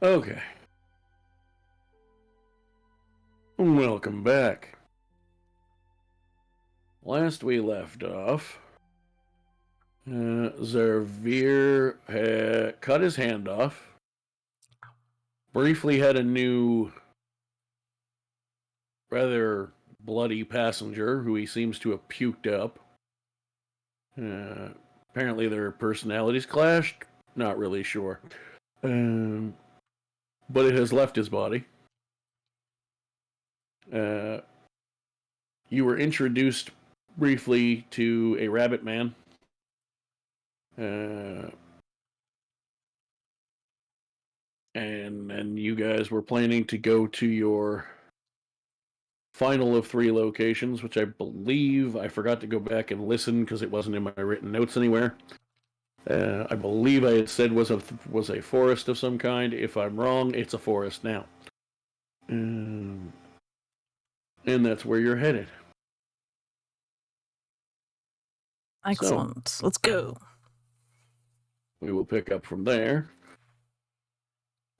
Okay. Welcome back. Last we left off, Zarvir had cut his hand off, briefly had a new, rather bloody passenger who he seems to have puked up. Apparently their personalities clashed, not really sure. But it has left his body. You were introduced briefly to a rabbit man. And then you guys were planning to go to your final of 3 locations, which I believe I forgot to go back and listen because it wasn't in my written notes anywhere. I believe I had said was a forest of some kind. If I'm wrong, it's a forest now. And that's where you're headed. Excellent. So, let's go. We will pick up from there.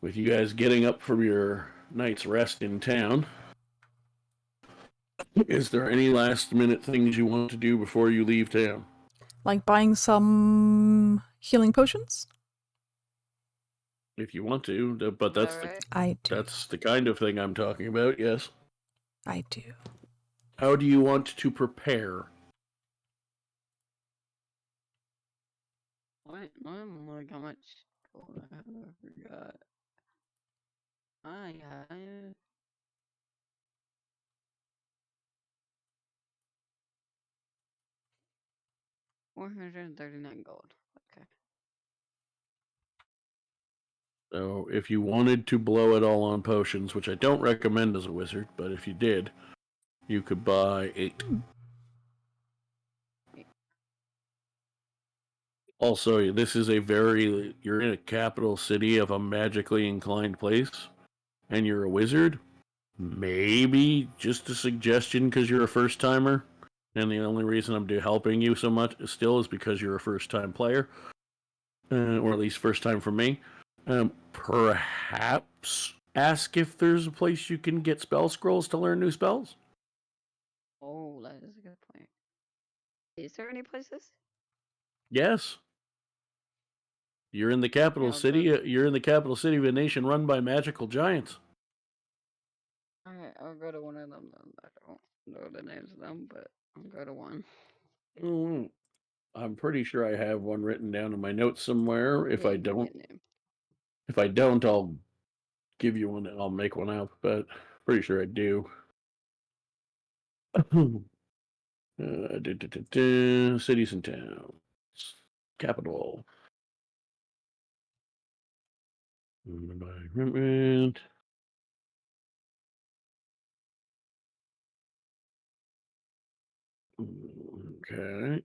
With you guys getting up from your night's rest in town. Is there any last minute things you want to do before you leave town? Like buying some healing potions? If you want to, but that's I do. That's the kind of thing I'm talking about, yes. I do. How do you want to prepare? What? Like how much gold I have? I forgot. I have 439 gold. Okay. So if you wanted to blow it all on potions, which I don't recommend as a wizard, but if you did, you could buy 8. Also, this is you're in a capital city of a magically inclined place, and you're a wizard. Maybe just a suggestion because you're a first timer, and the only reason I'm helping you so much still is because you're a first time player, or at least first time for me. Perhaps ask if there's a place you can get spell scrolls to learn new spells. Oh, that is a good point. Is there any places? Yes. You're in the capital city. You're in the capital city of a nation run by magical giants. Alright, I'll go to one of them then. I don't know the names of them, but I'll go to one. I'm pretty sure I have one written down in my notes somewhere. If I don't, I'll give you one. I'll make one up, but pretty sure I do. Cities and towns. Capital. Environment. Okay.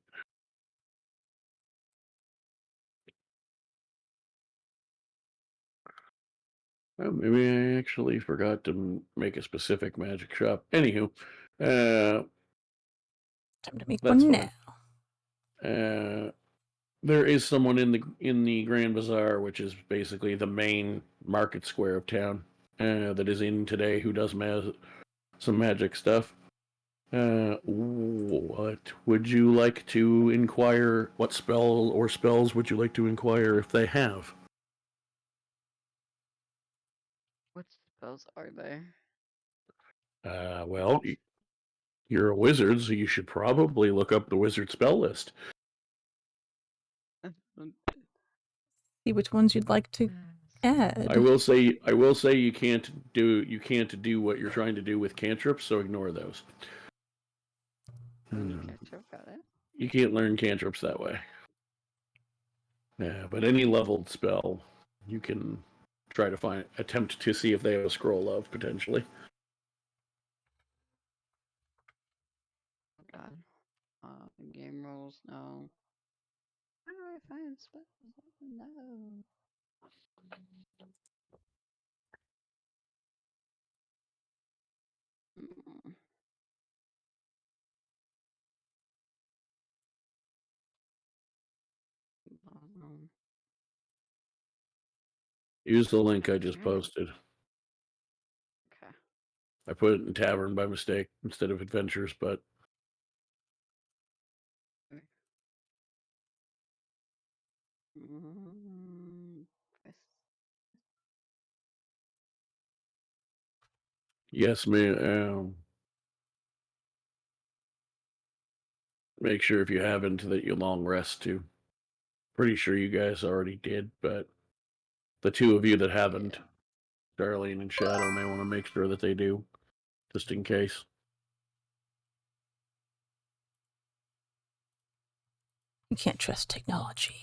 Well, maybe I actually forgot to make a specific magic shop. Anywho, time to make one now. There is someone in the Grand Bazaar, which is basically the main market square of town, that is in today, who does some magic stuff. What would you like to inquire? What spell or spells would you like to inquire if they have? What spells are there? Well, you're a wizard, so you should probably look up the wizard spell list. See which ones you'd like to add. I will say you can't do what you're trying to do with cantrips, so ignore those. You can't learn cantrips that way. Yeah, but any leveled spell, you can try to attempt to see if they have a scroll of, potentially. God. Game rules, no. How do I find spells? No. Use the link I just Alright. posted. Okay. I put it in Tavern by mistake instead of Adventures, but Yes. yes, man. Make sure if you haven't that you long rest too. Pretty sure you guys already did, but the two of you that haven't, Charlene and Shadow, may want to make sure that they do, just in case. You can't trust technology.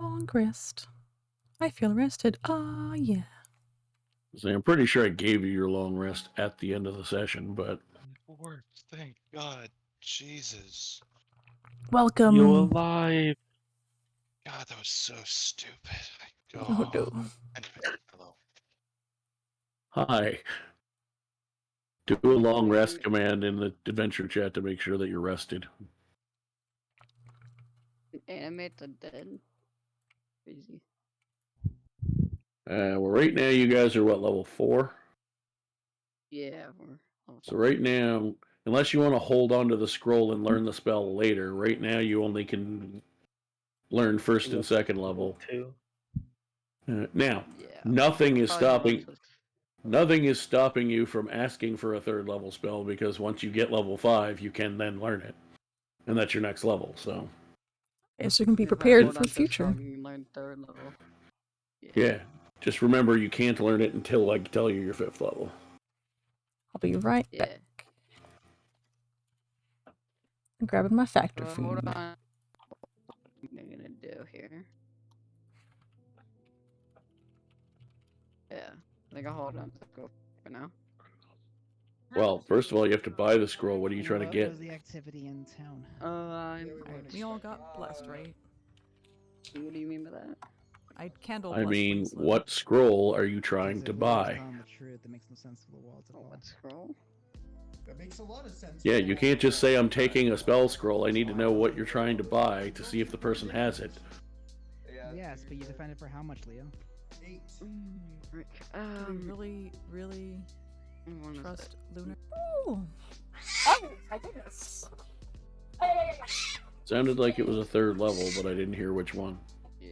Long rest. I feel rested. Ah, yeah. So I'm pretty sure I gave you your long rest at the end of the session, but It worked. Thank God. Jesus. Welcome. You're alive. God, that was so stupid. Oh, no. Anyway, hello. hi. Do a long rest command in the adventure chat to make sure that you're rested. Animate the dead. Crazy. Well, right now you guys are what, level 4? Yeah, we're level So right now, unless you want to hold on to the scroll and learn the spell later, right now you only can learn first and second level. 2. Now, Yeah. nothing is Probably stopping. watch this. Nothing is stopping you from asking for a third level spell because once you get level 5, you can then learn it, and that's your next level. So Yes, you can be If I prepared hold for on the to the scroll, future. you can learn 3rd level. yeah, just remember you can't learn it until I tell you your 5th level. I'll be right Yeah. back. I'm grabbing my factor Well, food. hold on. What am I gonna do here? Yeah. I think I'll hold on to the scroll for now. Well, first of all, you have to buy the scroll. What are you trying to What get? was the activity in town? We all got blessed, right? What do you mean by that? I candle I blessed mean, Winslow. what scroll are you trying Because to if Willow's buy? telling the truth, that makes no sense for the wall to Oh, fall. what scroll? That makes a lot of sense. Yeah, you can't just say I'm taking a spell scroll. I need to know what you're trying to buy to see if the person has it. Yes, but you defined it for how much, Leo? 8. Rick, Do we really I wanna trust Lunar? Ooh. My goodness. Sounded like it was a 3rd level, but I didn't hear which one. Yeah.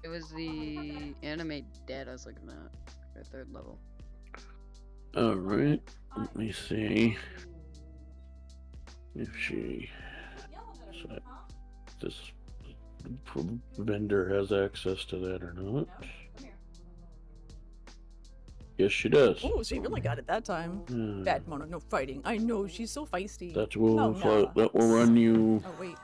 It was the animate dead I was looking at. 3rd level. Alright, let me see if this vendor has access to that or not. Yes, she does. Oh, she really got it that time. Bad Mona, no fighting. I know, she's so feisty. That will Mona. that will run you. Oh, wait.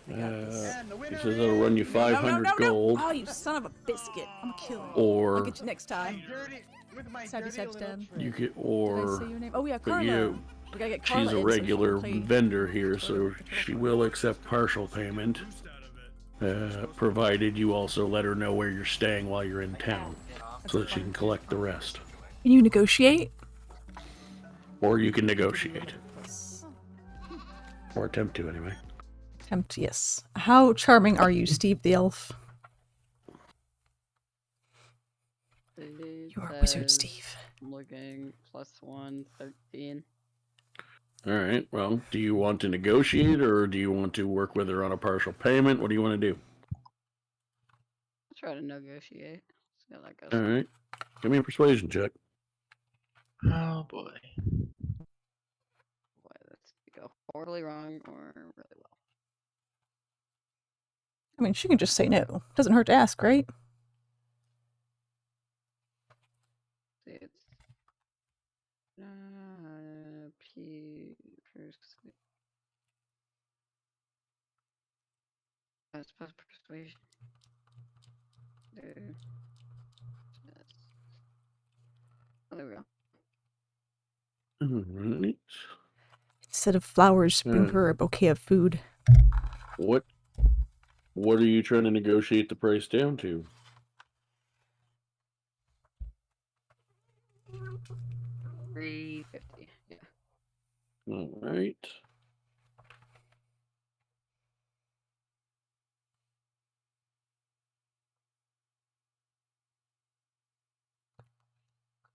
He says that'll run you 500 gold. Oh, you son of a biscuit. I'm gonna kill you. Or I'll get you next time. Stabby stab stab. you get Did I or say your name? Oh, yeah, but Carla. you. We gotta get Carla She's a in so she regular can play. vendor here, so she will accept partial payment, provided you also let her know where you're staying while you're in town, so that she can collect the rest. Can you negotiate? Or you can negotiate. Or attempt to, anyway. Attempt, yes. How charming are you, Steve the elf? You are Wizard Steve. I'm looking +1, 13. Alright, well, do you want to negotiate, or do you want to work with her on a partial payment? What do you want to do? I'll try to negotiate. See how that goes. Alright, give me a persuasion check. Oh boy. Boy, that's could go horribly wrong or really well. I mean, she can just say no. Doesn't hurt to ask, right? See, it's P first. I suppose persuasion. There. Yes. Oh, there we go. Alright. Instead of flowers, bring her a bouquet of food. What are you trying to negotiate the price down to? $350. Yeah. Alright.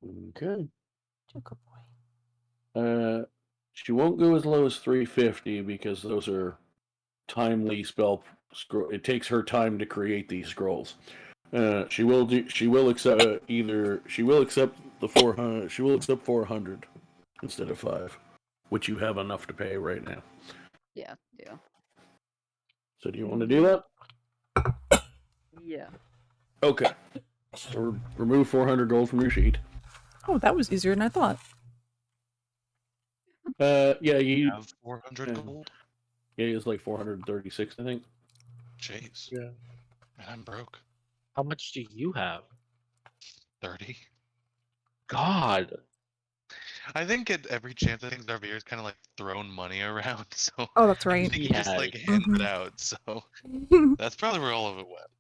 Okay. Good boy. She won't go as low as 350 because those are timely spell scroll. It takes her time to create these scrolls. She will accept she will accept the 400. She will accept 400 instead of 5, which you have enough to pay right now. Yeah. So do you want to do that? Yeah. Okay. So remove 400 gold from your sheet. Oh, that was easier than I thought. Yeah, you have 400 gold? Yeah, it's like 436, I think. Jeez. Yeah. Man, I'm broke. How much do you have? 30. God. I think at every chance, I think Zarvir's kind of like thrown money around, so Oh, that's I right. think he just Yeah. like hands Mhm. it out. So that's probably where all of it went.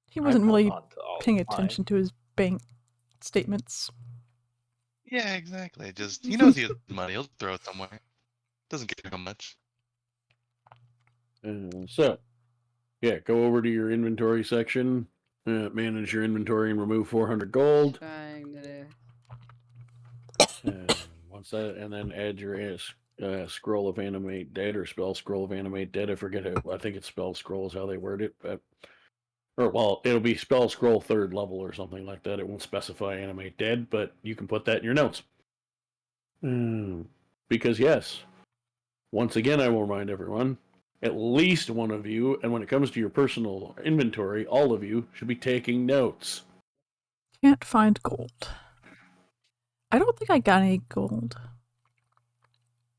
He wasn't I've held really on to all paying of mine. attention to his bank statements. Yeah, exactly. Just he knows he has money. He'll throw it somewhere. Doesn't care how much. So, yeah, go over to your inventory section, manage your inventory, and remove 400 gold. Trying to Once that, and then add your scroll of animate dead or spell scroll of animate dead. I forget it. I think it's spell scroll is how they word it, but it'll be spell scroll 3rd level or something like that. It won't specify animate dead, but you can put that in your notes. Because yes, once again, I will remind everyone, at least one of you, and when it comes to your personal inventory, all of you should be taking notes. Can't find gold. I don't think I got any gold.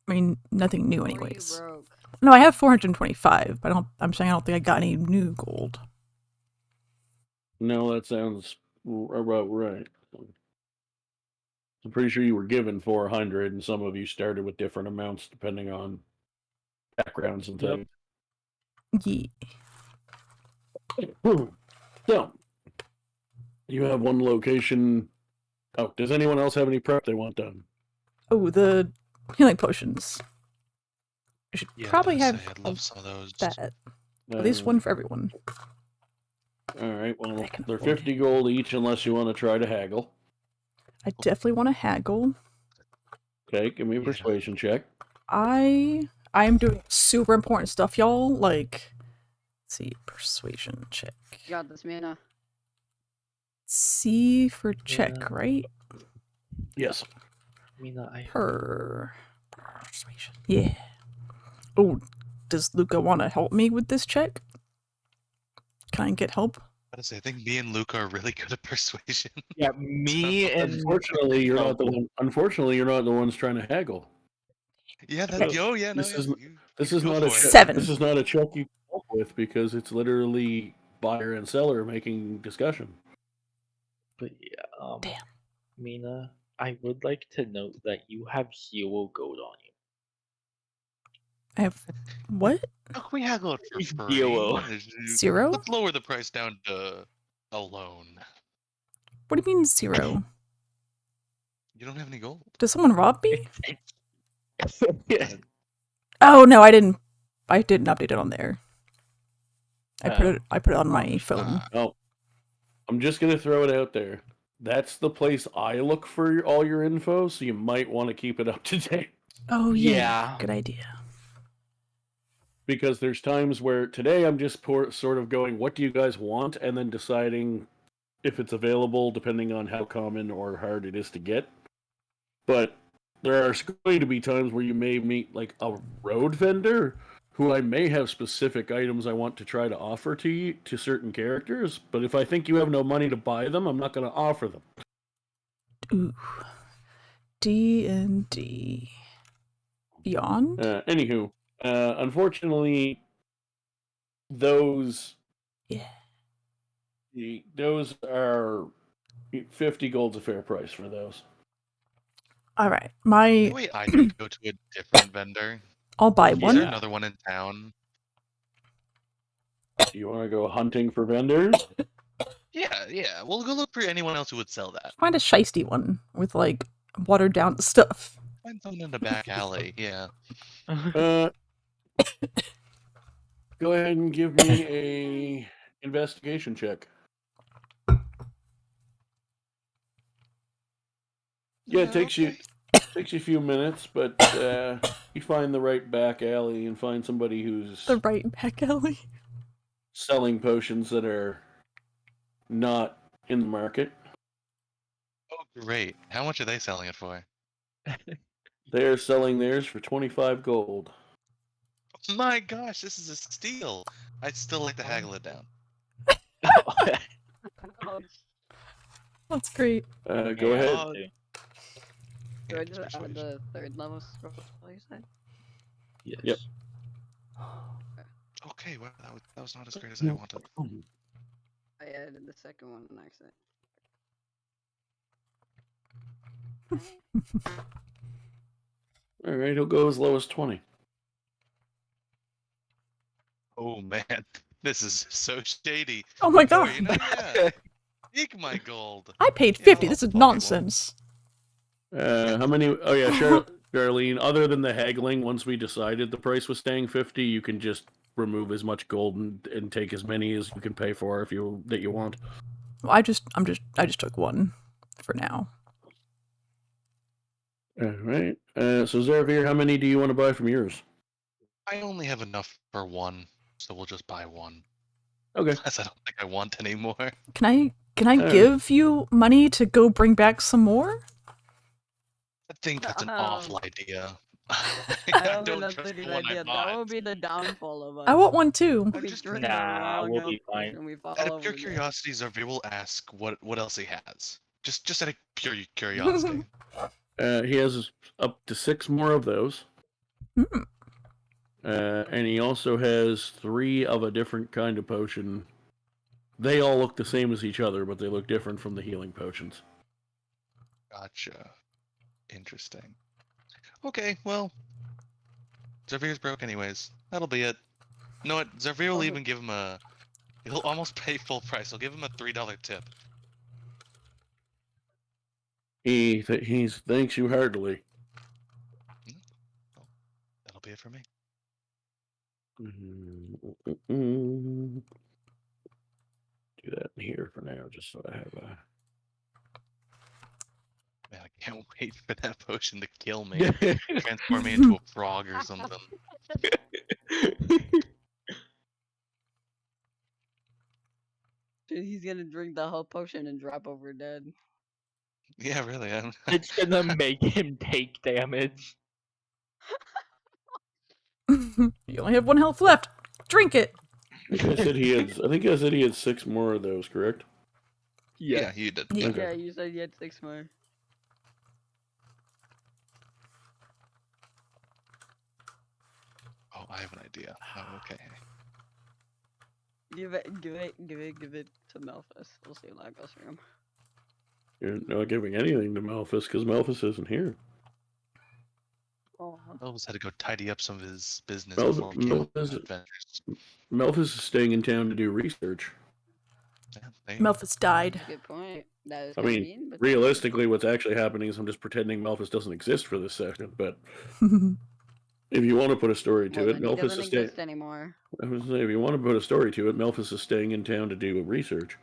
I mean, nothing new Or you anyways. broke. No, I have 425, but I'm saying I don't think I got any new gold. No, that sounds about right. I'm pretty sure you were given 400, and some of you started with different amounts depending on backgrounds and things. Yeah. So, you have one location. Oh, does anyone else have any prep they want done? Oh, the healing potions. I should Yeah, probably I was gonna have say, I'd love some of those. that. At least one for everyone. All right, well, I can they're afford 50 gold each unless you want to try to haggle. I definitely want to haggle. Okay, give me a Yeah. persuasion check. I am doing super important stuff, y'all. Like, let's see, persuasion check. You got this, Mina. C for check, Yeah. right? Yes. Persuasion. Yeah. Oh, does Luca want to help me with this check? Can I get help? I think me and Luca are really good at persuasion. Yeah, me and Unfortunately, you're not the one. Unfortunately, you're not the ones trying to haggle. Yeah, that Okay. yo, yeah, no, This yeah, is you not go a for it. check. 7. This is not a check you can help with because it's literally buyer and seller making discussion. But yeah, Damn. Mina, I would like to note that you have hero gold on you. I have what? How can we haggle it for free? Zero. 0? Let's lower the price down to a loan. What do you mean 0? You don't have any gold. Does someone rob me? Yeah. Oh no, I didn't update it on there. I put it on my phone. Oh, I'm just gonna throw it out there. That's the place I look for all your info, so you might want to keep it up to date. Oh yeah. Yeah. Good idea. Because there's times where today I'm just sort of going, what do you guys want? And then deciding if it's available, depending on how common or hard it is to get. But there are going to be times where you may meet like a road vendor who I may have specific items I want to try to offer to you, to certain characters. But if I think you have no money to buy them, I'm not going to offer them. Ooh. D&D. Beyond? Anywho, unfortunately, those are 50 gold's a fair price for those. All right. My Wait, I could go to a different vendor. I'll buy Is one. there another one in town? Do you want to go hunting for vendors? Yeah. We'll go look for anyone else who would sell that. Find a shiesty one with like watered down stuff. Find someone in the back alley. Yeah. Go ahead and give me a investigation check. Yeah, it takes Okay. you a few minutes, but you find the right back alley and find somebody who's The right back alley. selling potions that are not in the market. Oh, great. How much are they selling it for? They are selling theirs for 25 gold. My gosh, this is a steal. I'd still like to haggle it down. Oh, That's great. Go Yeah, ahead. I'll do. do I It's just add persuasion. the third level scroll spell you said? Yes. Yep. Okay, well, that was not as great as I wanted. I added the second one on accident. All right, he'll go as low as 20. Oh man, this is so shady. Oh my Oh, god. you know, yeah. Take my gold. I paid Yeah, 50. I'll- This is I'll take one. nonsense. How many? Oh yeah, Charlene. Other than the haggling, once we decided the price was staying 50, you can just remove as much gold and take as many as you can pay for if you want. Well, I just took one for now. All right. So Zarvir, how many do you want to buy from yours? I only have enough for one, so we'll just buy one. Okay. As I don't think I want any more. Can I Alright. give you money to go bring back some more? I think that's an awful idea. I don't think that's trust a good the one I idea. That bought. will be the downfall of us. I want one too. We just drink the Nah, wrong we'll be health fine. potion, we fall Out of over pure dead. curiosity, Zarvir will ask what else he has. Just out of pure curiosity. He has up to 6 more of those. Hmm. And he also has 3 of a different kind of potion. They all look the same as each other, but they look different from the healing potions. Gotcha. Interesting. Okay, well, Zarvir's broke anyways. That'll be it. You know what? Zarvir will even give him a... He'll almost pay full price. He'll give him a $3 tip. He thanks you heartily. Well, that'll be it for me. Do that in here for now, just so I have a... Man, I can't wait for that potion to kill me. Transform me into a frog or something. Dude, he's gonna drink the whole potion and drop over dead. Yeah, really. It's gonna make him take damage. You only have 1 health left. Drink it. I think I said he had 6 more of those, correct? Yeah, you did. Yeah. Okay. Yeah, you said you had 6 more. Oh, I have an idea. Oh, okay. Give it to Malphus. We'll see how that goes for him. You're not giving anything to Malphus, because Malphus isn't here. Oh, Elvis had to go tidy up some of his business Well, before he came on Malphus- adventures. Malphus is staying in town to do research. Yeah, there you go. Melphus died. good point. That is I kinda mean, but realistically, what's actually happening is I'm just pretending Malphus doesn't exist for this second, but if you want to put a story to well, it, then he Malphus doesn't is staying... exist anymore. I was saying, if you want to put a story to it, Malphus is staying in town to do research.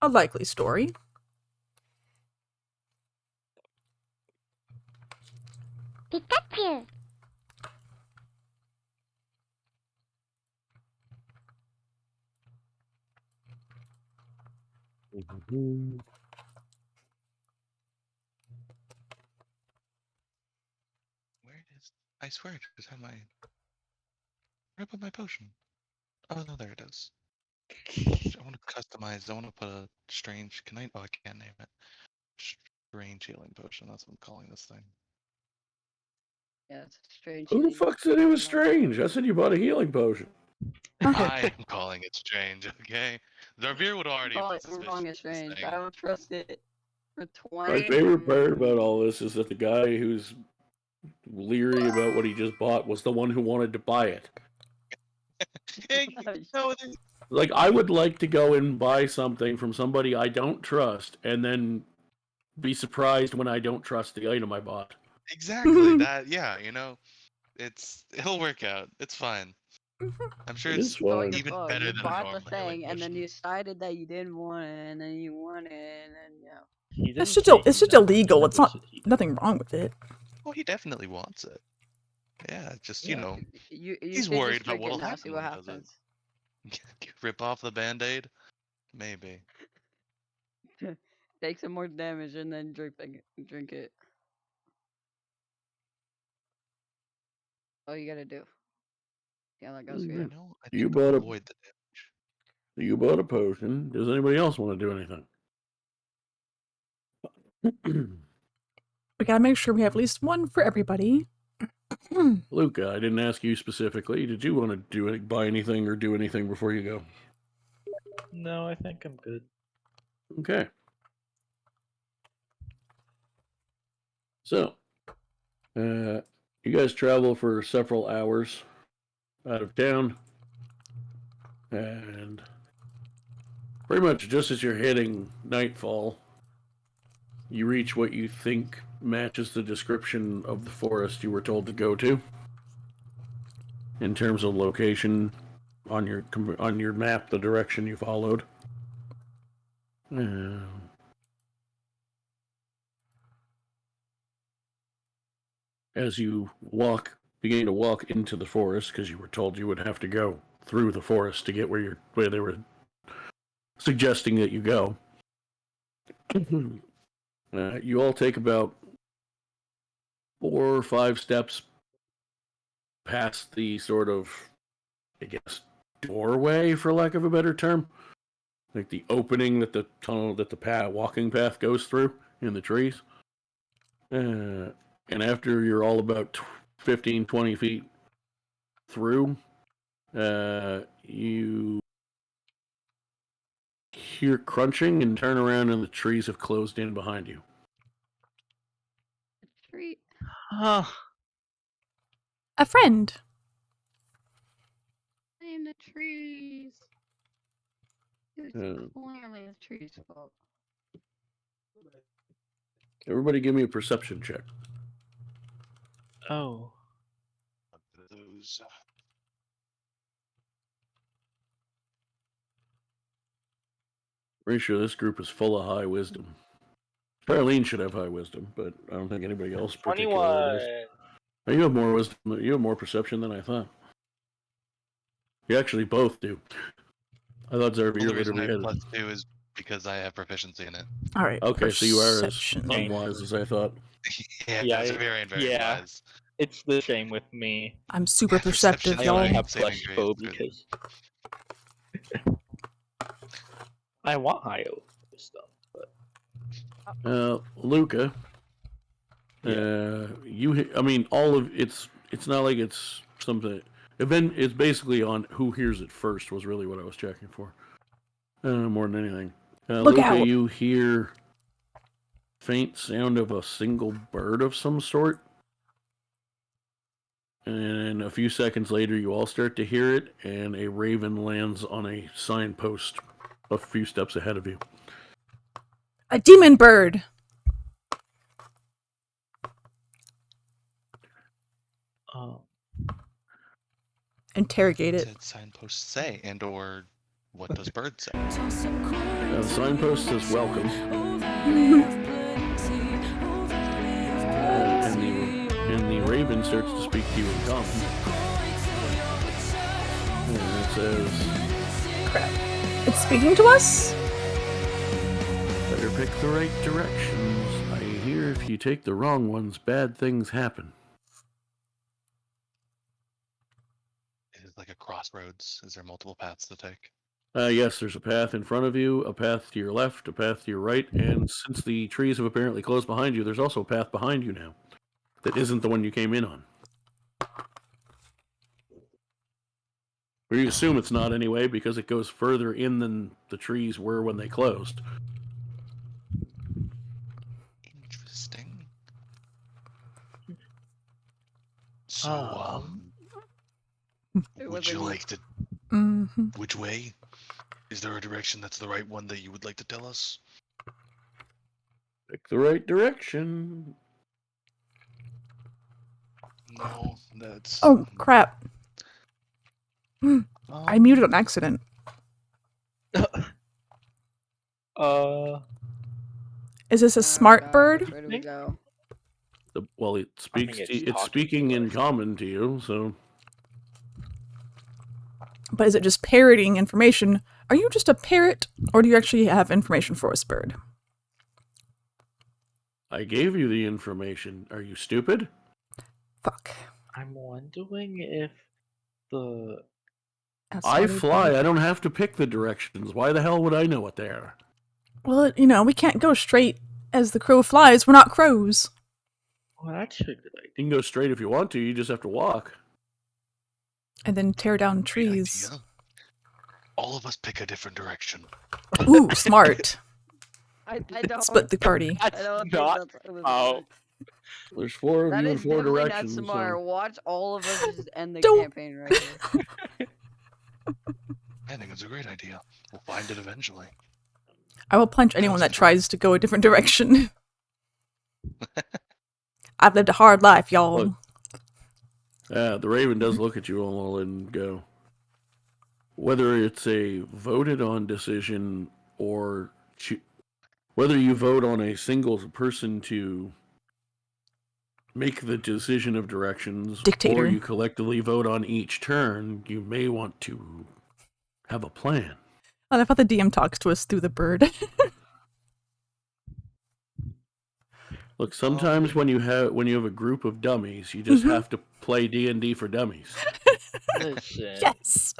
A likely story. Pikachu! Where is... I swear I just had my... Where did I put my potion? Oh, no, there it is. I want to customize. I want to put a strange... Can I... Oh, I can't name it. Strange healing potion. That's what I'm calling this thing. Yeah, it's strange. Who the healing fuck said it was potion. strange? I said you bought a healing potion. I am calling it strange, okay? Zarvir would already Call be it suspicious wrong of as this strange. thing. I don't trust it. For 20. My favorite part about all this is that the guy who's leery about what he just bought was the one who wanted to buy it. Hey, no, Like, I would like to go and buy something from somebody I don't trust and then be surprised when I don't trust the item I bought. exactly that. Yeah, you know, it'll work out. It's fine. I'm sure It it's is fun. even Oh, better you than a bought the normal thing, healing and then potion. you decided that you didn't want it, and then you want it, and then He didn't It's just say it's he just never illegal. It's not said he didn't. nothing wrong with it. Oh, he definitely wants it. Yeah, just you Yeah. know, you he's should worried just about drink it what'll now. happen See what when he does happens. it. Rip off the band-aid? Maybe. Take some more damage and then drink it. All you gotta do. Yeah, that goes for you. No, I You think bought a avoid the damage. you bought a potion. Does anybody else want to do anything? We gotta make sure we have at least one for everybody. Luca, I didn't ask you specifically. Did you want to buy anything or do anything before you go? No, I think I'm good. Okay. So, you guys travel for several hours out of town, and pretty much just as you're hitting nightfall, you reach what you think matches the description of the forest you were told to go to. In terms of location on your map, the direction you followed. As you begin to walk into the forest, because you were told you would have to go through the forest to get where they were suggesting that you go. You all take about 4 or 5 steps past the sort of, I guess, doorway, for lack of a better term, like the opening that the tunnel that the walking path goes through in the trees. And after you're all about 15, 20 feet through, you hear crunching and turn around, and the trees have closed in behind you. Treat. Huh. A friend. Blame the trees. It's clearly the trees' fault. Everybody give me a perception check. Oh. Those. Pretty sure this group is full of high wisdom. Charlene should have high wisdom, but I don't think anybody else particularly 21. does. Oh, you have more wisdom. You have more perception than I thought. You actually both do. I thought Zarvir The only reason I literally have had. +2 is because I have proficiency in it. All right. Okay, so you are as perception. unwise as I thought. Yeah, it's very yeah. wise. It's the same with me. I'm super Yeah, perceptive, I perception, only y'all. have saving +4 grace. because I want high wisdom, but Luca. Yeah. I mean, all of it's not like it's something. It's basically on who hears it first was really what I was checking for. More than anything. Look Luca, out. you hear faint sound of a single bird of some sort. And a few seconds later, you all start to hear it, and a raven lands on a signpost a few steps ahead of you. A demon bird. Interrogate it. What did signpost say, and/or what does bird say? The signpost says welcome. And the raven starts to speak to you in common. And it says, Crap. It's speaking to us? better pick the right directions. I hear if you take the wrong ones, bad things happen. Is it like a crossroads? Is there multiple paths to take? Yes, there's a path in front of you, a path to your left, a path to your right, and since the trees have apparently closed behind you, there's also a path behind you now that isn't the one you came in on. Or you assume it's not anyway, because it goes further in than the trees were when they closed. Interesting. So, would you like to? Mm-hmm. Which way? Is there a direction that's the right one that you would like to tell us? Pick the right direction. No, that's. Oh, crap. I muted on accident. Is this a Oh, smart God, bird? which way do we go? Well, it speaks. it's It's talking speaking to in us. common to you, so But is it just parroting information? Are you just a parrot, or do you actually have information for us, bird? I gave you the information. Are you stupid? Fuck. I'm wondering if the I fly. I don't have to pick the directions. Why the hell would I know what they are? Well, you know, we can't go straight as the crow flies. We're not crows. well, that's a good idea. You can go straight if you want to. You just have to walk. And then tear down Great trees. idea. All of us pick a different direction. Ooh, smart. I don't. Split the party. I don't not think that's how- There's 4 of That you in is 4 definitely not directions. smart. So. Watch all of us just end the Don't- campaign right here. I think it's a great idea. We'll find it eventually. I will punch anyone that tries to go a different direction. I've lived a hard life, y'all. Look. The Raven does look at you all and go. Whether it's a voted on decision or whether you vote on a single person to make the decision of directions, Dictator. or you collectively vote on each turn, you may want to have a plan. I love how the DM talks to us through the bird. Look, sometimes when you have a group of dummies, you just Mhm. have to play D&D for dummies. Listen. Yes.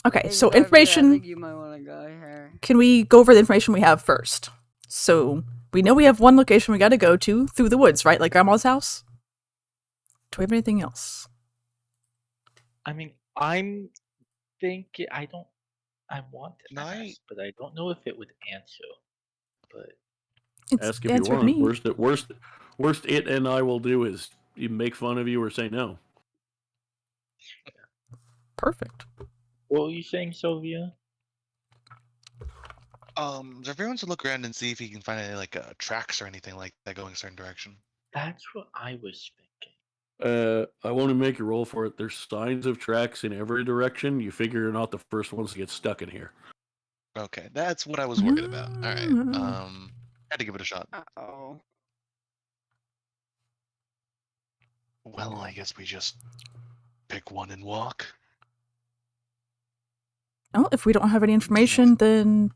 Okay, Hey, so Zarvir, I information. think you might want to go here. Can we go over the information we have first? So we know we have one location we got to go to through the woods, right? Like Grandma's house. Do we have anything else? I mean, I'm thinking I want to Can I- ask, but I don't know if it would answer. But It's Ask if you answered want. me. Worst it and I will do is you make fun of you or say no. Perfect. what were you saying, Sylvia? Zarvir wants to look around and see if he can find any like tracks or anything like that going a certain direction. That's what I was thinking. I want to make a roll for it. There's signs of tracks in every direction. You figure you're not the first ones to get stuck in here. Okay, that's what I was worried about. All right. Had to give it a shot. Uh-oh. Well, I guess we just pick one and walk. Well, if we don't have any information, then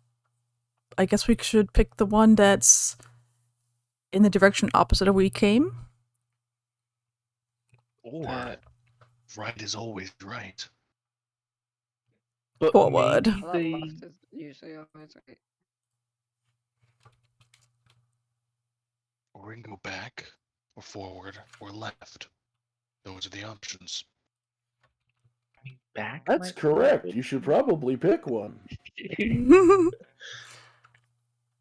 I guess we should pick the one that's in the direction opposite of where we came. Or right is always right. But Forward. maybe Well, they- left is usually always right. Or we can go back, or forward, or left. Those are the options. I mean, back. That's might be correct. good. You should probably pick one.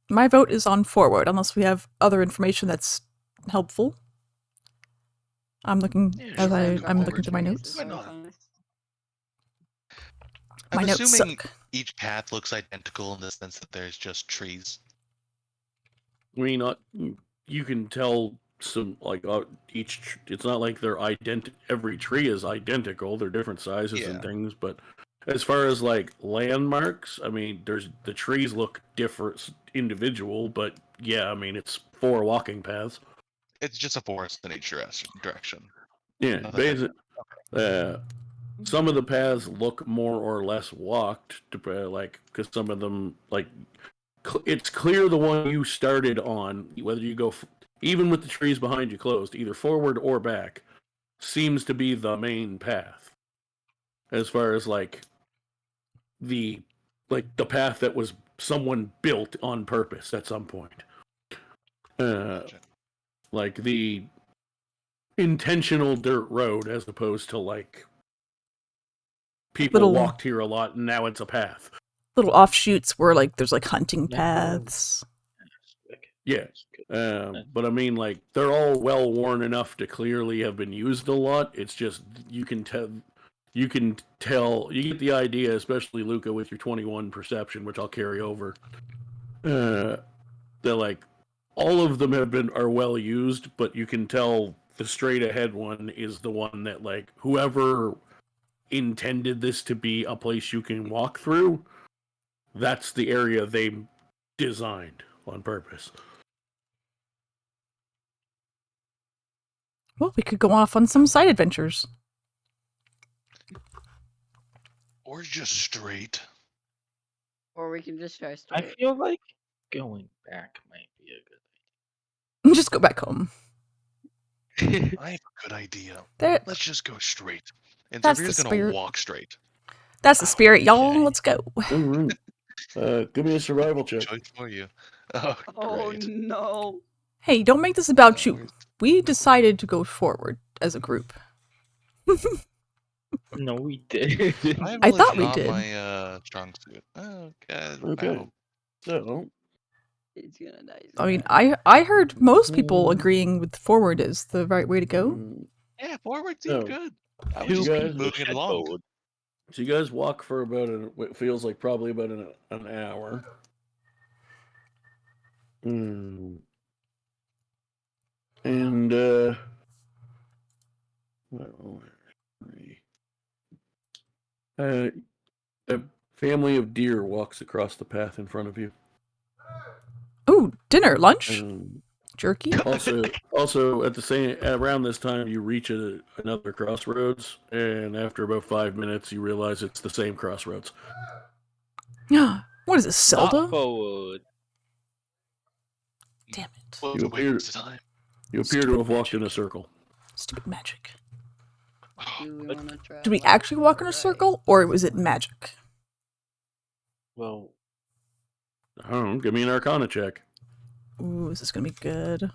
My vote is on forward, unless we have other information that's helpful. I'm looking Yeah, as sure, I'm go forward. looking through my Trees notes. is Why always not? nice. My I'm notes assuming suck. each path looks identical in the sense that there's just trees. I mean, you can tell some like each. It's not like they're every tree is identical. They're different sizes and Yeah. things. But as far as like landmarks, I mean, the trees look different individual. But yeah, I mean, it's 4 walking paths. It's just a forest in each direction. Yeah, Nothing basically. Some of the paths look more or less walked, because some of them it's clear the one you started on, whether you go even with the trees behind you closed, either forward or back, seems to be the main path. As far as the path that was someone built on purpose at some point. Gotcha. Like the intentional dirt road as opposed to people Little- walked here a lot and now it's a path. Little offshoots where there's hunting Yeah. paths. Yeah. That's good. But I mean, they're all well worn enough to clearly have been used a lot. It's just you can tell, you get the idea, especially Luca with your 21 perception, which I'll carry over. That all of them are well used, but you can tell the straight ahead one is the one that whoever intended this to be a place you can walk through, that's the area they designed on purpose. Well, we could go off on some side adventures. Or just straight. Or we can just try I straight. feel like going back might be a good Just go back home. idea. I have a good idea. There, Let's just go straight. And That's the Zarvir's gonna spirit. walk straight. that's the spirit, y'all. Okay. Let's go. All right. Give me a survival check. Choice for you. Oh, Oh great. no. Hey, don't make this about you. Where's- We decided to go forward as a group. No, we did. I thought we not did. my strong suit. Oh, God. Okay. Wow. So, He's gonna die. I mean, I heard most people agreeing with forward is the right way to go. mm, Yeah, forward seemed No. good. I You was just guys- keep moving it along. so you guys walk for about what feels like probably about an hour. And well, a family of deer walks across the path in front of you. Ooh, dinner, lunch, Um, jerky. also at the same around this time you reach another crossroads, and after about 5 minutes you realize it's the same crossroads. What is this, Not Zelda? forward. Damn it. Well, You it's a waste of time. You appear to have walked in a circle. Stupid magic. Do we wanna try? Did we left actually walk in or a right? circle, or was it magic? Well, I don't know. Give me an Arcana check. Ooh, is this gonna be good?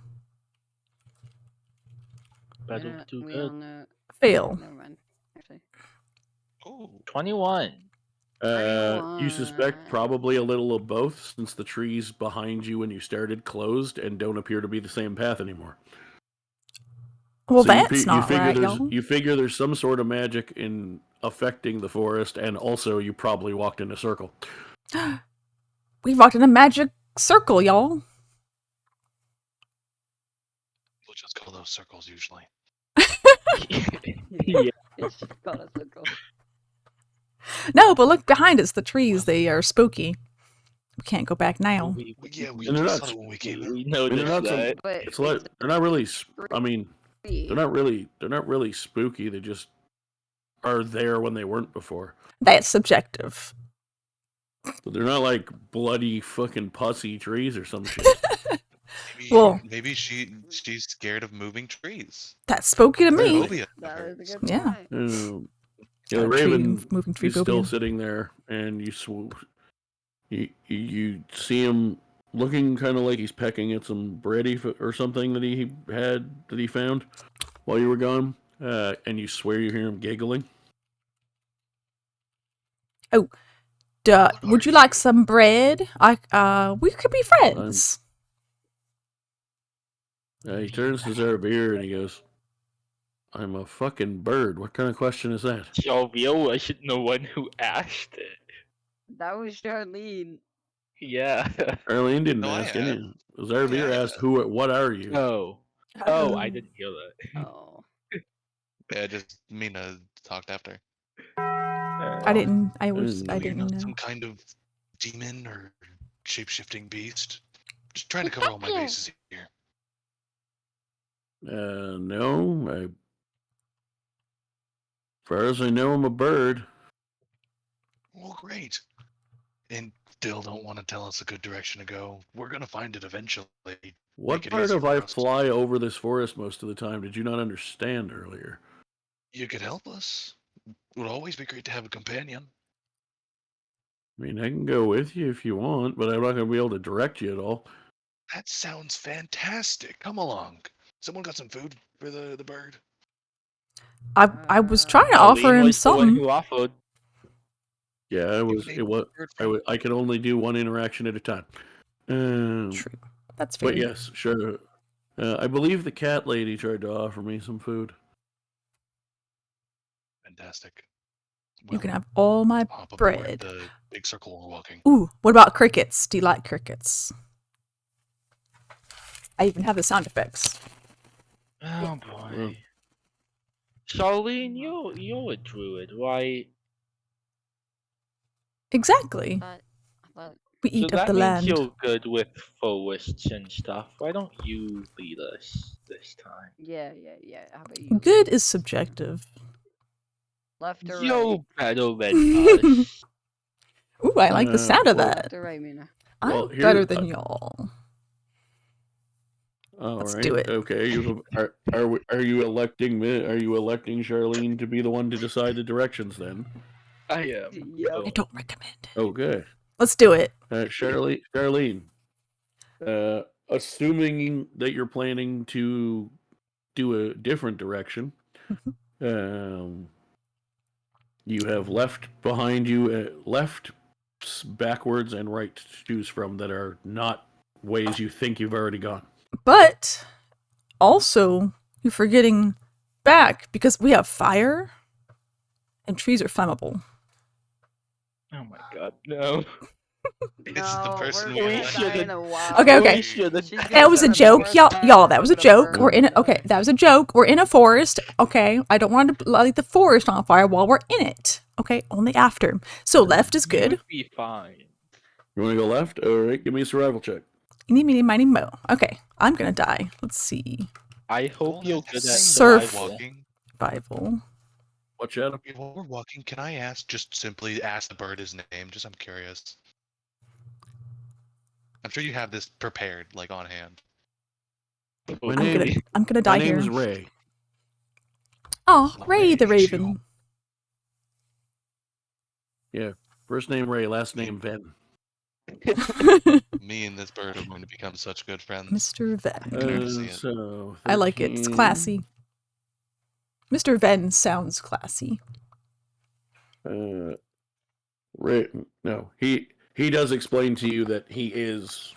better Yeah, do we good. on the... Fail. Never mind. Actually. Oh, 21. You suspect probably a little of both, since the trees behind you when you started closed and don't appear to be the same path anymore. Well, So that's not figure right, there's y'all. you figure there's some sort of magic in affecting the forest, and also you probably walked in a circle. We walked in a magic circle, y'all. we'll just call those circles usually. Yeah. It's just called a circle. No, but look behind us. The trees, they are spooky. We can't go back now. Yeah, we And they're just not- saw it when we came in. We I mean, they're noticed not some- that. But It's like they're not really. I mean, tree. they're not really spooky. They just are there when they weren't before. That's subjective. But they're not like bloody fucking pussy trees or some shit. Maybe, Well- maybe she's scared of moving trees. That's spooky to me. Phobia to That her. is a good Yeah. point. Yeah, the Tree raven. moving tree He's still phobia. sitting there, and you see him looking kind of like he's pecking at some bread or something that he found while you were gone, and you swear you hear him giggling. Would you like some bread? We could be friends. He turns to Zarvir and he goes, "I'm a fucking bird. What kind of question is that?" Jovial wasn't the one who asked it. That was Charlene. Yeah. Arlene didn't No, I ask had. any. Zarvir Yeah, I asked, had. What are you?" Oh. Oh, I didn't hear that. Oh. Yeah, just Mina talked after. I didn't. I No, You're didn't not know. some kind of demon or shape-shifting beast. Just trying to cover all my bases here. No. As far as I know, I'm a bird. Well, great. And still don't want to tell us a good direction to go. We're gonna find it eventually. What Make it part easier of I for us. fly over this forest most of the time did you not understand earlier? You could help us. It would always be great to have a companion. I mean, I can go with you if you want, but I'm not going to be able to direct you at all. That sounds fantastic. Come along. Someone got some food for the bird? I was trying to offer Charlene him was the one something. who offered. Yeah, Bird I could only do one interaction at a time. True. That's fair. But yes, sure. I believe the cat lady tried to offer me some food. Fantastic. You can have all my hop aboard bread. the big circle we're walking. Ooh, what about crickets? Do you like crickets? I even have the sound effects. Oh boy. Charlene, you're a druid, right? Exactly. I thought We So eat of that the means land. you're good with forests and stuff. Why don't you lead us this time? yeah. How about you? Good is subjective. Left or right? You're better than us. Ooh, I like the sound of well, that. Left or right, Mina? Well, I'm here- better than y'all. all Let's right. do it. Okay. Are you electing Charlene to be the one to decide the directions then? I am. Yep. I don't recommend it. Okay. Let's do it. Charlene. Assuming that you're planning to do a different direction, you have left behind you, backwards, and right to choose from that are not ways you think you've already gone. But also, you're forgetting back because we have fire and trees are flammable. Oh my god, no. It's the person we're we gonna should've- die in a while. Okay, okay. She's gonna That was sit a in the joke, forest, y'all. That was a gonna joke. burn We're in. and Okay, die. that was a joke. We're in a forest. Okay, I don't want to light the forest on fire while we're in it. Okay, only after. So left is You good. would be fine. You want to go left? All right, give me a survival check. Eeny, meeny, miny, mo. Okay, I'm gonna die. Let's see. I hope you're good at Surf. survival. Walking. Survival. Watch out. While we're walking, can I simply ask the bird his name? Just I'm curious. I'm sure you have this prepared, like on hand. My I'm name, gonna my die name here. is Ray. Oh, Ray the Ray, Raven. Yeah, first name Ray, last name Ven. Me and this bird are going to become such good friends. Mr. I can already Ven. see it. So I like it. It's 13. classy. Mr. Ven sounds classy. Ray, no, he does explain to you that he is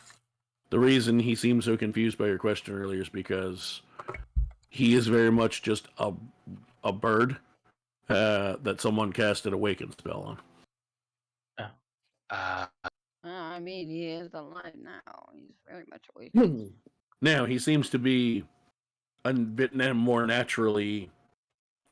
the reason he seemed so confused by your question earlier is because he is very much just a bird that someone casted Awaken spell on. I mean, he is alive now. He's very much awake. Now he seems to be a bit more naturally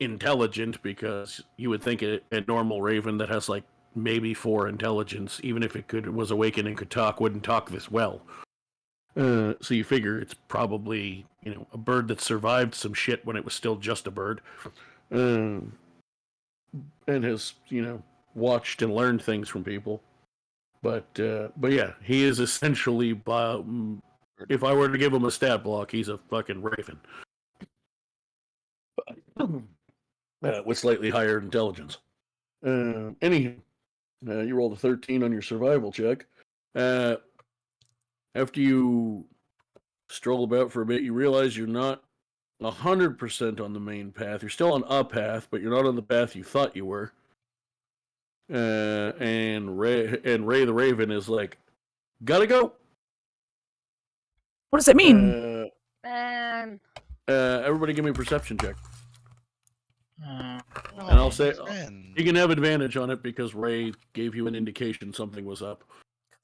intelligent because you would think a normal raven that has like maybe 4 intelligence, even if it was awakened and could talk, wouldn't talk this well. So you figure it's probably a bird that survived some shit when it was still just a bird, and has watched and learned things from people. But yeah, he is essentially, if I were to give him a stat block, he's a fucking raven. With slightly higher intelligence. Anyhow, you rolled a 13 on your survival check. After you stroll about for a bit, you realize you're not 100% on the main path. You're still on a path, but you're not on the path you thought you were. And Ray the Raven is like, gotta go. What does it mean? Man. Everybody give me a perception check. Uh, And I'll say friend. you can have advantage on it because Ray gave you an indication something was up.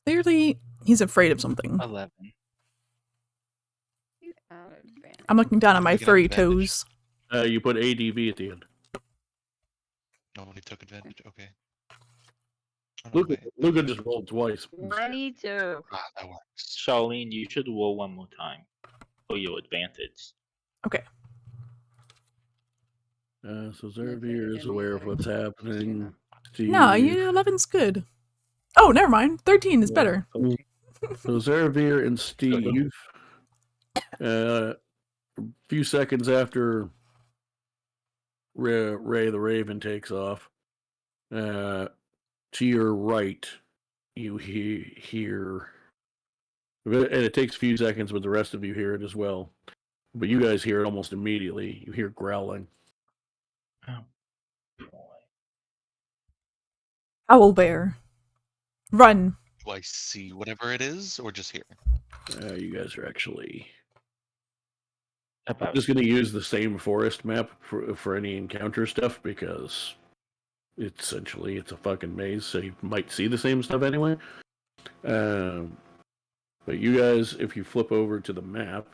Clearly, he's afraid of something. 11. You out of advantage. I'm looking down on You my can have furry advantage. toes. You put ADV at the end. Nobody took advantage. Okay. Oh, no, wait. Luca just rolled twice. 92. That works. Charlene, you should roll one more time for your advantage. Okay. So Zarvir is aware of what's happening. No, 11's good. Oh, never mind. 13 is Yeah. better. So Zarvir and Steve, a few seconds after Ray the Raven takes off, to your right, you hear, and it takes a few seconds, but the rest of you hear it as well. But you guys hear it almost immediately. You hear growling. Oh, boy. Owl bear. Run. Do I see whatever it is, or just hear? You guys are actually. I'm About just going to use the same forest map for any encounter stuff because it's a fucking maze, so you might see the same stuff anyway. But you guys, if you flip over to the map,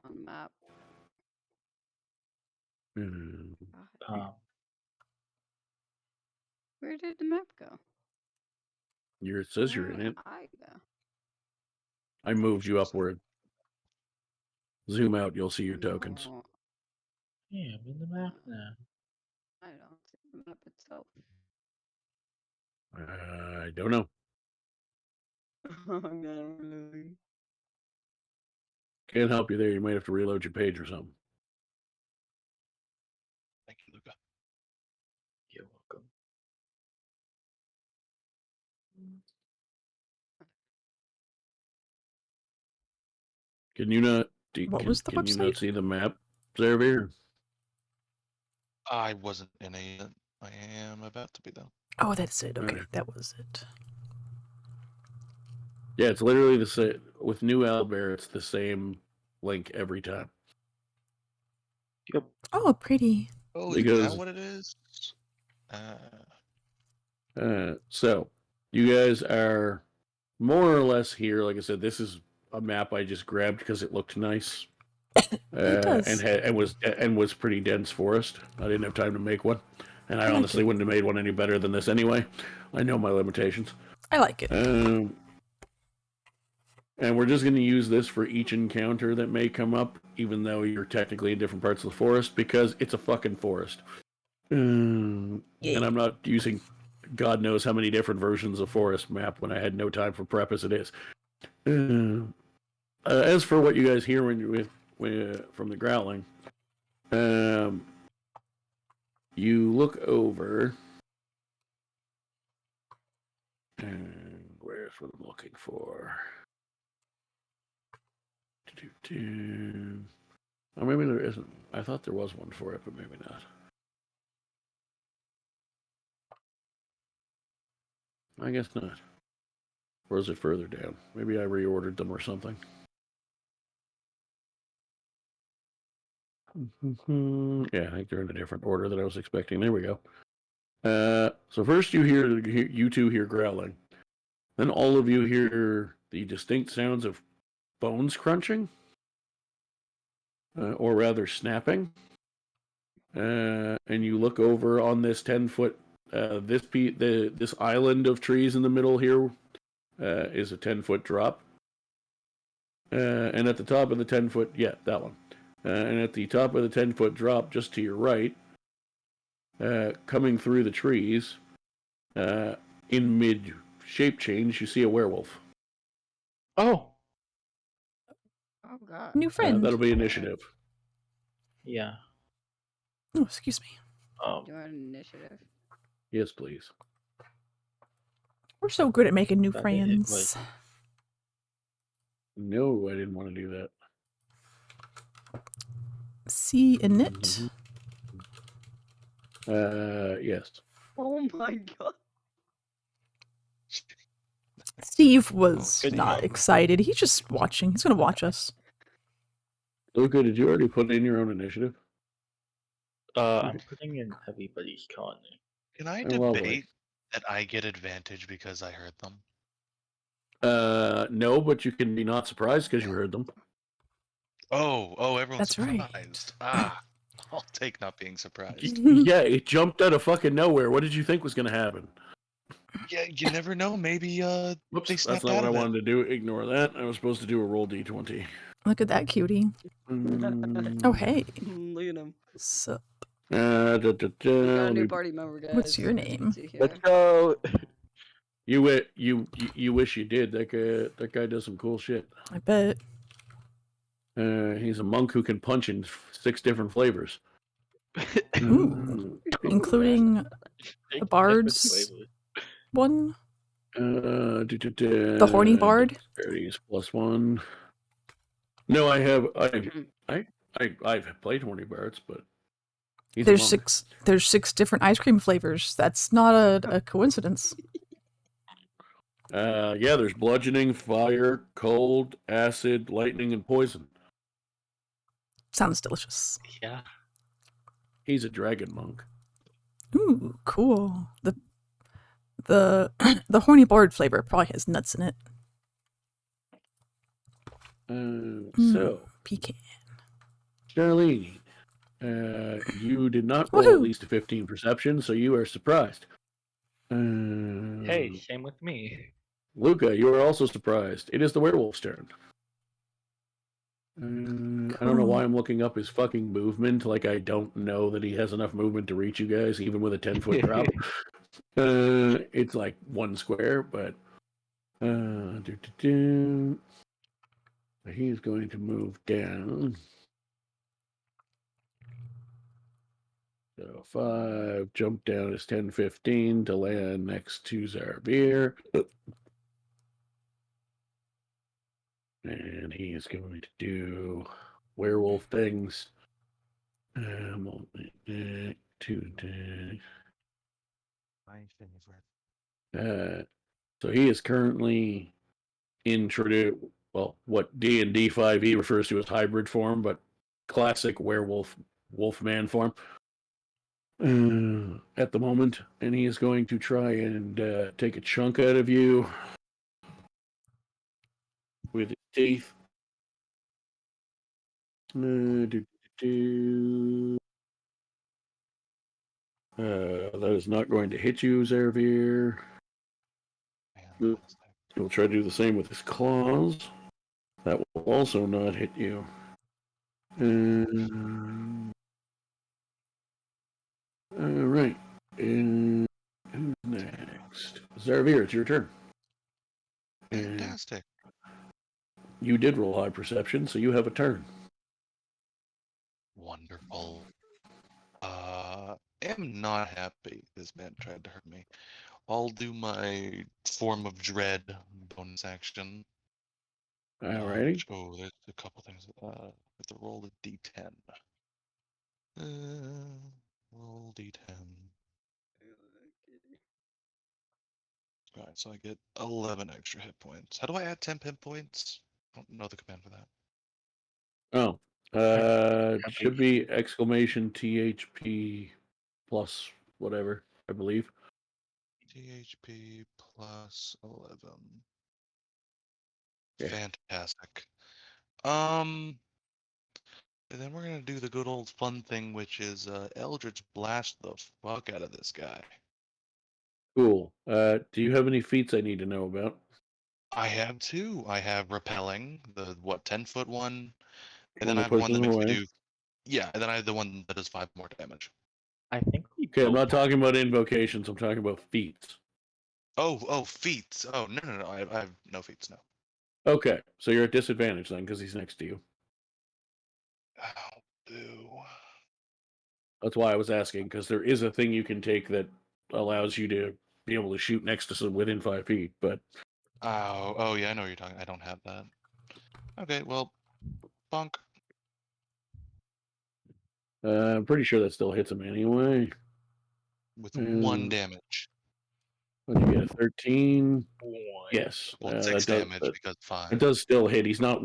On map. Where did the map go? It says you're in Where it. I go? I moved you upward. Zoom out, you'll see your tokens. No, Yeah, I'm in the map now. I don't see the map itself. I don't know. I'm not really. Can't help you there. You might have to reload your page or something. Thank you, Luca. You're welcome. Can you not? What was the can you not website? see the map, Zarvir? I wasn't in a yet. I am about to be though. Oh, that's it. Okay, Okay. that was it. Yeah, it's literally the same. With new Owlbear, it's the same link every time. Yep. Oh, pretty. Oh, Because- is that what it is? So, you guys are more or less here. Like I said, this is a map I just grabbed because it looked nice. does. And was pretty dense forest. I didn't have time to make one, and I like honestly it. wouldn't have made one any better than this anyway. I know my limitations. I like it. And we're just going to use this for each encounter that may come up, even though you're technically in different parts of the forest, because it's a fucking forest. And I'm not using God knows how many different versions of forest map when I had no time for prep as it is. As for what you guys hear from the growling, you look over, and where's what I'm looking for? Oh, maybe there isn't. I thought there was one for it, but maybe not. I guess not. Or is it further down? Maybe I reordered them or something. Yeah, I think they're in a different order than I was expecting. There we go. So first you two hear growling. Then all of you hear the distinct sounds of bones crunching. Or rather snapping. And you look over on this 10-foot, this island of trees in the middle here is a 10-foot drop. And at the top of the 10-foot, yeah, that one. And at the top of the 10-foot drop, just to your right, coming through the trees, in mid-shape change, you see a werewolf. Oh, Oh god. New friend. That'll be initiative. yeah. Oh, excuse me. Do an initiative. Yes, please. We're so good at making new I think it friends. was- No, I didn't want to do that. See in it. Yes. Oh my god. Steve was Good not job. excited. He's just watching. He's gonna watch us. Luca, did you already put in your own initiative? I'm putting in everybody's currently. Can I Oh, lovely. debate that I get advantage because I heard them? No, but you can be not surprised because you heard them. Oh, everyone's That's right. surprised. Ah, I'll take not being surprised. Yeah, it jumped out of fucking nowhere. What did you think was going to happen? Yeah, you never know. Maybe Whoops, they that's snapped not out what I of it. wanted to do. Ignore that. I was supposed to do a roll d20. Look at that cutie. Oh, hey. Look at him. Sup? We got a Let new me- party member, guys. What's your as you can name? see here. Let's go. You wish you did. That guy does some cool shit. I bet. He's a monk who can punch in 6 different flavors. Ooh. Including the bard's one. The horny bard? Dexterity's +1. No, I've played horny bards, but he's a monk. There's 6 different ice cream flavors. That's not a coincidence. Yeah, there's bludgeoning, fire, cold, acid, lightning, and poison. Sounds delicious. Yeah. He's a dragon monk. Ooh, cool. The horny bard flavor probably has nuts in it. So, Pecan. Charlene, You did not roll at Woohoo! least a 15 perception, so you are surprised. Hey, same with me. Luca, you are also surprised. It is the werewolf's turn. I don't know why I'm looking up his fucking movement. Like, I don't know that he has enough movement to reach you guys, even with a 10-foot drop. It's like 1 square, but he's going to move down. So 5, jump down is 10, 15 to land next to Zarvir. And he is going to do werewolf things. My favorite. So he is currently in what D&D 5e refers to as hybrid form, but classic werewolf wolfman form at the moment, and he is going to try and take a chunk out of you with his teeth. That is not going to hit you, Zarvir. He'll try to do the same with his claws. That will also not hit you. All right. And who's next? Zarvir, it's your turn. Fantastic. You did roll high perception, so you have a turn. Wonderful. Am not happy this man tried to hurt me. I'll do my form of dread bonus action. Alrighty. Oh, there's a couple things. I have to roll a d10. Roll d10. Alright, so I get 11 extra hit points. How do I add 10 hit points? I don't know the command for that. Oh, should be exclamation THP plus whatever, I believe. THP plus 11. Yeah. Fantastic. And then we're gonna do the good old fun thing, which is Eldritch Blast the fuck out of this guy. Cool. Do you have any feats I need to know about? I have 2. I have Repelling, the 10-foot one, and One then I that have one pushes that makes me away. do. Yeah, and then I have the one that does 5 more damage. I think we Okay, I'm both not talking about invocations. I'm talking about feats. Oh, feats. Oh, no. I have no feats, no. Okay, so you're at disadvantage then, because he's next to you. Oh, boo. That's why I was asking, because there is a thing you can take that allows you to be able to shoot next to someone within 5 feet, but... Oh, yeah, I know what you're talking. I don't have that. Okay, well, bonk. I'm pretty sure that still hits him anyway. With 1 damage. When you get a 13, One. yes, Well, 6 damage because 5. It does still hit. He's not.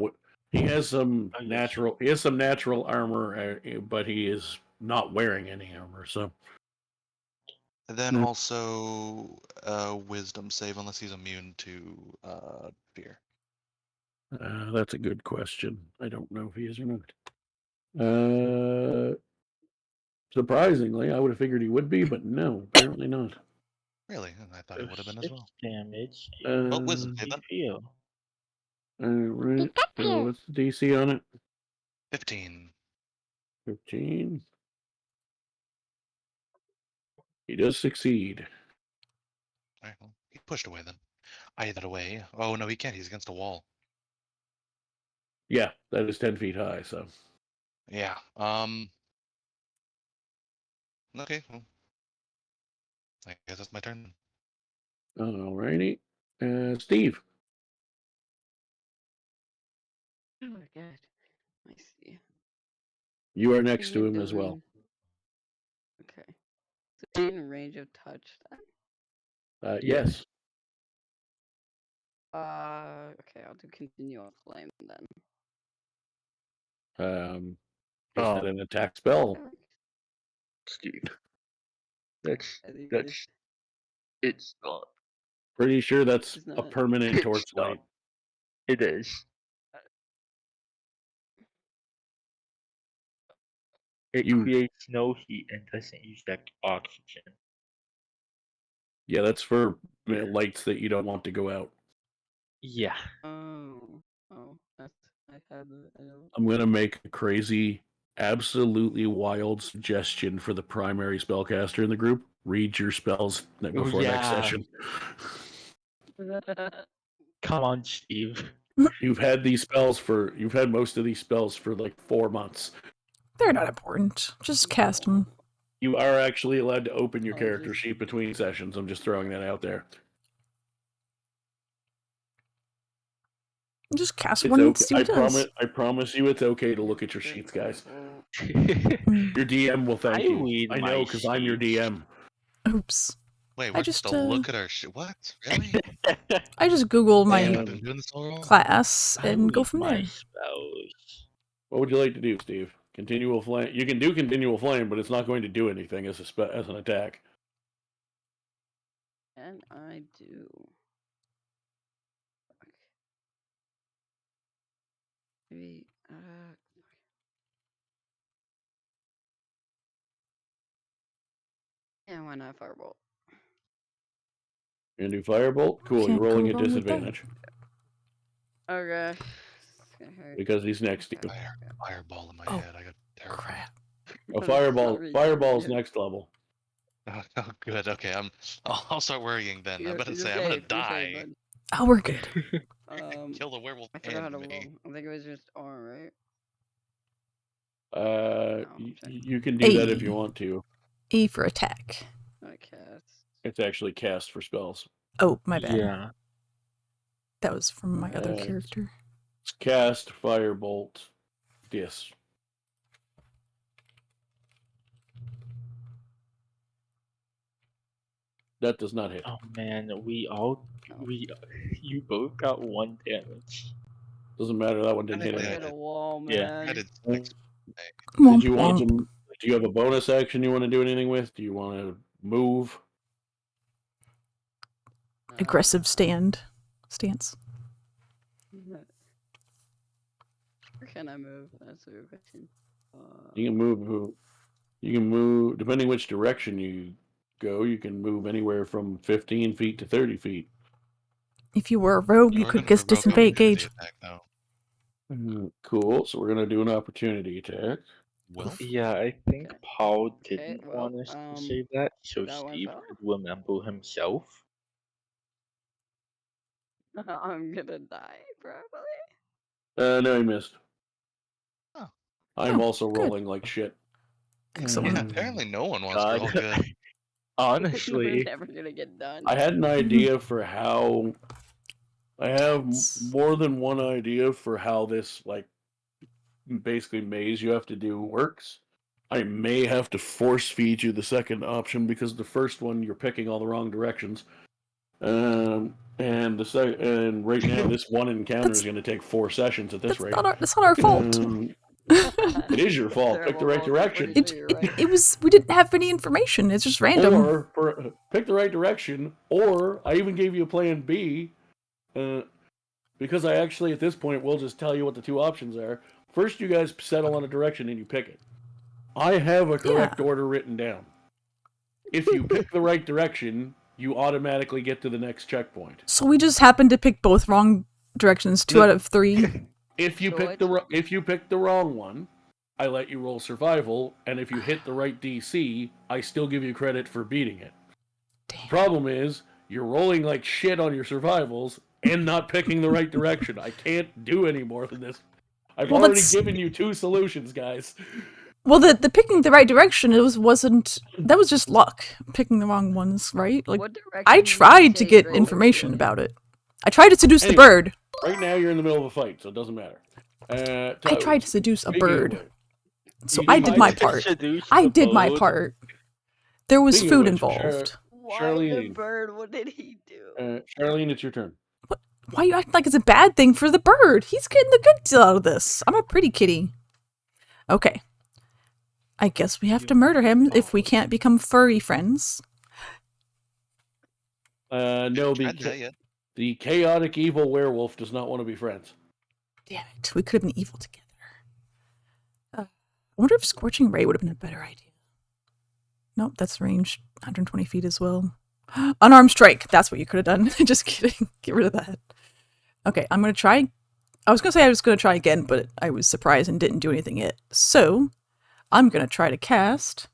He has some Oh, yes. natural. He has some natural armor, but he is not wearing any armor. So. And then also wisdom save unless he's immune to fear. That's a good question. I don't know if he is or not. Surprisingly, I would have figured he would be, but no, apparently not. Really? I thought he would have been as 6 well. damage. Well, wisdom How save do you then. feel? Alright, so what's the DC on it? 15. 15. He does succeed. Alright, well, he pushed away then. I hid that away. Oh, no, he can't. He's against a wall. Yeah, that is 10 feet high, so. Yeah. Okay, well. I guess that's my turn. Alrighty. Steve. Oh my god. I see. You are What next to you him as well. doing? Okay. So you're in range of touch then? Yes. Okay, I'll do continue on flame then. Is that an attack spell? Steve. That's I think it's not. Pretty sure that's It's a not. permanent It's torchlight. It is. It You- creates no heat and doesn't use that oxygen. Yeah, that's for lights that you don't want to go out. Yeah. Oh, that's I had. I don't. I'm gonna make a crazy, absolutely wild suggestion for the primary spellcaster in the group. Read your spells before next yeah. session. Come on, Steve. You've had most of these spells for like 4 months. They're not important. Just cast them. You are actually allowed to open your Oh, character just- sheet between sessions. I'm just throwing that out there. Just cast It's one and okay. see what it does. I promise you, it's okay to look at your sheets, guys. Mm. Your DM will thank I you. read I my know because I'm your sheets. DM. Oops. Wait, I we're just, supposed to look at our shit. What? Really? I just Google my I've been doing this all wrong. class I and go read from my there. spells. What would you like to do, Steve? Continual flame. You can do continual flame, but it's not going to do anything as as an attack. And I do. Fuck. Maybe. Yeah, why not firebolt? You're gonna do firebolt? Cool. You're Can't go rolling at wrong with that. disadvantage Oh gosh. It's gonna hurt. because he's next to you. Fireball in my Oh, head. I got terrible. Crap. A I'm fireball. sorry, Fireball's Julian. next level. Oh, good. Okay, I'll start worrying then. I'm about to You're say I'm gonna safe, you're safe, die. Oh, we're good. bud. Kill the werewolf I forgot how to and roll. me. I think it was just R, right? You can do that if you Hey. want to. E for attack. Okay. It's actually cast for spells. Oh, my bad. Yeah. That was from my other Uh, character. It's cast, firebolt, dis. That does not hit. Oh man, you both got 1 damage. Doesn't matter. That one didn't hit Technically, I I hit anything. a wall, Yeah. man. I did 6. Womp Did you want womp. to? Do you have a bonus action you want to do anything with? Do you want to move? Aggressive stance. Where can I move? That's a good question. You can move. You can move depending which direction you go. You can move anywhere from 15 feet to 30 feet. If you were a rogue, you We're could gonna just provoke disengage. opportunity attack now. Cool. So we're gonna do an opportunity attack. Will? Yeah, I think Okay. Paul Okay, didn't well, want us to say that, so that one Steve fell. could remember himself. I'm gonna die, probably. No, he missed. Oh. I'm Oh, also good. rolling like shit. Excellent. Yeah, apparently no one wants to God. roll good. We're Honestly, never gonna get done. I had an idea for how. I have That's- more than one idea for how this, like, basically maze you have to do works. I may have to force feed you the second option because the first one you're picking all the wrong directions. And right now this one encounter is going to take 4 sessions at this That's rate. not our fault. It is your fault. Pick the right direction. It was, we didn't have any information. It's just random. Or pick the right direction. Or I even gave you a plan B. Because I actually, at this point, will just tell you what the 2 options are. First, you guys settle on a direction and you pick it. I have a correct order written down. If you pick the right direction, you automatically get to the next checkpoint. So we just happened to pick both wrong directions, 2 out of 3. If you pick the wrong one, I let you roll survival, and if you hit the right DC, I still give you credit for beating it. Damn. Problem is, you're rolling like shit on your survivals and not picking the right direction. I can't do any more than this. I've already given you 2 solutions, guys. Well, the picking the right direction, that was just luck. Picking the wrong ones, right? Like, I tried to get information about it. I tried to seduce the bird. Right now you're in the middle of a fight, so it doesn't matter. I tried to seduce a bird. So You I did did my my part. I did my part. There was Speaking of food which, involved. Charlene, bird, what did he do? Charlene, it's your turn. Why you acting like it's a bad thing for the bird? He's getting the good deal out of this. I'm a pretty kitty. Okay. I guess we have to murder him if we can't become furry friends. No, the chaotic evil werewolf does not want to be friends. Damn it. We could have been evil together. wonder if Scorching Ray would have been a better idea. Nope, that's range 120 feet as well. Unarmed Strike. That's what you could have done. Just kidding. Get rid of that. Okay, I'm going to try. I was going to say I was going to try again, but I was surprised and didn't do anything yet. So, I'm going to try to cast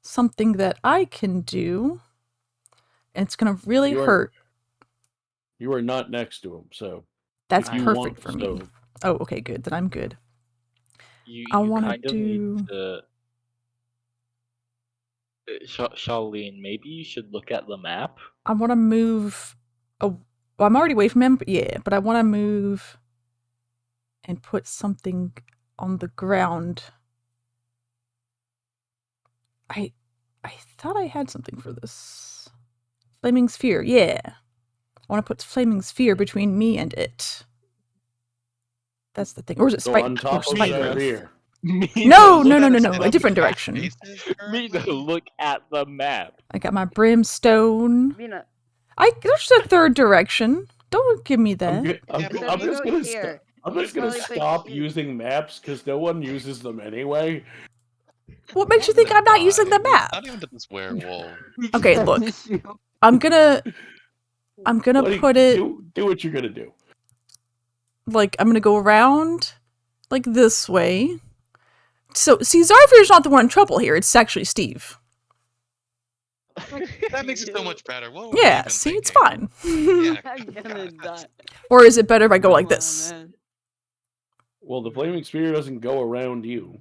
something that I can do. And it's going to really hurt. You are not next to him, so. That's if you perfect want for me. stove. Oh, okay, good. Then I'm good. You I want to kind of do. need to... Charlene, maybe you should look at the map. I want to move. Oh, well, I'm already away from him, but yeah, but I want to move and put something on the ground. I thought I had something for this. Flaming Sphere, yeah. I want to put Flaming Sphere between me and it. That's the thing. Or is it So Spike? on Or top of Spike Growth? Zarvir. No, Look at no. it A on different the map direction. basis Mina, currently? look at the map. I got my Brimstone. Mina, There's a third direction. Don't give me that. I'm so just you go gonna here. I'm You just gonna probably put stop here. using maps because no one uses them anyway. What makes you think I'm not using the map? Not even to this werewolf. Okay, look. I'm gonna Buddy, put it do what you're gonna do. like I'm gonna go around like this way. So see, Zarvir's not the one in trouble here. It's actually Steve. That makes it so much better. What were we Yeah, even see, it's thinking? fine. Yeah, I'm gonna die. Or is it better if I go like Come on, this? man. Well, the flaming spear doesn't go around you.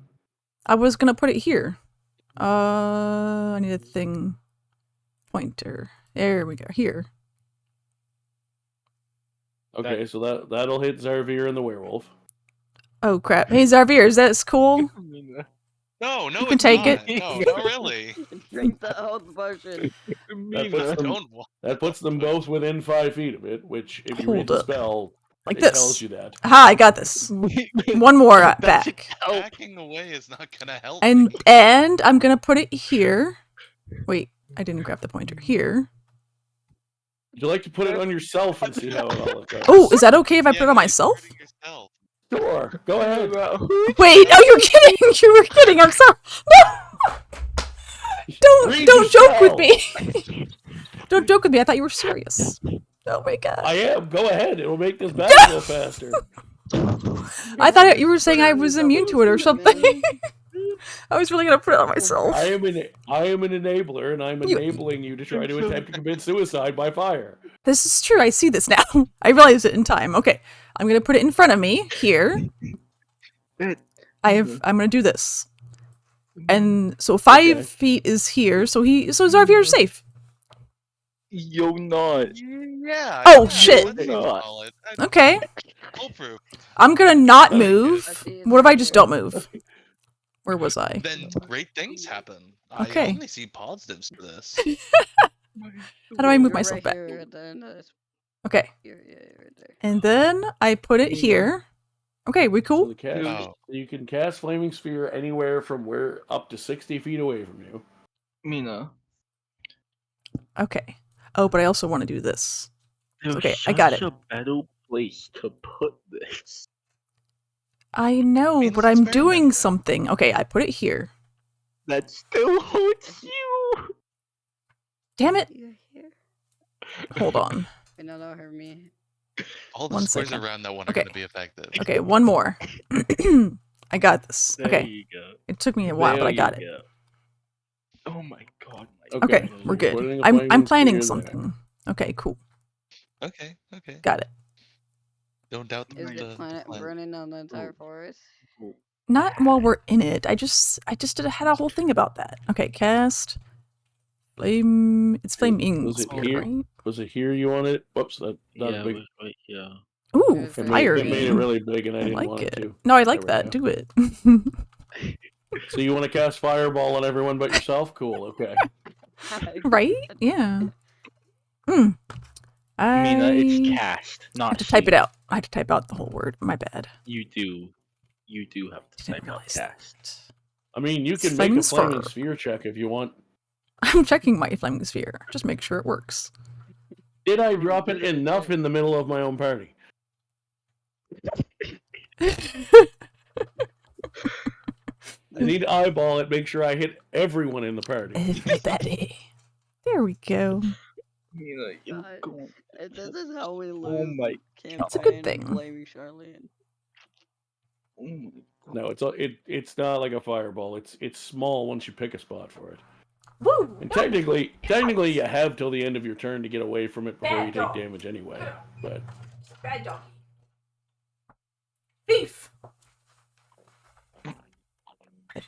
I was gonna put it here. I need a thing. Pointer. There we go. Here. Okay, so that'll hit Zarvir and the werewolf. Oh crap. Hey Zarvir, is that cool? Mina. No, You can it's take not. it. No, not really. Drink the health potion. That puts, them, Don't want that puts them both within 5 feet of it, which, if you read Hold the up. spell, Like it this. tells you that. Aha, I got this. One more back. backing away is not gonna help. And me. I'm gonna put it here. Wait, I didn't grab the pointer. Here. Would you like to put it on yourself and see how it all goes? Oh, is that okay if I Yeah, put it on you're myself? hurting yourself. Sure, go ahead. Wait, oh, you're kidding! You were kidding. I'm sorry. No! Read Don't your joke with spell. me. Don't joke with me. I thought you were serious. Oh my god. I am. Go ahead. It'll make this battle go faster. I thought you were saying I was immune to it or something. I was really gonna put it on myself. I am an enabler, and I'm enabling you to try to attempt to commit suicide by fire. This is true. I see this now. I realized it in time. Okay, I'm gonna put it in front of me here. I'm gonna do this, and so 5 feet is here. So Zarvir's safe. You're not. Yeah. Oh, yeah, shit. what do you call it? Okay, Foolproof. I'm gonna not Okay. move. What if I just don't move? Where was I? Then great things happen. Okay. I only see positives to this. How do I move You're myself right back? here at the end of this. Okay, Here, yeah, right there. and then I put it here. Okay, we So cool? the cast, Oh. you can cast Flaming Sphere anywhere from where up to 60 feet away from you. Mina. Okay. Oh, but I also want to do this. There's Okay, I got it. such a better place to put this. I know, Means but I'm experiment doing then. something. Okay, I put it here. That still hurts you. Damn it. You're here. Hold on. Wait, no, don't hurt me. All the One squares second. around that one Okay. are going to be effective. Okay, one more. I got this. There Okay. you go. It took me a while, but I got it. Go. Oh my god. Okay, we're good. Putting a I'm flaming planning sphere there. something. Okay, cool. Okay. Got it. Don't doubt Is the planet plan. burning on the entire forest? Not while we're in it. I just had a whole thing about that. Okay, cast. Flame. It's flaming. Was it Sphere, here? right? Was it here you wanted? Whoops, that Yeah, big. it was right here. Ooh, It It fire. made it really big, and I I didn't like want it. to. No, I like There we that. Do it. So you want to cast Fireball on everyone but yourself? Cool. Okay. Right? Yeah. Hmm. Mina, it's I cast, not have to type it shoot. out. I have to type out the whole word. My bad. You do have to Didn't type out realize cast. that. I mean, you It's can make flaming a flaming sphere. sphere check if you want. I'm checking my flaming sphere. Just make sure it works. Did I drop it enough in the middle of my own party? I need to eyeball it, make sure I hit everyone in the party. Everybody. There we go. Mina, you're God, going. this is how we Oh lose my. the campaign. It's a good thing. Blaming Charlene. Oh my God. No, it's not like a fireball. It's small once you pick a spot for it. Woo! And technically you have till the end of your turn to get away from it before you take damage anyway. But Bad doggy. Thief! The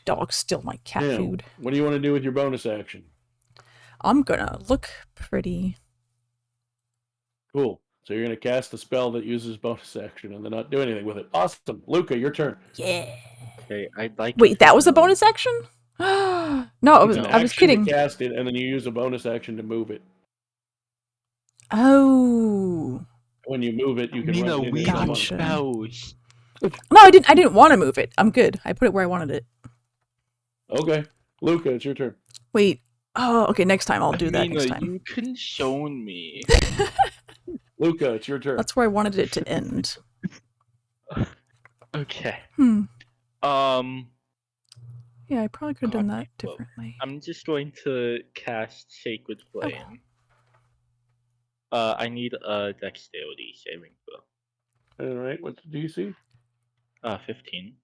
dog stole my cat yeah, food. what do you want to do with your bonus action? I'm gonna look pretty. Cool. So you're gonna cast a spell that uses bonus action and then not do anything with it. Awesome. Luca, your turn. Yeah. Okay, I'd like. Wait, to that was a know- bonus action? No, It's an I was action kidding. to cast it, and then you use a bonus action to move it. Oh. When you move it, you can Mina, run it into weaving someone. Gotcha. spells. No, I didn't want to move it. I'm good. I put it where I wanted it. Okay. Luca, it's your turn. Wait. Oh, okay, next time I'll do that Mina, next time. you can show me. Luca, it's your turn. That's where I wanted it to end. Okay. Yeah, I probably could have done that well, differently. I'm just going to cast Sacred Flame. I need a Dexterity saving throw. All right. What's the DC? 15.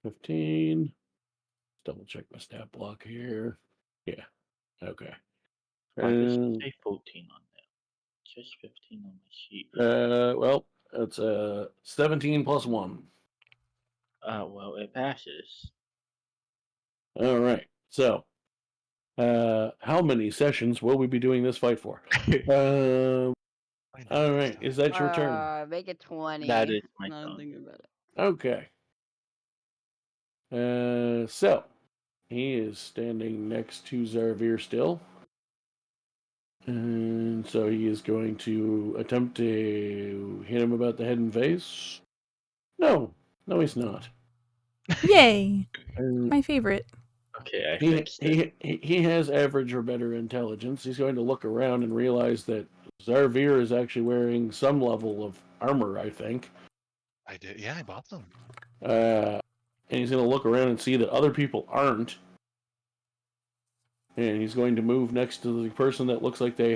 15. Double check my stat block here. Yeah. Okay. Why does it say 14 on there? Just 15 on my sheet. Well, it's 17 plus 1. Well, it passes. All right. So, how many sessions will we be doing this fight for? All right. Is that your turn? Make it 20. That is my Now I'm turn. thinking about it. Okay. So he is standing next to Zarvir still. And so he is going to attempt to hit him about the head and face. No, he's not. Yay! Uh, My favorite. Okay, I fixed it. he has average or better intelligence. He's going to look around and realize that Zarvir is actually wearing some level of armor, I think. I did. Yeah, I bought them. And he's going to look around and see that other people aren't. And he's going to move next to the person that looks like they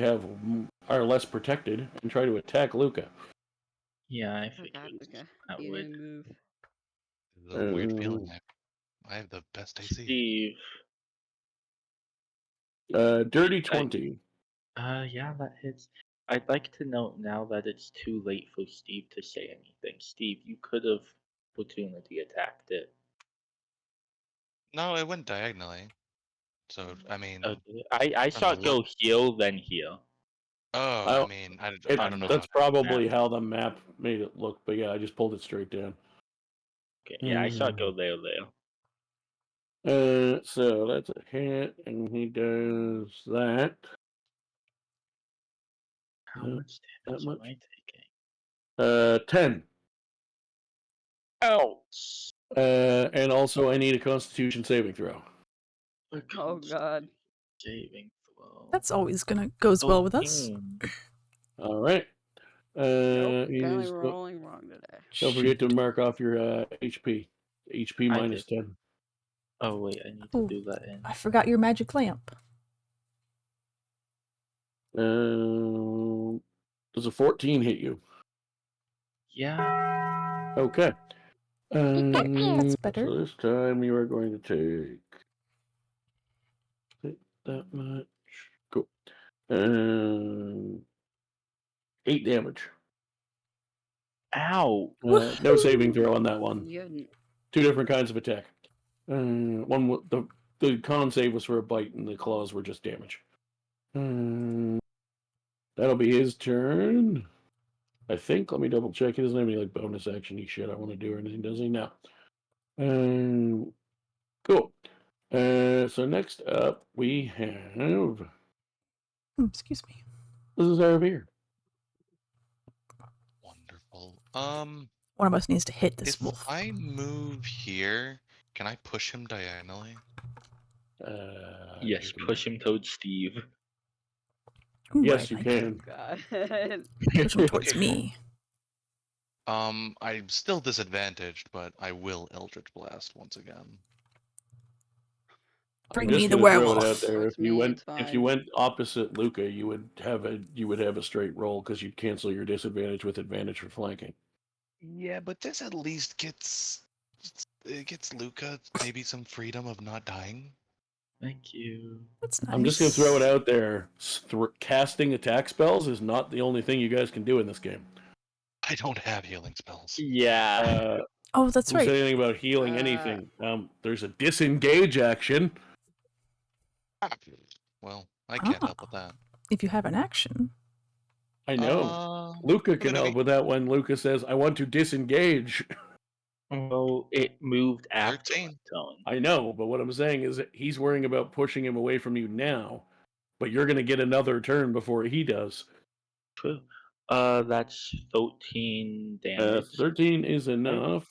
are less protected and try to attack Luca. Yeah, I Oh God, figured Luca. that You would. didn't move. It's a weird feeling. I have the best AC. Steve. Dirty 20. Yeah, that hits. I'd like to note now that it's too late for Steve to say anything. Steve, you could have opportunity attacked it. No, it went diagonally. So I mean, Okay. I saw it go heal, then heal. oh, I mean, I don't know. That's probably how the map made it look, but yeah, I just pulled it straight down. Okay, yeah, I saw it go there. So that's a hit, and he does that. How much damage am I taking? 10. Ouch! And also I need a Constitution saving throw. Oh God. Saving throw. That's always goes well with us. 14. All right. Nope, He apparently is- rolling wrong today. Don't forget to mark off your HP. HP I minus did. 10. Oh wait, I need Oh, to do that in. I forgot your magic lamp. Does a 14 hit you? Yeah. Okay. That's better. So this time you are going to take that much. Cool. 8 damage. Ow! No saving throw on that one. You hadn't. 2 different kinds of attack. One the con save was for a bite, and the claws were just damage. That'll be his turn. I think. Let me double check. He doesn't have any bonus action shit I want to do or anything, does he? No. Cool. So next up we have. Excuse me. This is Zarvir. Wonderful. One of us needs to hit this If wolf. I move here, can I push him diagonally? Yes, push him towards Steve. Ooh, Yes, I you like can. God. Push him towards Okay, me. I'm still disadvantaged, but I will Eldritch Blast once again. Bring I'm me just the gonna throw it out werewolf. there. It's If you me, went it's if you fine. went opposite Luca, you would have a straight roll because you'd cancel your disadvantage with advantage for flanking. Yeah, but this at least gets Luca maybe some freedom of not dying. Thank you. That's nice. I'm just gonna throw it out there. Casting attack spells is not the only thing you guys can do in this game. I don't have healing spells. Yeah. Oh, that's Who right. said anything about healing anything? There's a disengage action. Well, I can't Ah. help with that. If you have an action. I know. Uh, Luca but can I help mean- with that when Luca says, "I want to disengage." Well, it moved after 13. tone. I know, but what I'm saying is that he's worrying about pushing him away from you now, but you're going to get another turn before he does. True. That's 13 damage. 13 is enough.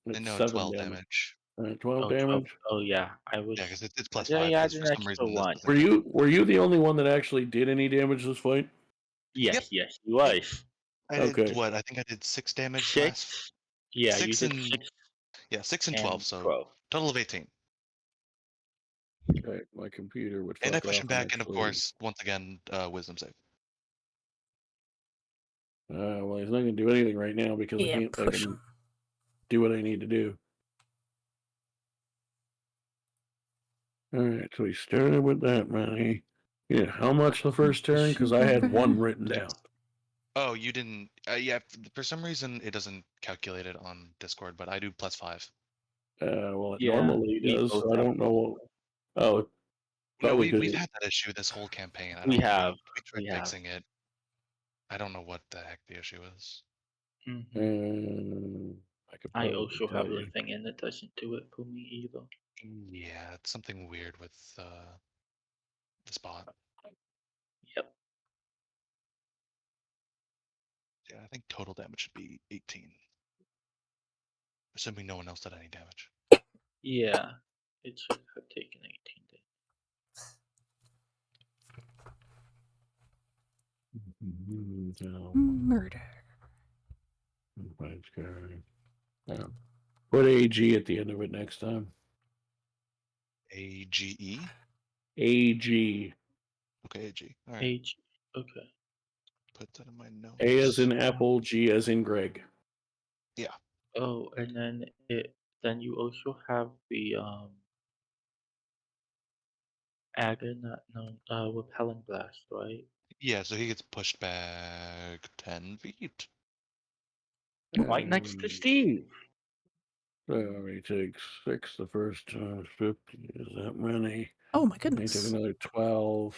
It's No, 7 12 damage. damage. 12 Oh, damage. Oh yeah, I was. Yeah, because it's plus Yeah, 5. yeah, Because an for some extra reason one. this Were you the only one that actually did any damage this fight? Yes, Yep. yes, he was. I Okay. did what? I think I did 6 damage 6. last. Yeah, you 6 did and 6 6 and and 12. So 12. total of 18. Okay, my computer would fuck And I push off him back, and of actually. course, once again, wisdom save. Well, he's not going to do anything right now because I Yeah, can't push fucking him. do what I need to do. Alright, so he started with that money. Yeah, how much the first turn? Because I had 1 written down. Oh, you didn't. Yeah, for some reason it doesn't calculate it on Discord, but I do plus 5. Well, it Yeah, normally we does, both so I have don't know. Oh, No, probably we've because had that issue this whole campaign. I We don't. have. We tried We have. fixing it. I don't know what the heck the issue is. I could I probably also tell have the you. thing and it doesn't do it for me either. Yeah, it's something weird with the spot. Yep. Yeah, I think total damage should be 18. Assuming no one else did any damage. Yeah, it should have taken 18 days. Murder. Yeah. Put AG at the end of it next time. AGE? AG. Okay, AG. All right. Age. Okay. Put that in my notes. A as in Apple, G as in Greg. Yeah. Oh, and then you also have the repellent blast, right? Yeah, so he gets pushed back 10 feet. Right next to Steve. So he takes 6 the first time, 50 is that many. Oh my He took goodness. another 12.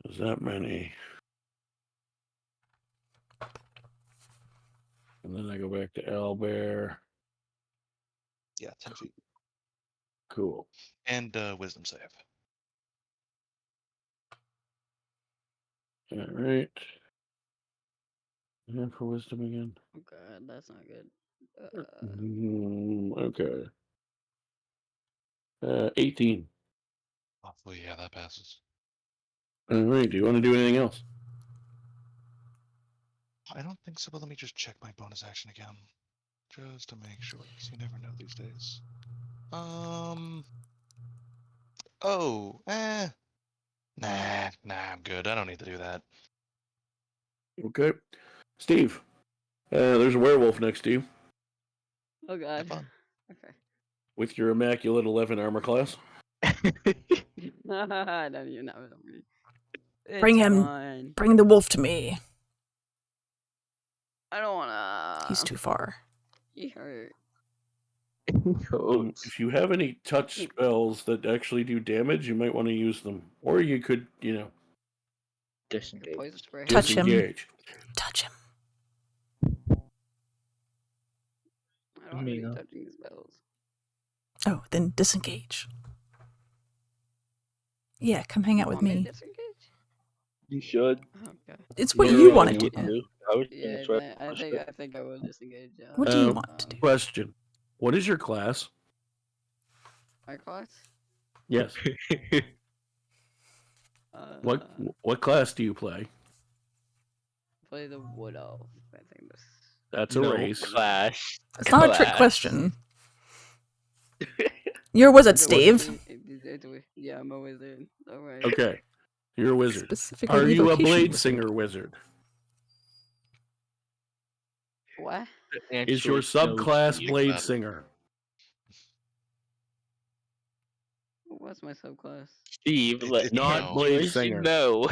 Is that many? And then I go back to Owlbear. Yeah, 10 feet. Cool. And wisdom save. All right. And for wisdom again. Oh god, that's not good. Okay. 18. Oh, well, yeah, that passes. All right. Do you want to do anything else? I don't think so, but let me just check my bonus action again. Just to make sure, because you never know these days. Nah, I'm good. I don't need to do that. Okay. Steve, there's a werewolf next to you Oh god. Have fun. Okay. with your immaculate 11 armor class. I don't even have it on me. Bring It's him. fine. Bring the wolf to me. I don't wanna. He's too far. He hurt. If you have any touch spells that actually do damage, you might want to use them. Or you could, Disengage. Poison spray. Touch him. disengage. Touch him. I don't have any Mina. touching spells. Oh, then disengage. Yeah, come hang out with Want me to me. disengage? You should. Okay. It's what No, you no, want no, to you do. I was Yeah, gonna try I push think it. I think I will disengage. What do you want to do? Question. What is your class? My class? Yes. What class do you play? Play the wood elf. I think this. That's a No race. clash. It's not a trick Clash. question. You're a wizard, Steve. These Yeah, I'm a wizard. Alright. Okay, you're a wizard. Specifically, Are you a evocation blade wizard. singer wizard? What? The Is answer your is no, subclass Steve. blade about it. singer? What's my subclass? Steve, let Did me you Not know? blade answer singer. no.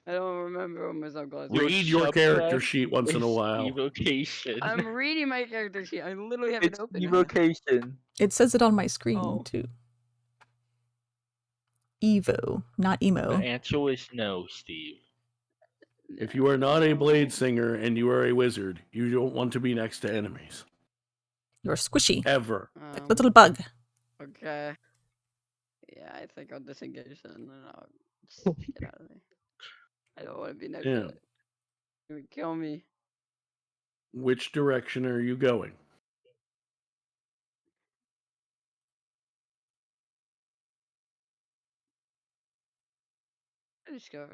I don't remember what my subclass Your is. Read your character subclass sheet once in a is while. Evocation. I'm reading my character sheet. I literally have it It's open. now. evocation. It says it on my screen Oh. too. Evo, not emo. The answer is no, Steve. If you are not a No. blade singer and you are a wizard, you don't want to be next to enemies. You're squishy, Ever. like the little bug. Okay. Yeah, I think I'll disengage then, and I'll just get out of there. I don't want to be next Yeah. to it. It would kill me. Which direction are you going? I just go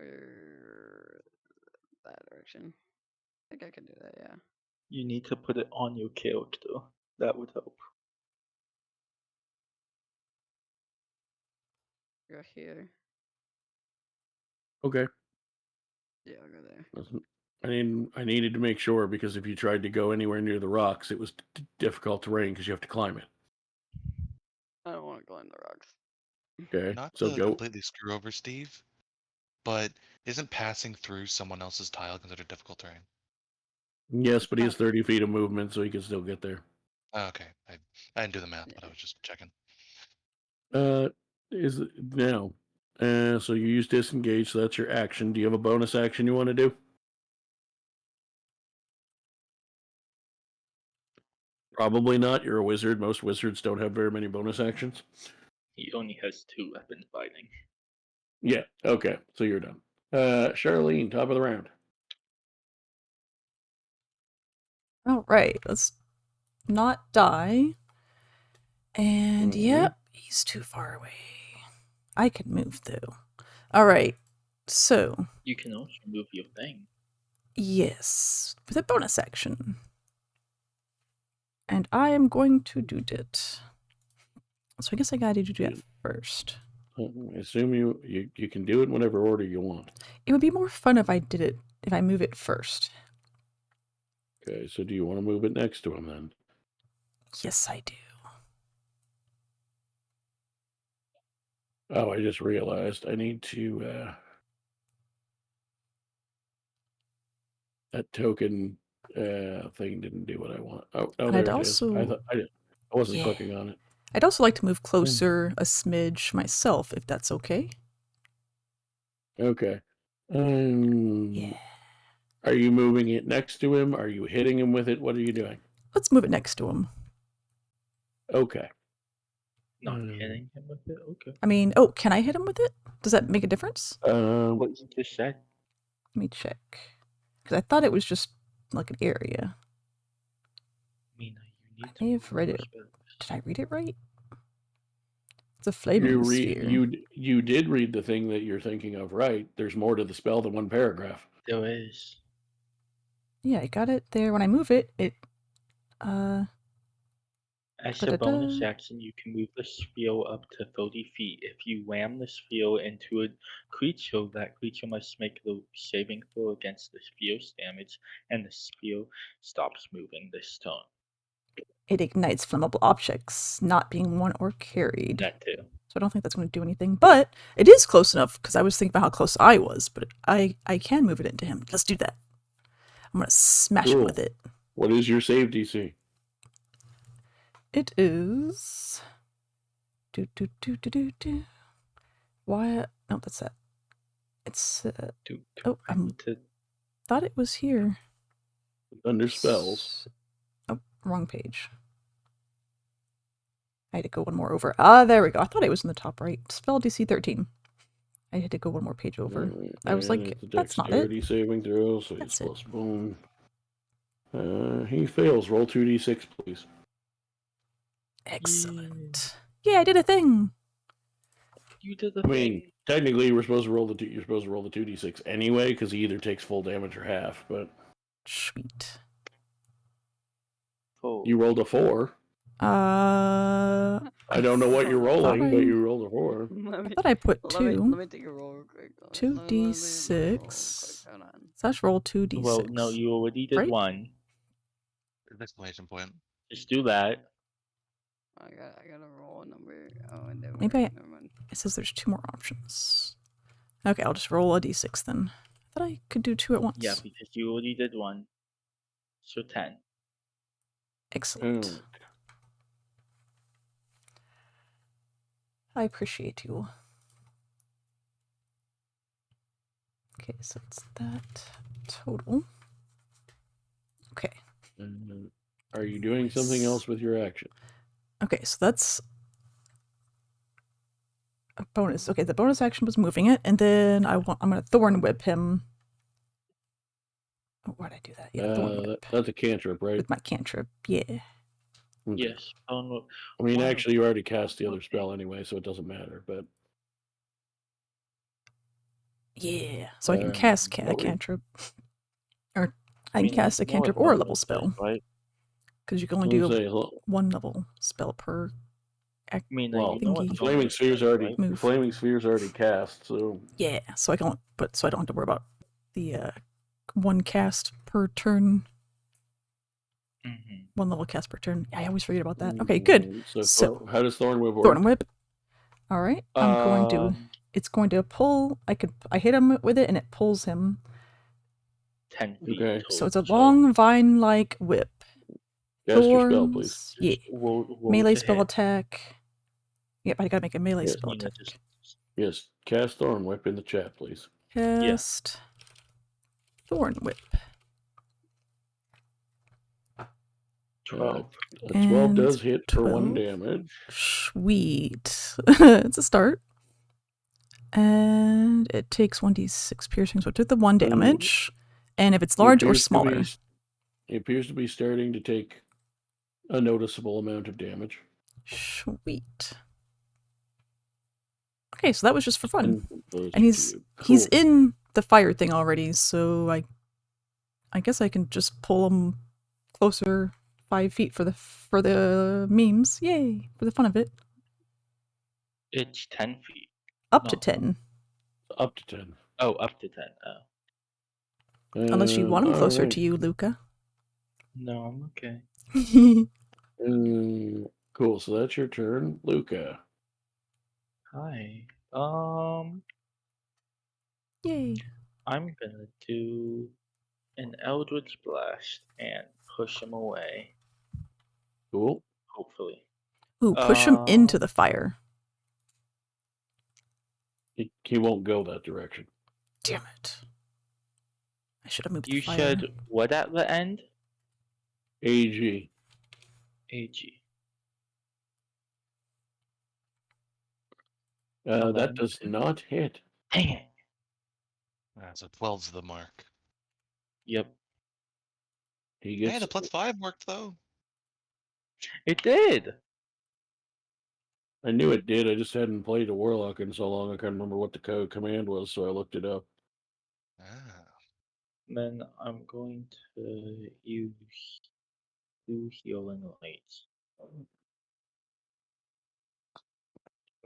that direction. I think I can do that, yeah. You need to put it on your character. That would help. Go here. Okay. Yeah, I'll go there. I needed to make sure because if you tried to go anywhere near the rocks, it was difficult terrain because you have to climb it. I don't want to climb the rocks. Okay, Not so to go. completely screw over Steve, but isn't passing through someone else's tile considered difficult terrain? Yes, but he has 30 feet of movement, so he can still get there. Oh, okay, I didn't do the math, but I was just checking. Is it now? So you use disengage, so that's your action. Do you have a bonus action you want to do? Probably not. You're a wizard. Most wizards don't have very many bonus actions. He only has 2 weapon fighting. Yeah. Okay. So you're done. Charlene, top of the round. All right, let's not die. And yep, he's too far away. I can move though. All right, so You can also move your thing. yes, with a bonus action. And I am going to do it. So I guess I gotta do that first. I assume you can do it in whatever order you want. It would be more fun if I move it first. Okay, so do you want to move it next to him then? Yes, I do. Oh, I just realized I need to. That token thing didn't do what I want. Oh, And there I'd it also- is. I wasn't Yeah. clicking on it. I'd also like to move closer a smidge myself, if that's okay. Okay. Yeah. Are you moving it next to him? Are you hitting him with it? What are you doing? Let's move it next to him. Okay. Not hitting him with it? Okay. I mean, oh, can I hit him with it? Does that make a difference? What you just said? Let me check. Because I thought it was just like an area. Mina, you need I may have read it. spells. Did I read it right? It's a flaming sphere. You did read the thing that you're thinking of, right? There's more to the spell than one paragraph. There is. Yeah, I got it there. When I move it, As a bonus action, you can move the sphere up to 30 feet. If you ram the sphere into a creature, that creature must make the saving throw against the sphere's damage, and the sphere stops moving this turn. it ignites flammable objects, not being worn or carried. That too. So I don't think that's going to do anything. But it is close enough, because I was thinking about how close I was. But I can move it into him. Let's do that. I'm going to smash him with it. What is your save DC? It is... Why? No, that's that. It's... oh, I thought it was here. Under spells. Oh, wrong page. I had to go one more over. Ah, there we go. I thought it was in the top right. Spell DC 13. I had to go one more page over. I was like, that's not it. Dexterity saving throw, so That's it's plus boom. He fails. Roll 2d6, please. Excellent. Yeah, I did a thing. You did the I mean, technically, you're supposed to roll the 2d6 anyway, because he either takes full damage or half. But sweet. Oh. You rolled a 4. I don't know what you're thought rolling, but I- you rolled a 4. Let I me, thought I put let me, 2. let me take a roll real quick. Let me roll real quick. 2d6. Hold on. Slash roll 2d6. Well, no, you already did Right? 1. Exclamation point. Just do that. I gotta roll a number. Oh, and then Maybe never mind. It says there's 2 more options. Okay, I'll just roll a d6 then. I thought I could do 2 at once. Yeah, because you already did 1. So 10. Excellent. I appreciate you. Okay, so it's that total. Okay. Are you doing something else with your action? Okay, so that's a bonus. Okay, the bonus action was moving it, and then I'm gonna thorn whip him. Oh, why'd I do that? Yeah, thorn whip. That's a cantrip, right? With my cantrip, yeah. Okay. Yes. I mean, actually, you already cast the other spell anyway, so it doesn't matter. But Yeah, so I can cast a cantrip. Or I can cast a cantrip or a level spell. Right? Because you can only do one level spell per well, thingy. flaming sphere's already Move. flaming sphere's already cast, so Yeah, so I don't have to worry about the one cast per turn. Mm-hmm. One level cast per turn. I always forget about that. Okay, good. So how does Thorn Whip work? Thorn Whip. All right, I'm going to. It's going to pull. I hit him with it, and it pulls him 10 feet. Okay. So it's a long vine-like whip. Cast your spell, please. Yeah. Roll Melee to spell hit. attack. Yep, I gotta make a melee Yes, spell attack. Yes, cast Thorn Whip in the chat, please. Cast Thorn Whip. 12. 12 does hit for 1 damage. Sweet. It's a start. And it takes 1d6 piercing, so it took the 1 damage. And if it's large or smaller. It appears to be starting to take a noticeable amount of damage. Sweet. Okay, so that was just for fun. And he's Cool. in the fire thing already, so I guess I can just pull him closer 5 feet for the memes. Yay! For the fun of it. It's 10 feet. Up to 10. Up to 10. Oh, up to 10. Oh. Unless you want him closer to you, Luca. No, I'm okay. Cool, so that's your turn. Luca. Hi. Yay. I'm gonna do an Eldritch Blast and push him away. Cool. Hopefully. Ooh, push him into the fire. He won't go that direction. Damn it. I should have moved You the fire. said what at the end? AG. AG. That does not hit. Dang it. So 12's the mark. Yep. He gets Hey, the +5 worked though. It did. I knew it did. I just hadn't played a Warlock in so long. I couldn't remember what the command was, so I looked it up. Then I'm going to use 2 healing lights.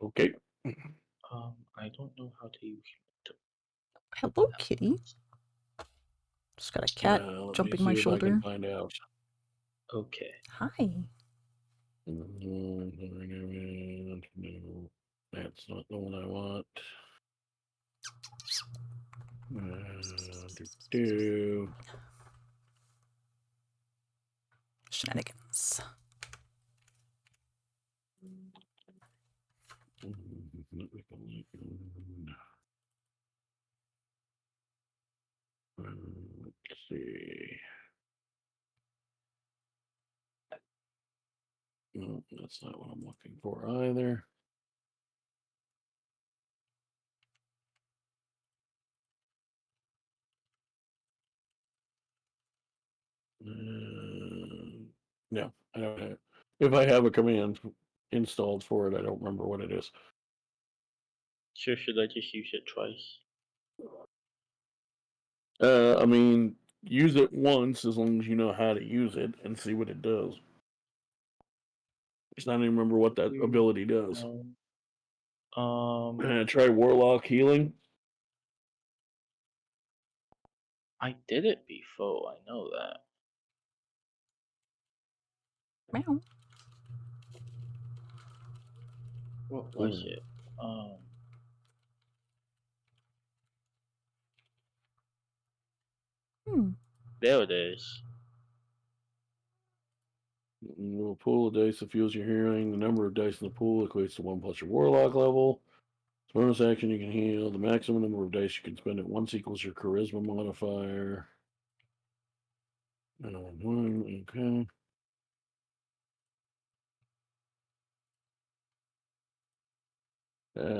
Okay. I don't know how to use it. Hello, kitty. Just got a cat jumping my shoulder. I can find out. Okay. Hi. No, that's not the one I want. Shenanigans. Let's see. No, that's not what I'm looking for either. No, I don't have. If I have a command installed for it, I don't remember what it is. So should I just use it twice? I mean, use it once as long as you know how to use it and see what it does. I don't even remember what that ability does. No. Try Warlock Healing. I did it before. I know that. Meow. What was it? There it is. A pool of dice that fuels your healing. The number of dice in the pool equates to 1 plus your Warlock level. Bonus action, you can heal. The maximum number of dice you can spend at once equals your Charisma modifier. Okay.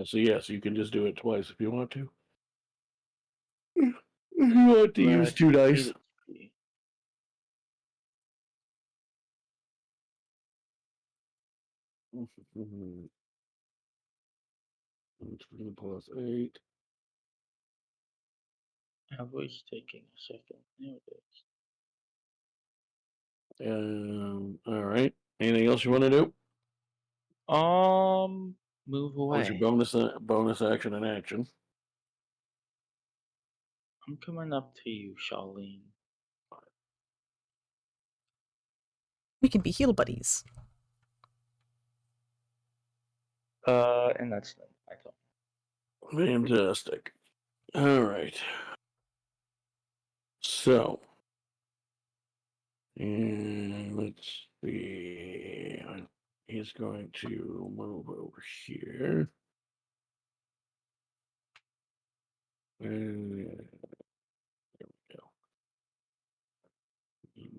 So yes, you can just do it twice if you want to. If you want to use 2 dice. Plus 8. I was taking a second. There it is. All right. Anything else you want to do? Move What was away. your bonus action and action? I'm coming up to you, Charlene. We can be heal buddies. And that's the I don't. Fantastic. All right. So, and let's see. He's going to move over here. And there we go.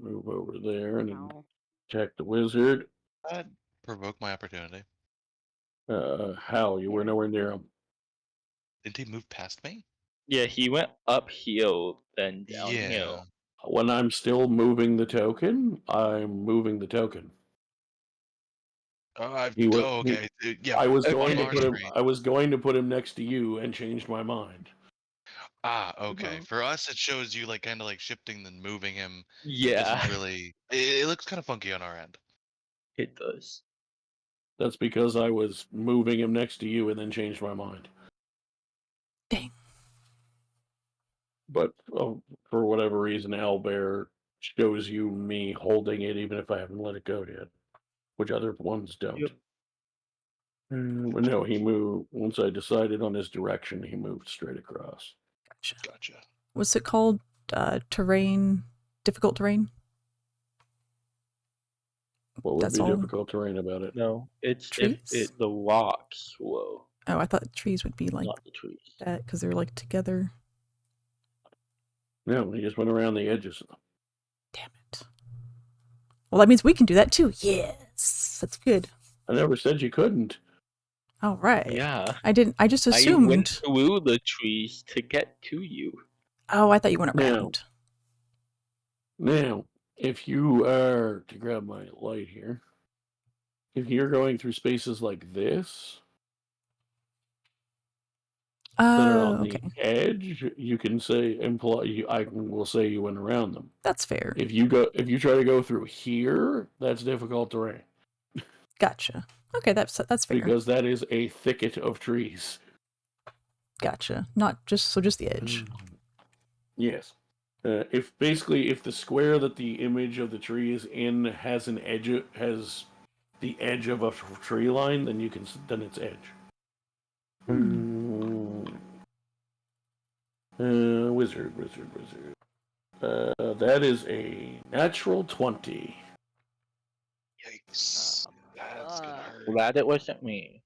Move over there and then attack the wizard. I'd provoke my opportunity. How? You were nowhere near him. Didn't he move past me? Yeah, he went uphill, then downhill. When I'm still moving the token, I'm moving the token. Okay. Yeah. I was going on to put him. screen. I was going to put him next to you and changed my mind. Okay. For us, it shows you like kind of like shifting then moving him. Yeah. It doesn't really. It looks kind of funky on our end. It does. That's because I was moving him next to you and then changed my mind. Dang. But for whatever reason, Owlbear shows you me holding it even if I haven't let it go yet, which other ones don't. Yep. But no, he moved. Once I decided on his direction, he moved straight across. Gotcha. What's it called? Terrain? Difficult terrain? What would That's be all? difficult terrain about it? No, it's Trees? if the rocks. Whoa. Oh, I thought trees would be like Not the trees. that because they're like together. No, he just went around the edges. Damn it. Well, that means we can do that too. Yes, that's good. I never said you couldn't. All right. Yeah. I just assumed. I went through the trees to get to you. Oh, I thought you went around. Now, if you are to grab my light here, if you're going through spaces like this that are on the edge, you can say will say you went around them. That's fair. If you try to go through here, that's difficult terrain. Gotcha. Okay, that's fair. Because that is a thicket of trees. Gotcha. Not just the edge. Yes. If the square that the image of the tree is in has the edge of a tree line, then it's edge. Wizard. That is a natural 20. Yikes. That's gonna hurt. Glad it wasn't me.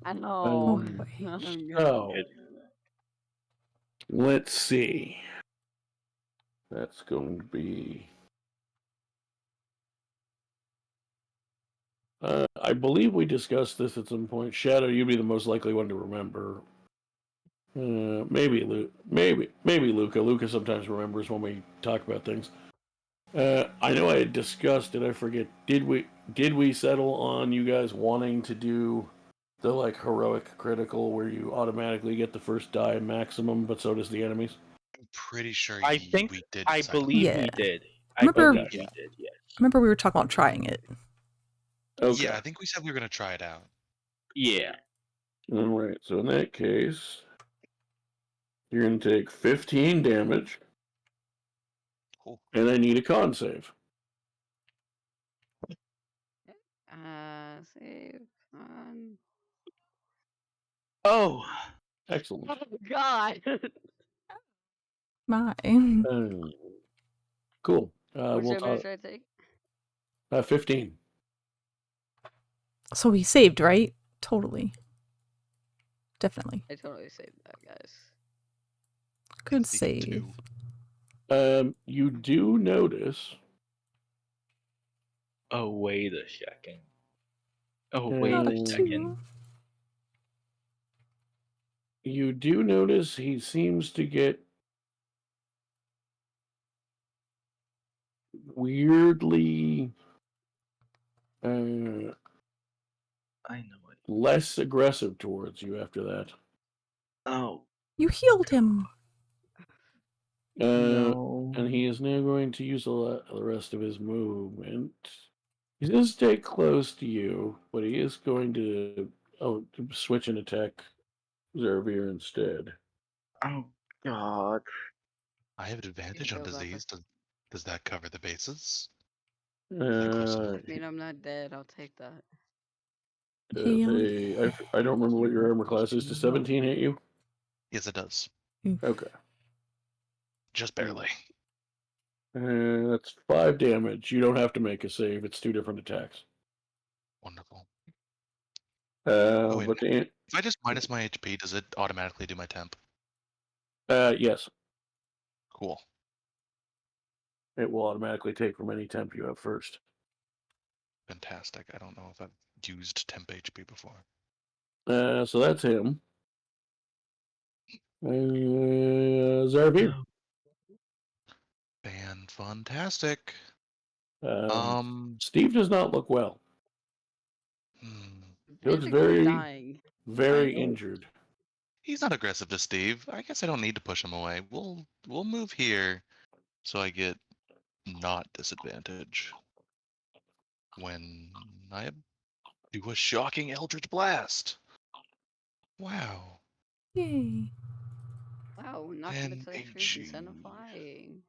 I know. So, let's see. That's going to be... I believe we discussed this at some point. Shadow, you'd be the most likely one to remember. Maybe Luca. Luca sometimes remembers when we talk about things. I know I had discussed it. I forget. Did we settle on you guys wanting to do the heroic critical where you automatically get the first die maximum, but so does the enemies? I'm pretty sure I think we did. I believe we did. I remember we did. Yes. I remember we were talking about trying it. Okay. Yeah, I think we said we were gonna try it out. Yeah. All right. So in that case, you're going to take 15 damage, Cool. and I need a con save. Save on. Oh. Excellent. Oh God. My. Cool. What's We'll damage talk. should I take? 15. So he saved, right? Totally. Definitely. I totally saved that, guys. Good 52. save. You do notice. Oh, wait a second. Oh, wait a Uh, second. You do notice he seems to get weirdly I know it. less aggressive towards you after that. Oh. You healed him. No. And he is now going to use the rest of his movement. He's going to stay close to you, but he is going to switch and attack Zarvir instead. Oh, God. I have an advantage on Go back. disease. Does that cover the bases? Uh, I mean, I'm not dead. I'll take that. I don't remember what your armor class is. Does 17 hit you? Yes, it does. Okay. Just barely. That's 5 damage. You don't have to make a save. It's 2 different attacks. Wonderful. But if I just minus my HP, does it automatically do my temp? yes, Cool. it will automatically take from any temp you have first. Fantastic. I don't know if I've used temp HP before. So that's him. Zarvir. Fantastic. Steve does not look well. He looks Basically very, dying. very injured. He's not aggressive to Steve. I guess I don't need to push him away. We'll move here so I get not disadvantage when I do a shocking Eldritch Blast. Wow. Yay. Wow, knock him into the trees and send him flying.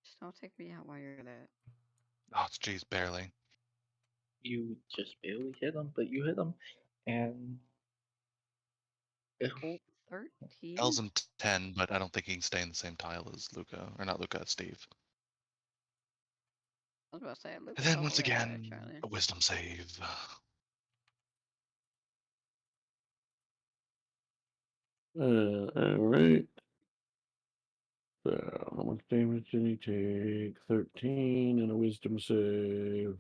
Just don't take me out while you're there. Oh, jeez, barely. You just barely hit him, but you hit him. And. Oh, 13? L's in 10, but I don't think he can stay in the same tile as Luca. Or not Luca, Steve. I was about to say, Luke. And then once again, a wisdom save. Alright. So, how much damage did he take? 13 and a wisdom save.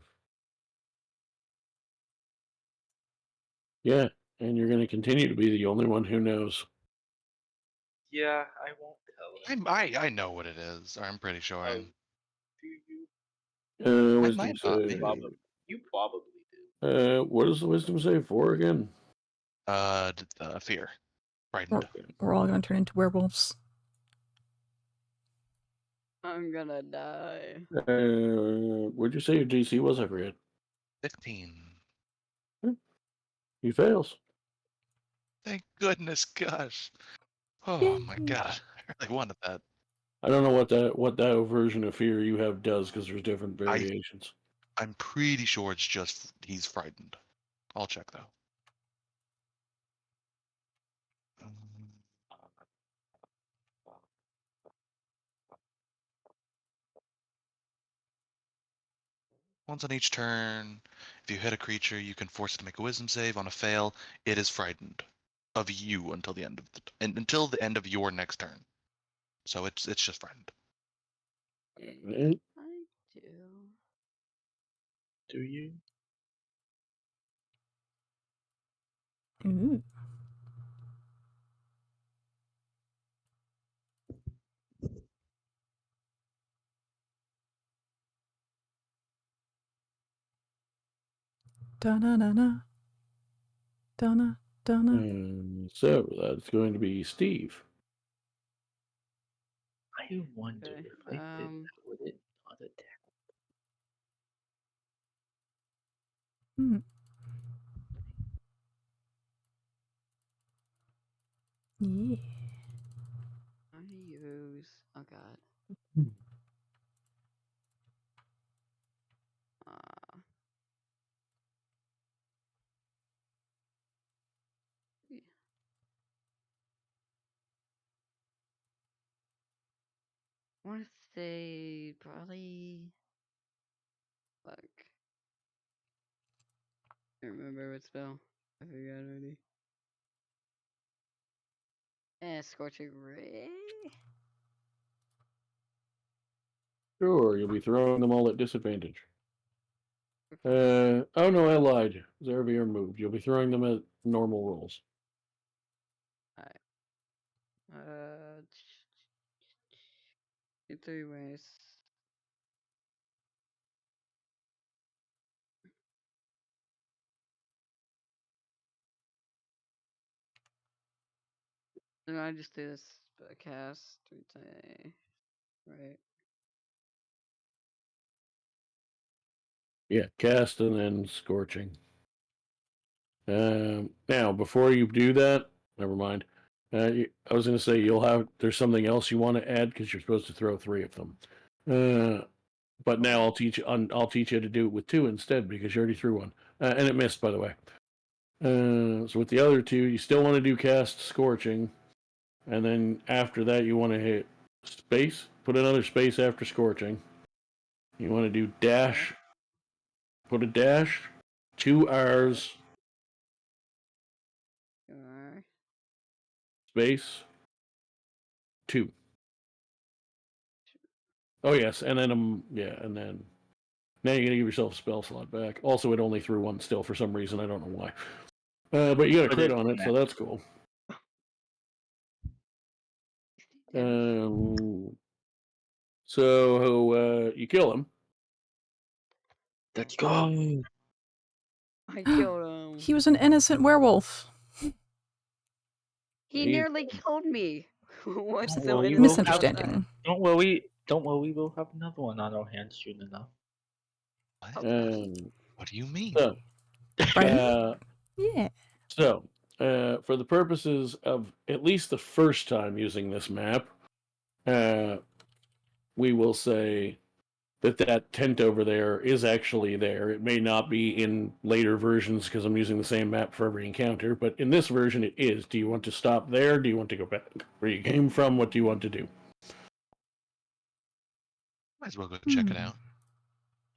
Yeah, and you're going to continue to be the only one who knows. Yeah, I won't tell him. I know what it is. Or I'm pretty sure. Oh, do you? Wisdom might not be. save. You probably do. What is the wisdom save for again? Fear. Frightened. We're all going to turn into werewolves. I'm gonna die. What'd you say your DC was? I forget. 15. He fails. Thank goodness, gosh. Oh Yay. my god. I really wanted that. I don't know what that version of fear you have does because there's different variations. I'm pretty sure it's just he's frightened. I'll check though. Once on each turn, if you hit a creature, you can force it to make a wisdom save. On a fail, it is frightened of you until the end of your next turn. So it's just frightened. Right. I do. Do you? Ooh. Da-na-na-na. Da-na. So that's going to be Steve. I wonder Okay, if I did that, would it not attack? Hmm. Yeah. I use. Oh god. Yeah. I want to say probably. Fuck. I don't remember what spell. I forgot already. Scorching Ray. Sure, you'll be throwing them all at disadvantage. Oh no, I lied. Zarvir moved. You'll be throwing them at normal rolls. Alright. In 3 ways. And I just do this cast. Right. Yeah, cast and then scorching. Now, before you do that, never mind. I was going to say there's something else you want to add because you're supposed to throw 3 of them. But now I'll teach you to do it with 2 instead because you already threw 1, and it missed, by the way. So with the other 2, you still want to do cast scorching, and then after that you want to hit space. Put another space after scorching. You want to do dash. Put a dash, 2 R's, Sure. space, 2. Oh yes, and then and then now you're gonna give yourself a spell slot back. Also, it only threw 1 still for some reason. I don't know why. But you got a crit on it, so that's cool. So you kill him. Let's go. I killed him. He was an innocent werewolf. He nearly killed me. What's Don't so worry, innocent we'll have- about that? Misunderstanding. Don't worry. Don't worry. We'll have another one on our hands soon enough. What? Um, What do you mean? so, Right? Yeah. So, for the purposes of at least the first time using this map, we will say that tent over there is actually there. It may not be in later versions because I'm using the same map for every encounter, but in this version it is. Do you want to stop there? Do you want to go back where you came from? What do you want to do? Might as well go check it out.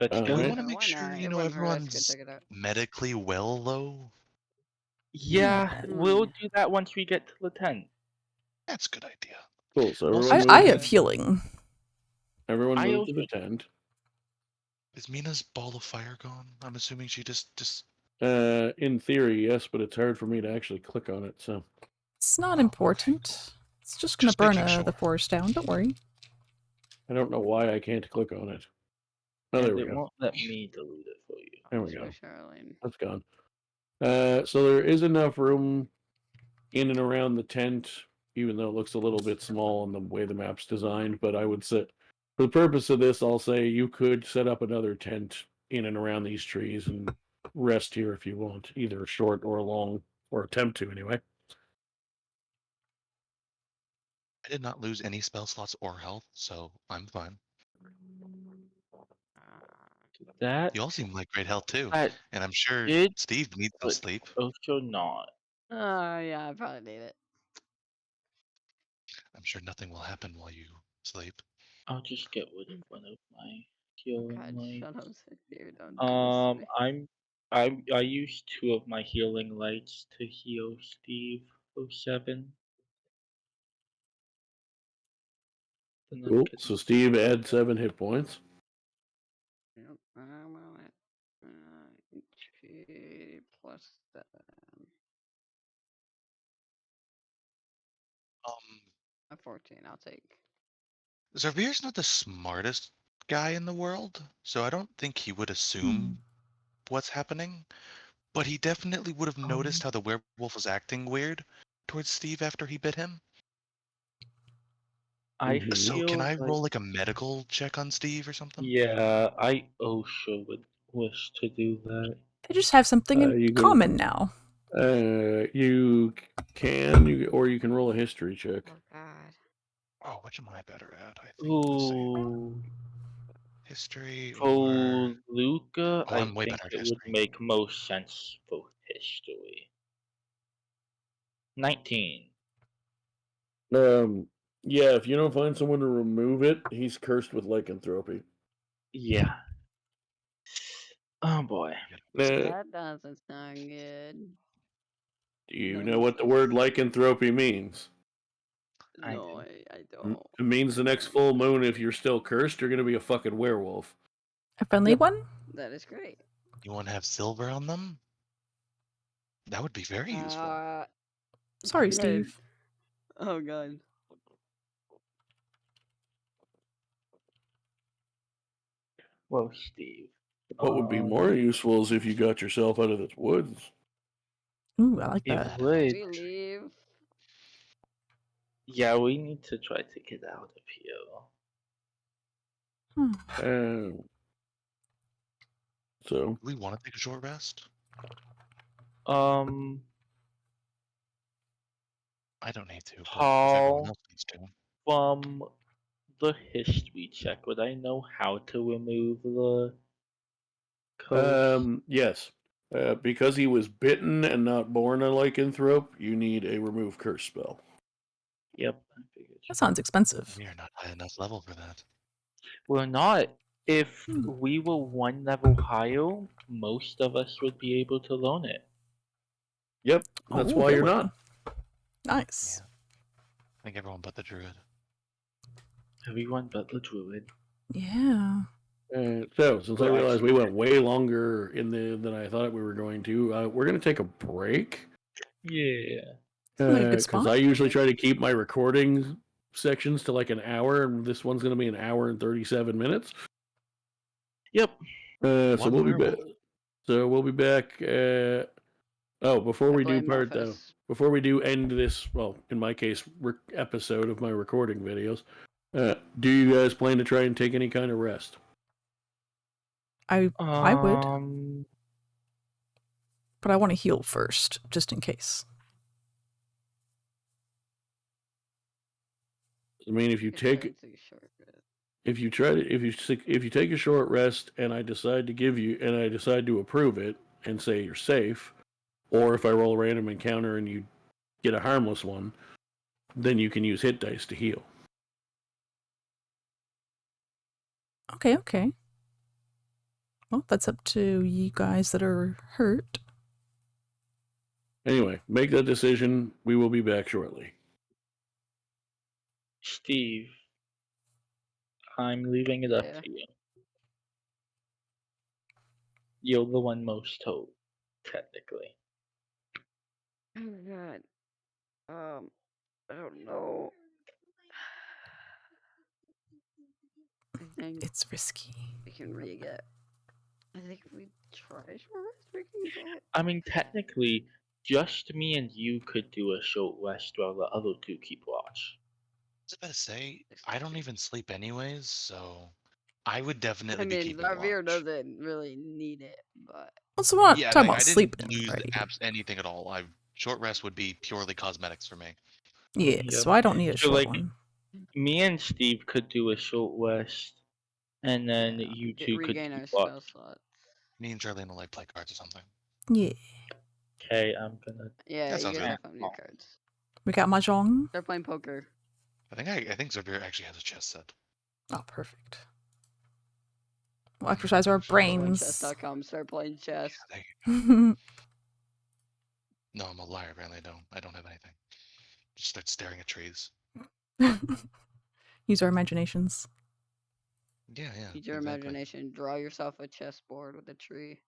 Let's All go. We right. want to make Why sure, not? you It know, wouldn't hurt us to everyone's check it out. medically well, though. Yeah, we'll Mm. do that once we get to the tent. That's a good idea. Cool. So Also, everyone I move. have healing. Everyone I move to also- the tent. Is Mina's ball of fire gone? I'm assuming she just. In theory, yes, but it's hard for me to actually click on it. So It's not Oh, okay, important. cool. It's just gonna Just burn making the sure. forest down. Don't worry. I don't know why I can't click on it. Oh, And there we it go. won't let me delete it for you. There we Let's go. Charlene. That's gone. So there is enough room in and around the tent, even though it looks a little bit small in the way the map's designed. But I would say, for the purpose of this, I'll say you could set up another tent in and around these trees and rest here if you want, either short or long, or attempt to anyway. I did not lose any spell slots or health, so I'm fine. That You all seem like great health too, that and I'm sure did, Steve needs some but sleep. also not. Oh yeah, I probably need it. I'm sure nothing will happen while you sleep. I'll just get rid of one of my God, healing lights. shut up, Xavier, don't do this to me. I used 2 of my healing lights to heal Steve 07. Then I'm Cool. getting- So Steve, add 7 hit points. Yep, I'm on it. HP plus 7. A 14, I'll take. Zarvir's not the smartest guy in the world, so I don't think he would assume what's happening. But he definitely would have noticed how the werewolf was acting weird towards Steve after he bit him. I So feel can I like, roll like a medical check on Steve or something? yeah, I also would wish to do that. They just have something in You go- common now. You can, or you can roll a history check. Oh God. Oh, which am I better at? I think the same. Ooh. History or... For Luca, Oh, I I'm way think better at it would history. make most sense for history. 19. Yeah, if you don't find someone to remove it, he's cursed with lycanthropy. Yeah. Oh boy. That doesn't sound good. Do you No, know what the word lycanthropy means? I No, do. I don't. It means the next full moon, if you're still cursed, you're gonna be a fucking werewolf. A friendly one? That is great. You want to have silver on them? That would be very useful. Sorry, good. Steve. Oh God. Well, Steve. What would be more useful is if you got yourself out of the woods. Ooh, I like It that. would. We leave. Yeah, we need to try to get out of here. So Do we want to take a short rest? Um, I don't need to, but if everyone Paul, else needs to. from the history check, would I know how to remove the curse? Yes. Because he was bitten and not born a lycanthrope, you need a remove curse spell. Yep, I figured. That sounds expensive. We are not high enough level for that. We're not. If we were one level higher, most of us would be able to learn it. Yep, that's Oh, why you're really? not. Nice. Yeah. I think everyone but the druid. Everyone but the druid. Yeah. So, since I Well, realized we actually- went way longer than I thought we were going to, we're going to take a break. Yeah. Sounds like a good Because spot. I usually try to keep my recording sections to like an hour, and this one's going to be an hour and 37 minutes. Yep. So One we'll be back. werewolf. So we'll be back. Before we do blame part Memphis. before we do end this, well, in my case, episode of my recording videos, do you guys plan to try and take any kind of rest? I would, Um, but I want to heal first, just in case. I mean, if you take if you take a short rest and I decide to approve it and say you're safe, or if I roll a random encounter and you get a harmless one, then you can use hit dice to heal. Okay. Well, that's up to you guys that are hurt. Anyway, make that decision. We will be back shortly. Steve, I'm leaving it up Yeah. to you. You're the one most hurt, technically. Oh God. I don't know. I think It's risky. we can re-get. I think if we try short rest, we can get. I mean, technically, just me and you could do a short rest while the other two keep watch. I was about to say, I don't even sleep anyways, so I would definitely I be mean, keeping Zarvir watch. doesn't really need it, but Also, we're not Yeah, talking like, about I sleeping, didn't lose right? anything at all. Short rest would be purely cosmetics for me. Yeah, Yep. so I don't need a So, short like, one. me and Steve could do a short rest, and then yeah, you two could regain our keep spell watch. slots. Me and Charlene will like play cards or something. Yeah. Okay, I'm gonna. Yeah, That you sounds guys good. have fun with your cards. We got Mahjong. Start playing poker. I think Zarvir actually has a chess set. Oh, perfect. We'll exercise our brains. Chess.com. Start playing chess. No, I'm a liar. Apparently, I don't have anything. Just start staring at trees. Use our imaginations. Yeah. Use your exactly. imagination. Draw yourself a chessboard with a tree.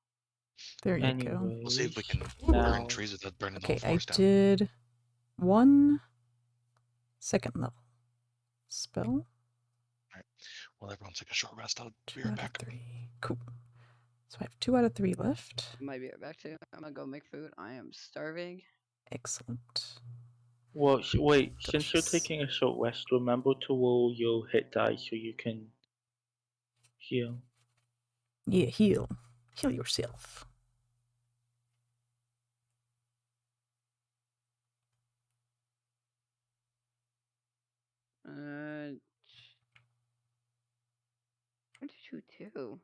There you go. We'll see if we can now. burn trees without burning the Okay, whole I forest down. did 1 second level spell. Well, everyone take a short rest. I'll be 2 right out back. of 3. Cool. So I have 2 out of 3 left. Might be right back to you. I'm gonna go make food. I am starving. Excellent. Well, wait. Since you're Delicious. taking a short rest, remember to roll your hit die so you can heal. Yeah, heal. Heal yourself. 2/2.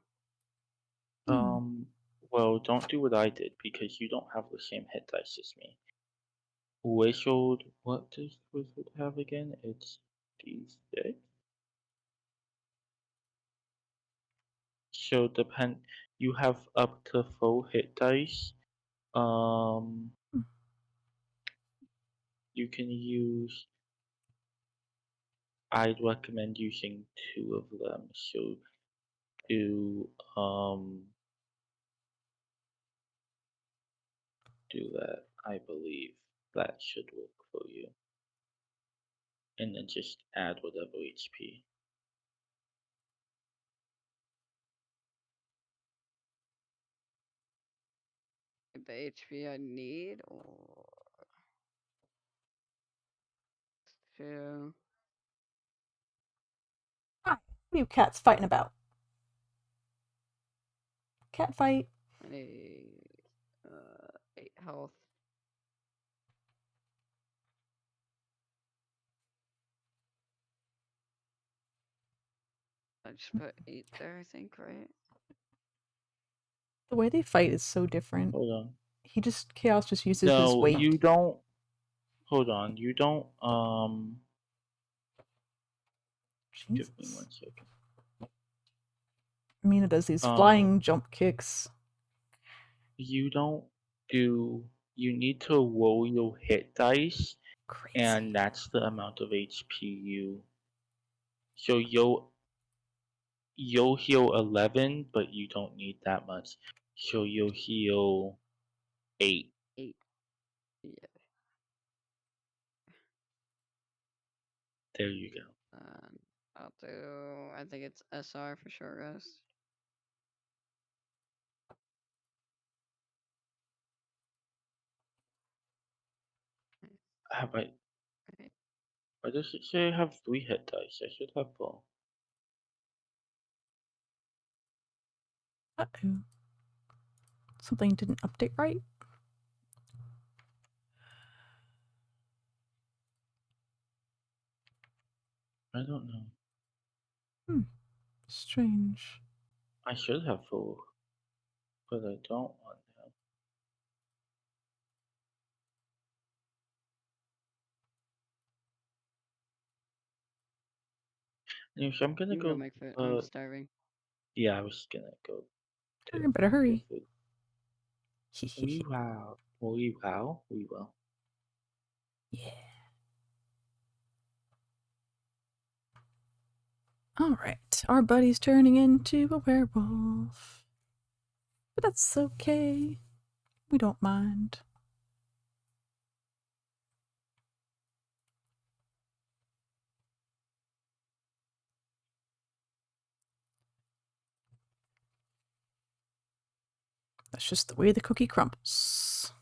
Well, don't do what I did because you don't have the same hit dice as me. Wizard, what does Wizard have again? It's D6. So you have up to 4 hit dice. You can use. I'd recommend using 2 of them. So do that. I believe that should work for you. And then just add whatever HP. The HP I need, or 2. Hi. What are you cats fighting about? Cat fight. I need 8 health. I just put 8 there, I think, right? The way they fight is so different. Hold on. Chaos just uses his No, weight. you don't. Hold on. You don't. Give me Jesus. 1 second. Mina does these flying jump kicks. You don't do. You need to roll your hit dice, Crazy. and that's the amount of HP you. So you'll heal 11, but you don't need that much. So you'll heal 8. 8. Yeah. There you go. I'll do. I think it's SR for short rest. Have I? Okay. Why does it say I have 3 hit dice? I should have 4. Uh-oh. Something didn't update right. I don't know. Strange. I should have 4, but I don't want to. Anyways, I'm gonna You can go go. make food. I'm starving. Yeah, I was gonna go. I better hurry. We wow. We wow. We will. Yeah. Alright, our buddy's turning into a werewolf. But that's okay. We don't mind. That's just the way the cookie crumbles.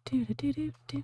Do do do do do.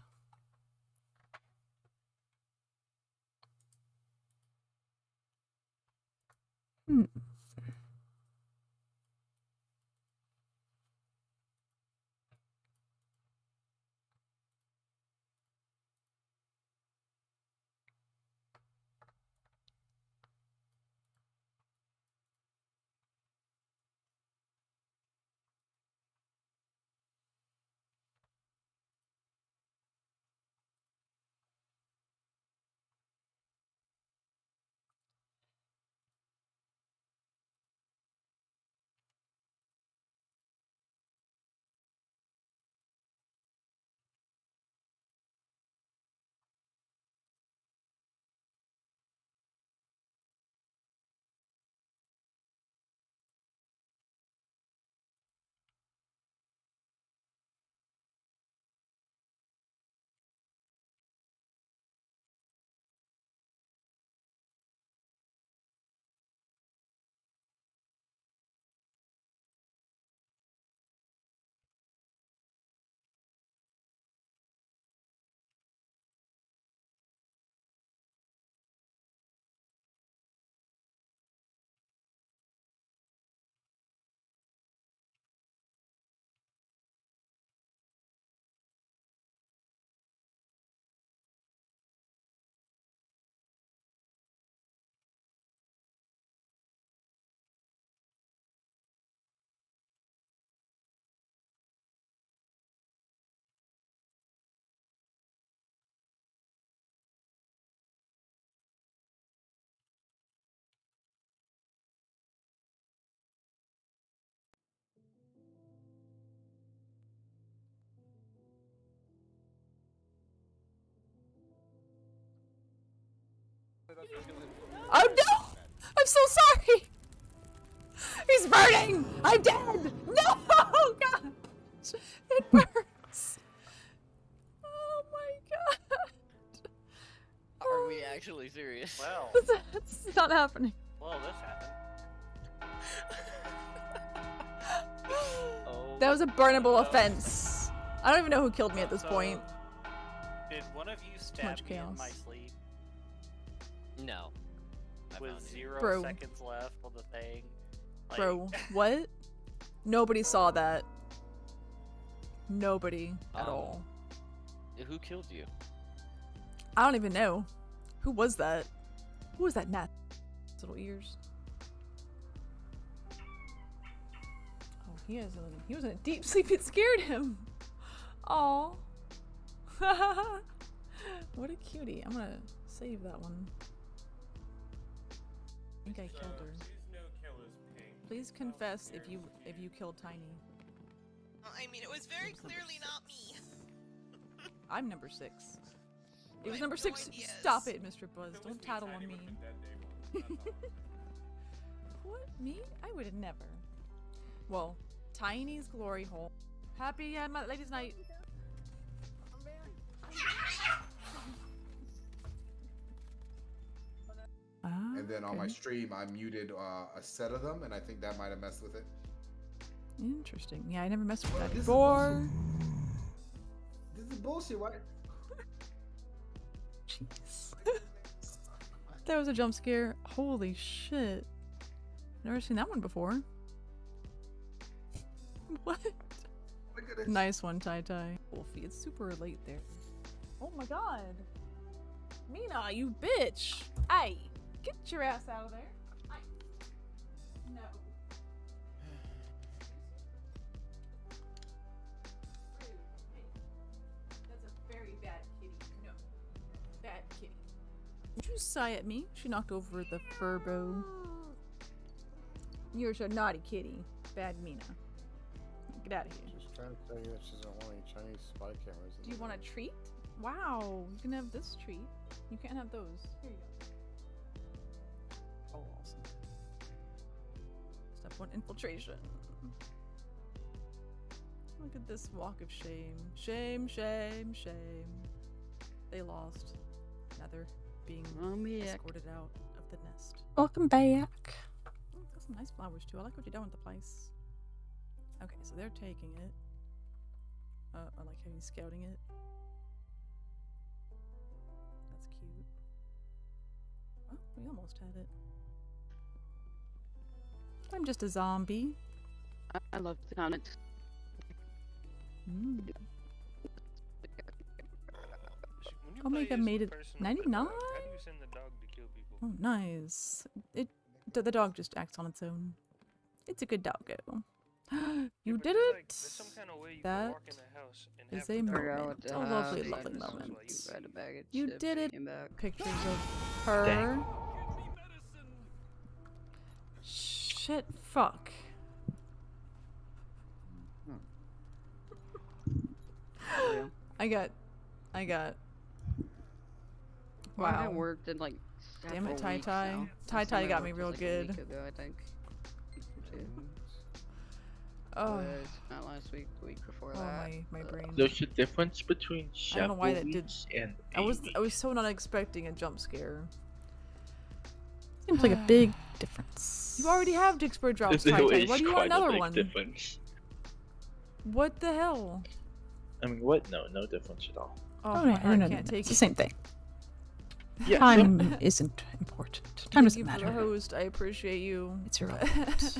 Oh no! I'm so sorry! He's burning! I'm dead! No! God! It burns! Oh my god! Are we actually serious? Well, That's not happening. well, this happened. Oh, That was a burnable no. offense. I don't even know who killed me at this So, point. Did one of you much stab me in my chaos. sleep No. I with found you. 0 Bro. seconds left on the thing? Like, Bro, what? Nobody saw that. Nobody at all. Who killed you? I don't even know. Who was that? Who was that Nat? Little ears. Oh, he was in a deep sleep. It scared him. Aw. What a cutie. I'm gonna save that one. I think I killed her. Please confess if you killed Tiny. I mean, it was very clearly not me. I'm number 6. It was I number have no 6. ideas. Stop it, Mr. Buzz. Don't tattle on me. What? Me? I would have never. Well, Tiny's glory hole. Happy ladies' night. And then on my Okay. stream, I muted a set of them, and I think that might have messed with it. Interesting. Yeah, I never messed with that This is before. This is bullshit. Why? Jeez. That was a jump scare. Holy shit. Never seen that one before. What? Look at this. Nice one, Tai Tai. Wolfie, it's super late there. Oh my god. Mina, you bitch. Hey, get your ass out of there. No. That's a very bad kitty. No. Bad kitty. Did you sigh at me? She knocked over the furbo. You're a naughty kitty. Bad Mina. Get out of here. She's trying to tell you that she doesn't want any Chinese spy cameras. Do you want a treat? Wow, you can have this treat. You can't have those. Here you go. Oh, awesome. Step 1, infiltration. Look at this walk of shame. Shame, shame, shame. They lost. Now they're being escorted out of the nest. Welcome back. Oh, got some nice flowers too. I like what you're doing with the place. Okay, so they're taking it. I like how he's scouting it. That's cute. Well, we almost had it. I'm just a zombie. I love the comments. Mm. When you Omega play as made a it person with a 99? dog, how do you send the dog to kill people? Oh, nice. The dog just acts on its own. It's a good doggo. You did it! There's some kind of way you can That walk in the house and is have a the dog moment. Forgot A what lovely, the lovely house moment. is. You read a bag of You chips did and it. came back. Pictures of her. Dang. Shit, fuck. I got. Well, I Wow. haven't worked in like Damn it, several Tai weeks Tai. now. Tai Last Tai time I got me worked real was, like, a week good. ago, I think. Oh. Not last week, the week before Oh, that. my brain. There's a difference between I don't know why that several did. weeks and I was 8 weeks. so not expecting a jump scare. Seems like a big difference. You already have Dixburg drops, Tai There Tai. is Why do you quite want a another big one? difference. What the hell? I mean, what? No difference at all. Oh, Oh, my no, heart no, can't take it's the it. same thing. Yeah, Time isn't important. Time Thank doesn't you for matter. the host. I appreciate you. It's irrelevant.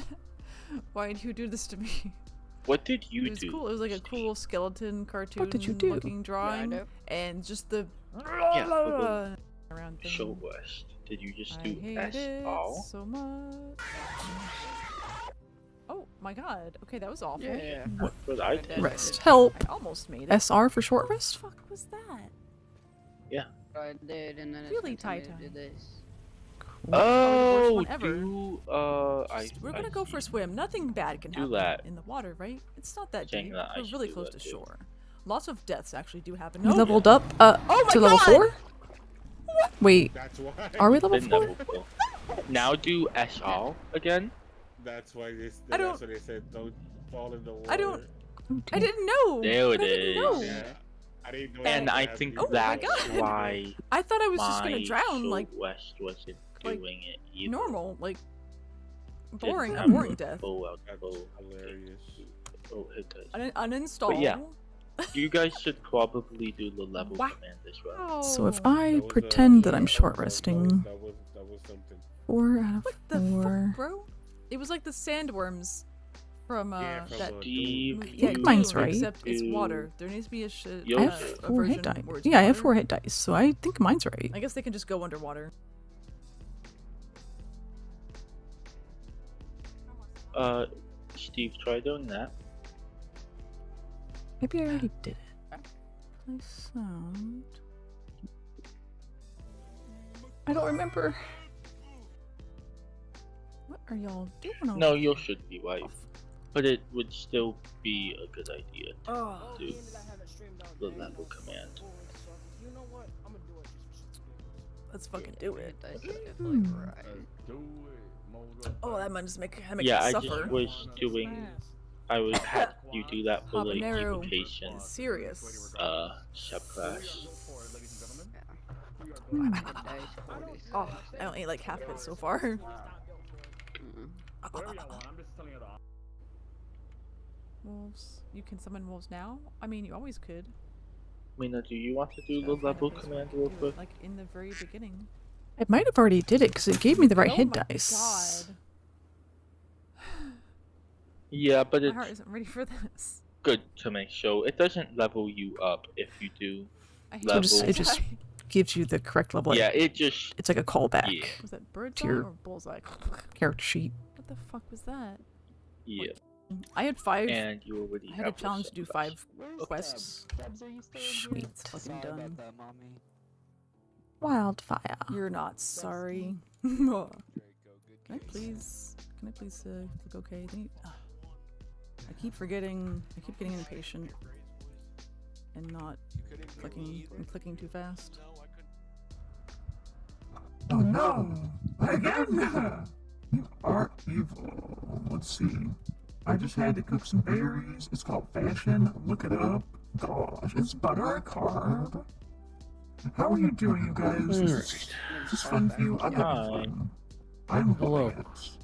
Why did you do this to me? What did you It was do? cool. It was like a cool skeleton cartoon did you do? looking drawing, know. and just the Yeah, but around thing. Show West. Did you just I do hate S it all? so much. Oh my god. Okay, that was awful. Yeah. What was I do? Rest. Help. I almost made it. SR for short rest? What the fuck was that? I did, and then Really, it's my turn Tai Tai. to do this. Oh, one ever. do We're gonna go for a swim. Nothing bad can Do happen that. in the water, right? It's not that Saying deep. that I We're should really do close that to too. shore. Lots of deaths actually do happen. You No. leveled up Oh my to level God! 4? Wait, That's why. are we level Then 4? level 4. Now do SR again. That's why I that's don't- what they said. Don't fall in the water. I don't. I didn't know. There it I didn't is. know. Yeah, I didn't know. And that I had think to be that's God. why I thought I was my just gonna drown, like West wasn't like, doing it either. normal, like Didn't boring, a have boring the death. full out- That's full- hilarious. full hit dice. Uninstall. But yeah. You guys should probably do the level Wow. command as well. So if That I was, pretend that I'm that short was- resting, That was something. 4 out of What the 4. fuck, bro? It was like the sandworms from Yeah, from that. Steve, movie. you Yeah, mine's Doom, right. Except it's do- water. There needs to be a shit. Yo, I a have 4 version hit dice. where it's Yeah, I have water. 4 hit dice, so I think mine's right. I guess they can just go underwater. Steve, try doing that. Maybe I already did it. Play sound. I don't remember. What are y'all doing over No, there? you should be right. But it would still be a good idea to Oh. do the level command. Let's fucking do it. Oh, that might just make Yeah, me I suffer. just was doing. I would have you do that for like Habanero evocation, is serious. subclass. Oh, I only ate like half of it so far. Wolves. You can summon wolves now? I mean, you always could. Mina, do you want to do the level command real quick? Like in the very beginning. I might have already did it because it gave me the right Oh hit my dice. God. Yeah, but My it's heart isn't ready for this. good to make sure it doesn't level you up if you do I hate level. It just gives you the correct level. Yeah, it just It's like a callback Yeah. Was that bird's to eye your or bullseye? character sheet. What the fuck was that? yeah, I had 5. and you already I had a have the challenge to do subclass. 5 quests. Sweet. It's fucking done. Wildfire. You're not sorry. Can I please click OK? I keep forgetting. I keep getting impatient and not clicking. I'm clicking too fast. Oh no! Again! You are evil. Let's see. I just had to cook some berries. It's called fashion. Look it up. Gosh, it's butter carb. How are you doing, you guys? Is this fun for you? I'm having fun. I'm Hello. Lance.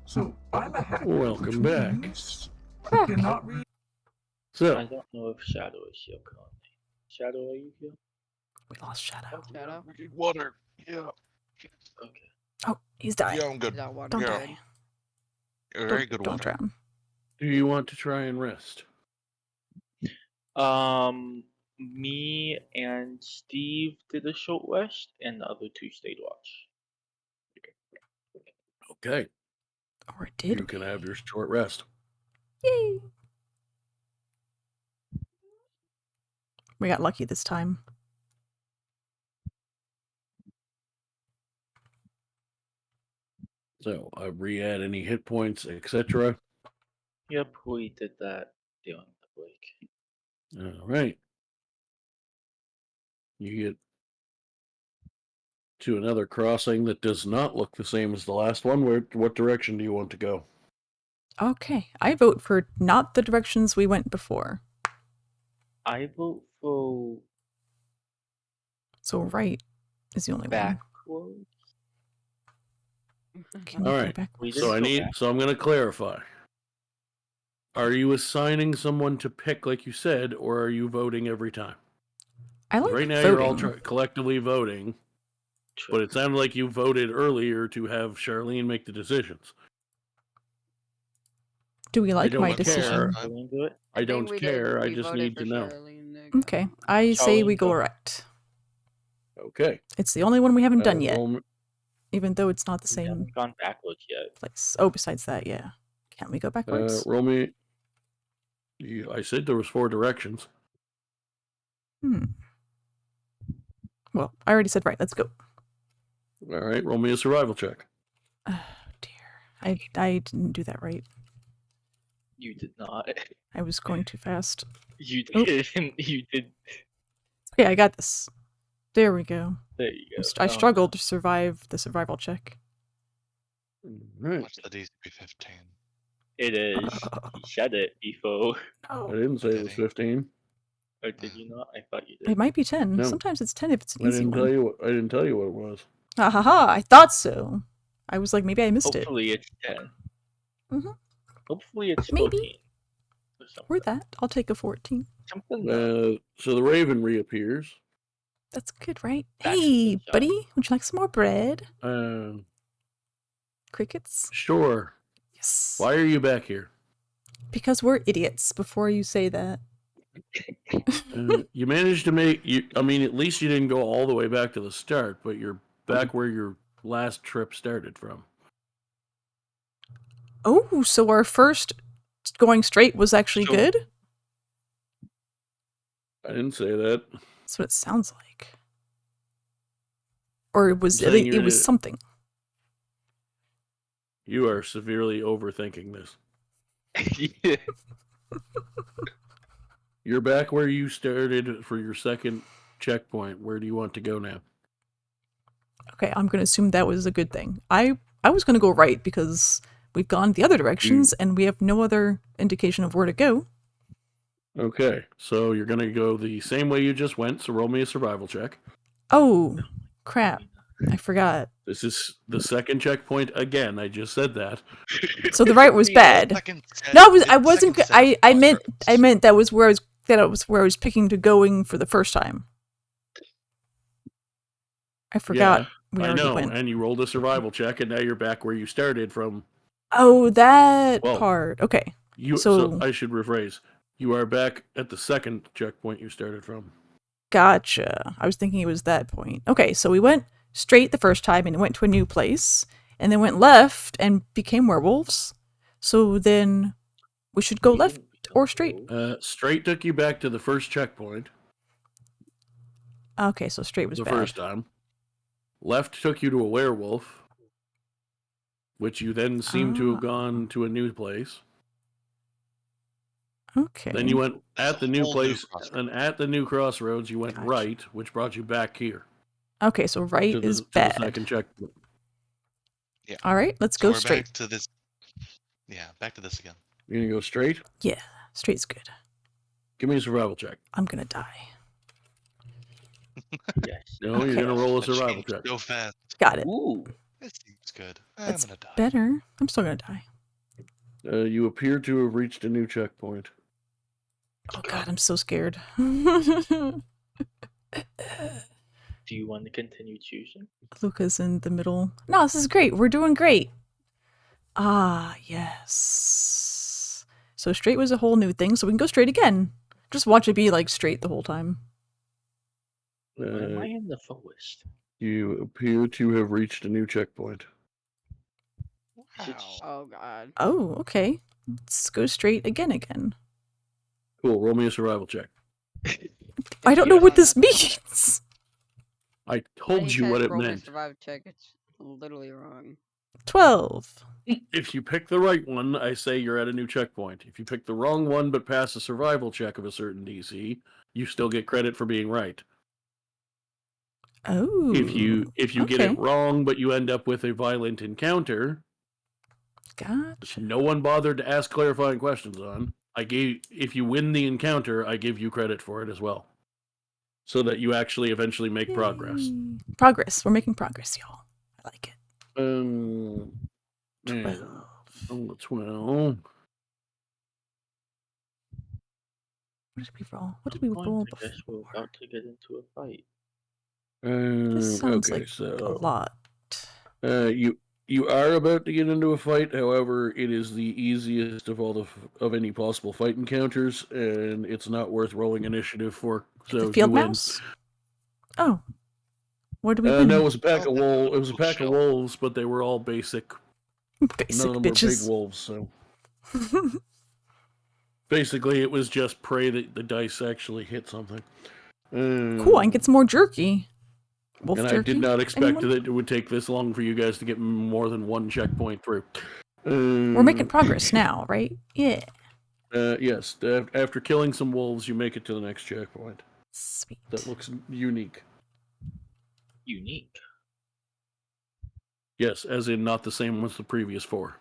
So, I'm a hacker. Welcome which back. means I cannot read. So, I don't know if Shadow is here currently. Shadow, are you here? We lost Shadow. Shadow? We need water. Yeah. Okay. Oh, he's dying. Yeah, I'm good. That water Don't Yeah. die. Very good Don't water. drown. do you want to try and rest? Me and Steve did a short rest, and the other 2 stayed watch. Okay, Or did you can have your short rest. Yay! We got lucky this time. So, I re-add any hit points, etc. Yep, we did that during the break. All right. You get to another crossing that does not look the same as the last one. What direction do you want to go? Okay, I vote for not the directions we went before. I vote for So right is the only one. backwards. Can All we go right. backwards? So didn't go back. I'm going to clarify. Are you assigning someone to pick like you said, or are you voting every time? I like Right now, voting. you're all collectively voting, but it sounded like you voted earlier to have Charlene make the decisions. Do we like don't my care. decision? Charlene do it? I don't we care. did. I We just voted need for to know. Charlene, Nick. Okay, I say we Charlene, go go. erect. Okay. It's the only one we haven't done yet, roll me- even though it's not the We same haven't gone backwards yet. place. Oh, besides that, yeah. Can't we go backwards? roll me. I said there was 4 directions. Well, I already said right. Let's go. All right. Roll me a survival check. Oh dear, I didn't do that right. You did not. I was going too fast. You Oh. did. You did. Okay, I got this. There we go. There you go. I struggled to survive the survival check. Right. What's the DC 15? It is. You said it before. I didn't say it was 15. Or did you not? I thought you did. It might be 10. No. Sometimes it's 10 if it's an I easy didn't one. tell you what. I didn't tell you what it was. Ha ha ha! I thought so. I was like, maybe I missed Hopefully it's 10. Mhm. Hopefully it's Maybe. 14. Or something. Or that. I'll take a 14. Something. So the raven reappears. That's good, right? That's Hey, good, buddy, would you like some more bread? Crickets? Sure. Yes. Why are you back here? Because we're idiots. Before you say that. You managed to make you. I mean, at least you didn't go all the way back to the start, but you're back where your last trip started from. Oh, so our first going straight was actually good? I didn't say that. That's what it sounds like. Or it was I'm saying it you're was the- something. You are severely overthinking this. Yeah. You're back where you started for your second checkpoint. Where do you want to go now? Okay, I'm gonna assume that was a good thing. I was gonna go right because we've gone the other directions and we have no other indication of where to go. Okay, so you're gonna go the same way you just went. So roll me a survival check. Oh, crap! I forgot. This is the second checkpoint again. I just said that. So the right was bad. No, I wasn't. I meant that was where I was picking to going for the first time. I forgot. We I already know, went. and you rolled a survival check, and now you're back where you started from. Oh, that Well, part. Okay. So I should rephrase. You are back at the second checkpoint you started from. Gotcha. I was thinking it was that point. Okay, so we went straight the first time and went to a new place, and then went left and became werewolves. So then we should go left or straight. Straight took you back to the first checkpoint. Okay, so straight was the bad. first time. Left took you to a werewolf, which you then seem to have gone to a new place. Okay. Then you went at the new place, and at the new crossroads, you went right, which brought you back here. Okay, so right is to bad. the second checkpoint. Yeah. All right, let's So go we're straight. Back to this. Yeah, back to this again. You're gonna go straight? Yeah, straight's good. Give me a survival check. I'm gonna die. Yes. No, you're gonna roll a survival check. Go fast. Got it. Ooh. This seems good. That's I'm gonna die. better. I'm still gonna die. You appear to have reached a new checkpoint. Oh god, I'm so scared. Do you want to continue choosing? Luca's in the middle. No, this is great. We're doing great. Ah, yes. So straight was a whole new thing, so we can go straight again. Just watch it be like straight the whole time. Why am I in the forest? You appear to have reached a new checkpoint. Oh god. Oh, okay. Let's go straight again. Cool. Roll me a survival check. I don't know what this means. I told you what it meant. Survival check. It's literally wrong. 12. If you pick the right one, I say you're at a new checkpoint. If you pick the wrong one but pass a survival check of a certain DC, you still get credit for being right. Oh. If you get okay. it wrong but you end up with a violent encounter, gotcha. No one bothered to ask clarifying questions on. If you win the encounter, I give you credit for it as well. So that you actually eventually make progress. Progress. We're making progress, y'all. I like it. 12. 12. What did we roll? What did we roll I guess we're about to get into a fight. This sounds okay, like so a lot. You are about to get into a fight. However, it is the easiest of any possible fight encounters, and it's not worth rolling initiative for. So The you field win. mouse? Oh. What do we win? No, it was a pack of wolves. It was a pack of wolves, but they were all basic. Basic None of them were bitches. big wolves, so basically it was just pray that the dice actually hit something. Cool, I can get some more jerky. Wolf and jerky? I did not expect Anyone? that it would take this long for you guys to get more than one checkpoint through. We're making progress now, right? Yeah. Yes. After killing some wolves, you make it to the next checkpoint. Sweet. That looks unique. unique. Yes, as in not the same as the previous 4.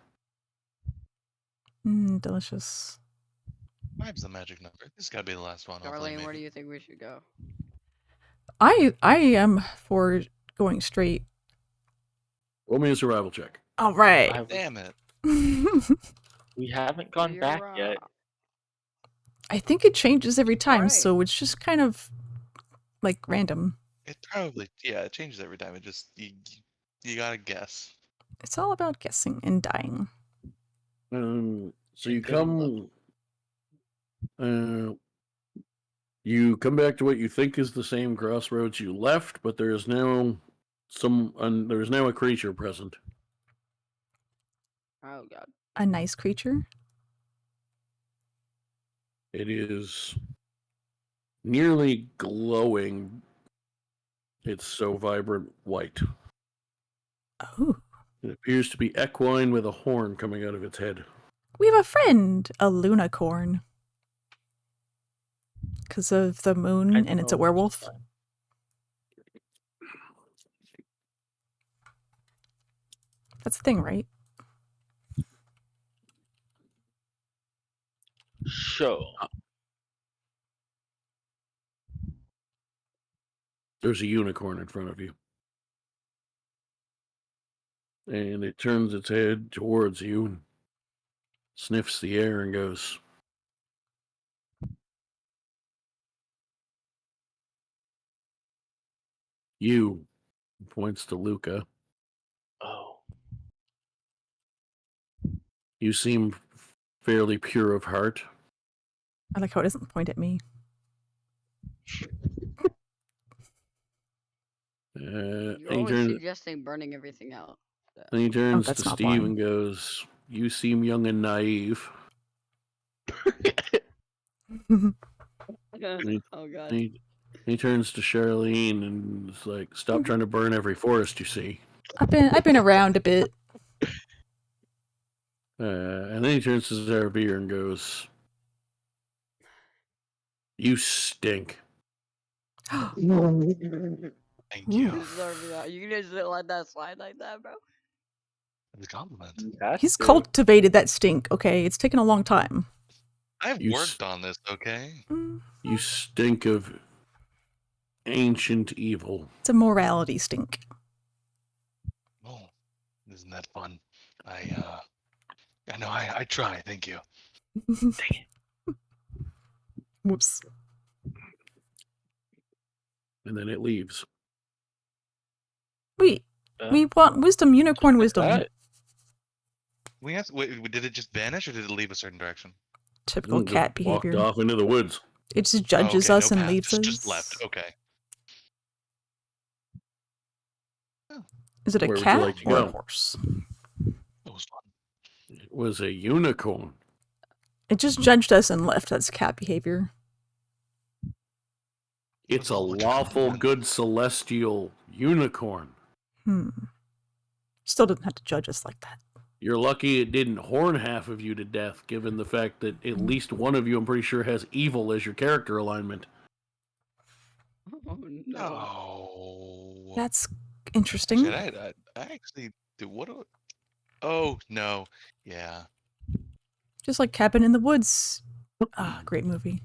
Delicious. 5's the magic number. This gotta be the last one. Hopefully, Charlene, where do maybe. you think we should go? I am for going straight. Roll me a survival check. All right. Damn it. We haven't gone You're back right. yet. I think it changes every time, Alright. so it's just kind of like random. It probably, yeah, it changes every time. It just, you gotta guess. It's all about guessing and dying. So you come back to what you think is the same crossroads you left, but there is now there's now a creature present. Oh god. A nice creature? It is nearly glowing. It's so vibrant white. Oh. It appears to be equine with a horn coming out of its head. We have a friend, a Lunacorn. Because of the moon, and it's a werewolf. That's the thing, right? Sure. There's a unicorn in front of you. And it turns its head towards you and sniffs the air and goes, "You," points to Luca. Oh. "You seem fairly pure of heart." I like how it doesn't point at me. You're He always turns, suggesting burning everything out. So. and he turns that's to not Steve lying. and goes, "You seem young and naive." Oh god. He turns to Charlene and is like, "Stop trying to burn every forest you see." I've been around a bit. And then he turns to Zarvir and goes, "You stink." Thank Ooh. you. Zarvir, you can just let that slide like that, bro. It's a compliment. He's cultivated that stink, okay? It's taken a long time. I've You worked on this, okay? You stink of ancient evil. It's a morality stink. Oh, isn't that fun? I know, I try, thank you. Dang it. Whoops. And then it leaves. Wait, we want wisdom, unicorn wisdom. We have wait, did it just vanish or did it leave a certain direction? Typical Just cat walked behavior. off into the woods. It just judges okay, us no and path, leaves us. just left. Okay. Is it a Where would you cat like to or a go? horse? That was fun. It was a unicorn. It just judged us and left. That's cat behavior. It's a lawful, good celestial unicorn. Still doesn't have to judge us like that. You're lucky it didn't horn half of you to death, given the fact that at least one of you, I'm pretty sure, has evil as your character alignment. Oh no. No. That's interesting. I actually do. What do? Oh no. Yeah. Just like Cabin in the Woods. Ah, great movie.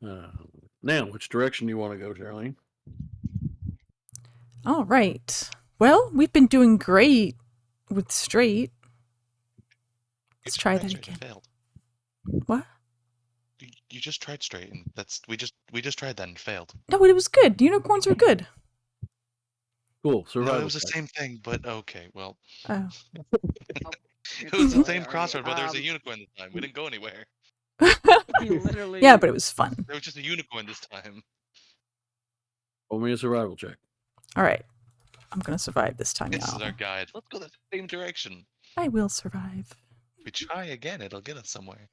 Now, which direction do you want to go, Charlene? All right. Well, we've been doing great with straight. Let's try that again. Failed. What? You just tried straight, and we just tried that and failed. No, it was good. Unicorns are good. Cool. No, Survival it was the check. same thing, but okay. Well, Oh. it was the same crossroad, but there was a unicorn this time. We didn't go anywhere. Literally. Yeah, but it was fun. There was just a unicorn this time. Roll me a survival check. All right. I'm going to survive this time, This is y'all. our guide. Let's go the same direction. I will survive. If we try again, it'll get us somewhere.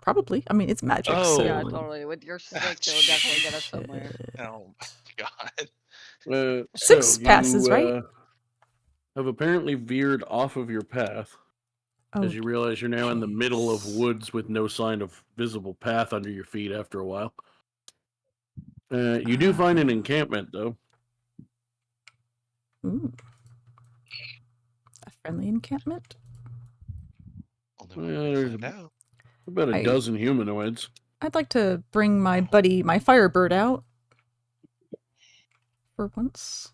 Probably. I mean, it's magic, Oh. so... Yeah, totally. With your stick, it'll definitely get us somewhere. Oh my god. 6 passes, right? Have apparently veered off of your path as you realize you're now in the middle of woods with no sign of visible path under your feet after a while. You do find an encampment, though. Ooh. A friendly encampment? There's about a dozen humanoids. I'd like to bring my buddy, my Firebird, out. For once.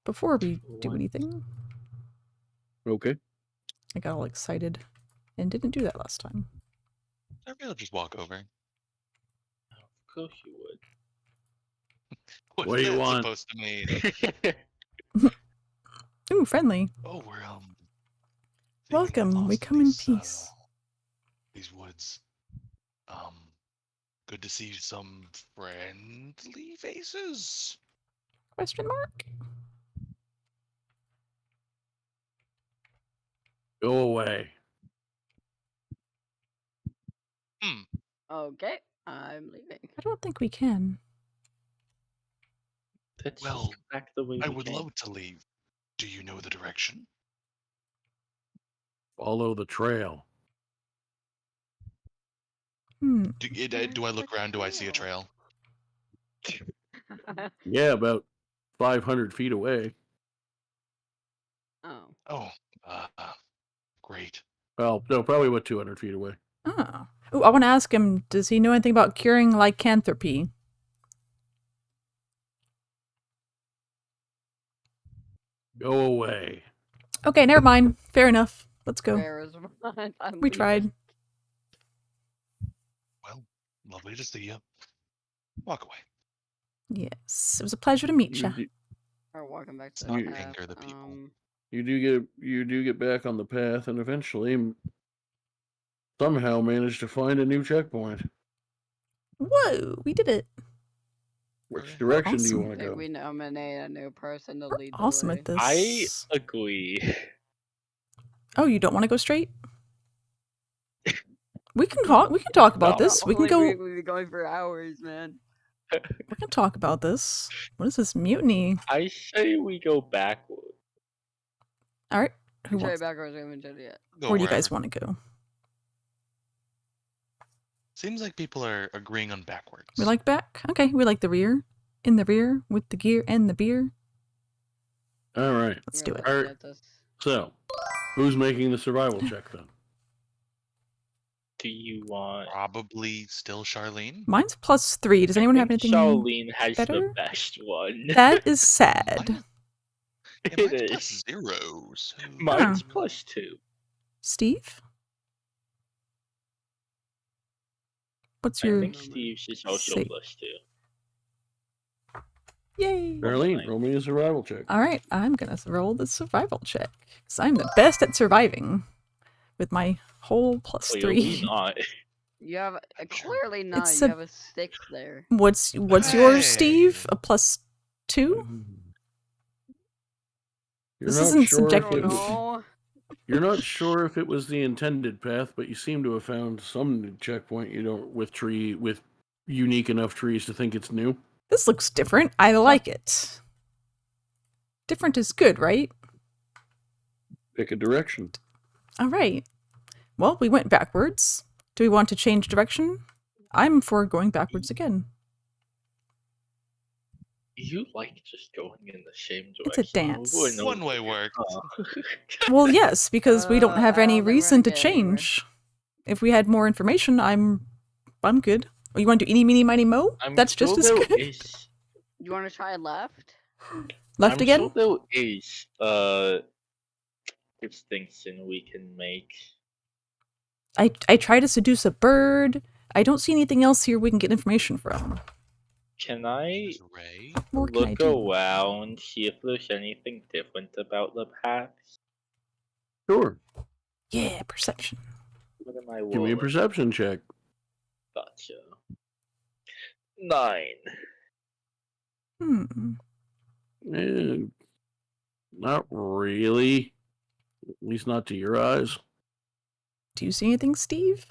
Before we do anything. Okay. I got all excited and didn't do that last time. I'll just walk over. Of course you would. What do you want? Supposed to mean? Ooh, friendly. Oh, we're Welcome. We come in peace. These woods. Good to see some friendly faces. Question mark? Go away. Okay, I'm leaving. I don't think we can. Let's Well, just back the way I we would came. love to leave. Do you know the direction? Follow the trail. Do I look around? Do I see a trail? Yeah, about 500 feet away. Oh. Oh, great. Well, no, probably about 200 feet away. Oh. Ooh, I want to ask him, does he know anything about curing lycanthropy? Go away. Okay, never mind. Fair enough. Let's go. Where is mine? I'm We leaving. tried. Well, lovely to see you. Walk away. Yes, it was a pleasure to meet you. Or walking back to Not the path. anger the people. You do get back on the path and eventually somehow manage to find a new checkpoint. Whoa, we did it. Which direction do you Awesome. want to Think go? we nominate a new person to lead Awesome the way. at this. I agree. Oh, you don't want to go straight? We can talk about this. We can go. We've been going for hours, man. We can talk about this. What is this mutiny? I say we go backward. All right. Who Try wants? backwards. We haven't done it yet. Where do you guys want to go? Seems like people are agreeing on backwards. We like back. Okay, we like the rear. In the rear with the gear and the beer. All right. Let's do it. All right. So, who's making the survival check then? Do you want? Probably still Charlene. Mine's +3. Does anyone have anything Charlene has better? the best one. That is sad. It Plus is. 0. So... Mine's +2. Steve? What's I your think Steve's is also say? +2. Yay! Charlene, roll me a survival check. All right, I'm gonna roll the survival check because I'm the best at surviving with my whole +3. Clearly not. You have clearly not. It's You a- have a 6 there. What's yours, Steve? A +2? You're This not isn't sure if subjective. it was- You're not sure if it was the intended path, but you seem to have found some new checkpoint. You don't with unique enough trees to think it's new. This looks different. I like it. Different is good, right? Pick a direction. All right. Well, we went backwards. Do we want to change direction? I'm for going backwards again. You like just going in the same direction. It's a dance. over and over One way work. Well, yes, because we don't have I any don't think we're reason to gonna get anywhere. change. If we had more information, I'm good. Oh, you want to do eeny, meeny, miny, mo? I'm That's just sure as there good. is- You want to try left? Left I'm again? Sure there is distinction we can make. I try to seduce a bird. I don't see anything else here we can get information from. Can I What more can I look do? around, see if there's anything different about the packs? Sure. Yeah, perception. What am I Give me a rolling? perception check. Gotcha. 9. Not really. At least not to your eyes. Do you see anything, Steve?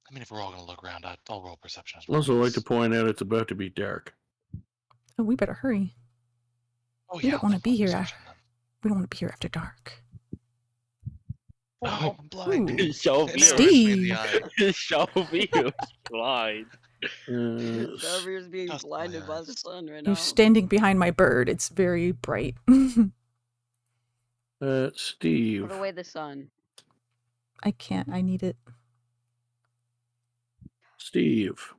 I mean, if we're all gonna look around, I'll roll perception. I'd also like to point out it's about to be dark. Oh, we better hurry. Oh, We yeah, don't want to I'll be roll here. perception We don't want to be here after dark. Oh, I'm blind. Ooh. Show It me. narrows me in the Steve. eye. Show me who's blind. Zarvir's being Just my blinded by the eyes. sun right You're now. standing behind my bird. It's very bright. Steve. Put away the sun. I can't. I need it. Steve.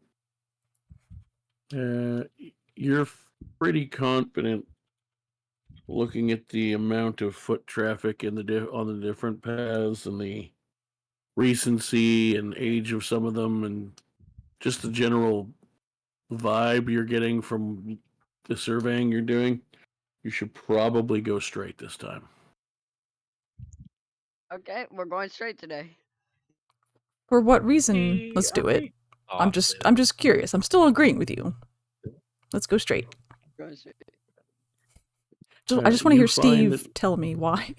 You're pretty confident looking at the amount of foot traffic in on the different paths and the recency and age of some of them and just the general vibe you're getting from the surveying you're doing. You should probably go straight this time. Okay, we're going straight today. For what reason? Let's do it. I'm just curious. I'm still agreeing with you. Let's go straight. Going straight. I just want to hear you find Steve tell me why.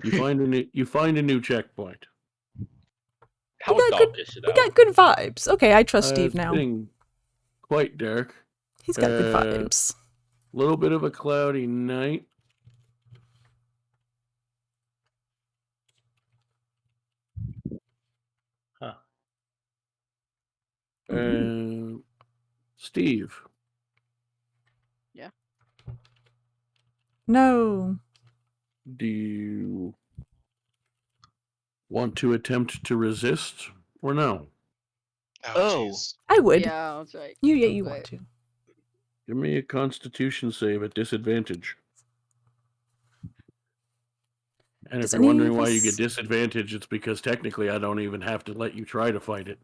You find a new checkpoint. How we dark is it We out? got good vibes. Okay, I trust Steve It's now. getting quite dark. He's got good vibes. A little bit of a cloudy night. Huh. Steve. Yeah. No. Do you want to attempt to resist or no? Oh, I would. Yeah, that's right. You want to. Give me a Constitution save at disadvantage. And Does if you're wondering any of why you us- get disadvantage, it's because technically I don't even have to let you try to fight it.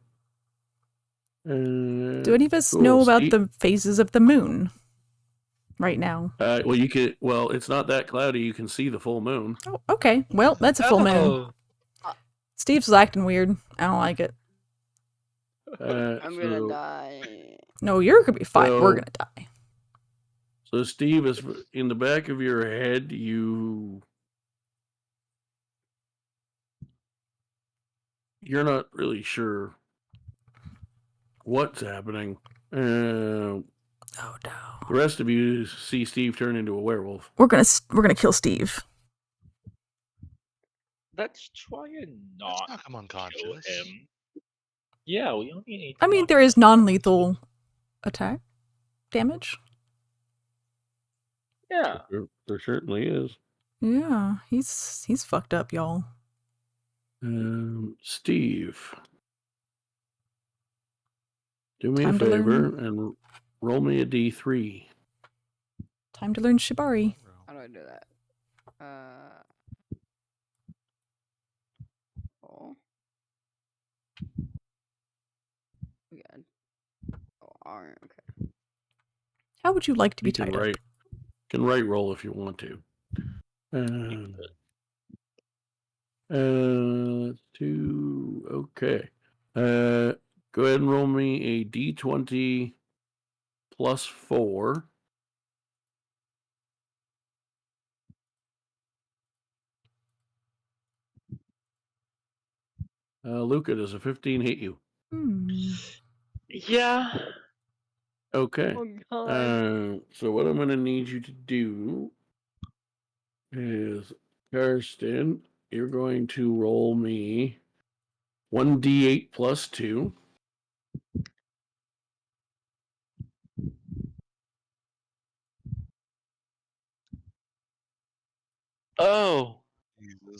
Do any of us cool. know about Steve- the phases of the moon right now? Well, you can. Well, it's not that cloudy. You can see the full moon. Oh, okay. Well, that's a full moon. Steve's acting weird. I don't like it. I'm gonna die. No, you're gonna be fine. We're So- gonna die. So, Steve, is in the back of your head, you're not really sure what's happening. Oh no. The rest of you see Steve turn into a werewolf. We're gonna kill Steve. let's try and not knock him kill unconscious. him. Yeah, we only need. I mean, there is non-lethal attack damage. Yeah. There certainly is. Yeah, he's fucked up, y'all. Steve, do me Time a to favor learn. and roll me a d3. Time to learn Shibari. How do I do that? Oh. Again. Oh, R. Okay. How would you like to be You can tied up? write roll if you want to. Okay. Go ahead and roll me a d20 plus 4. Luca, does a 15 hit you? Yeah. Okay. Oh god. So what I'm going to need you to do is, Karsten, you're going to roll me 1d8 plus 2. Oh.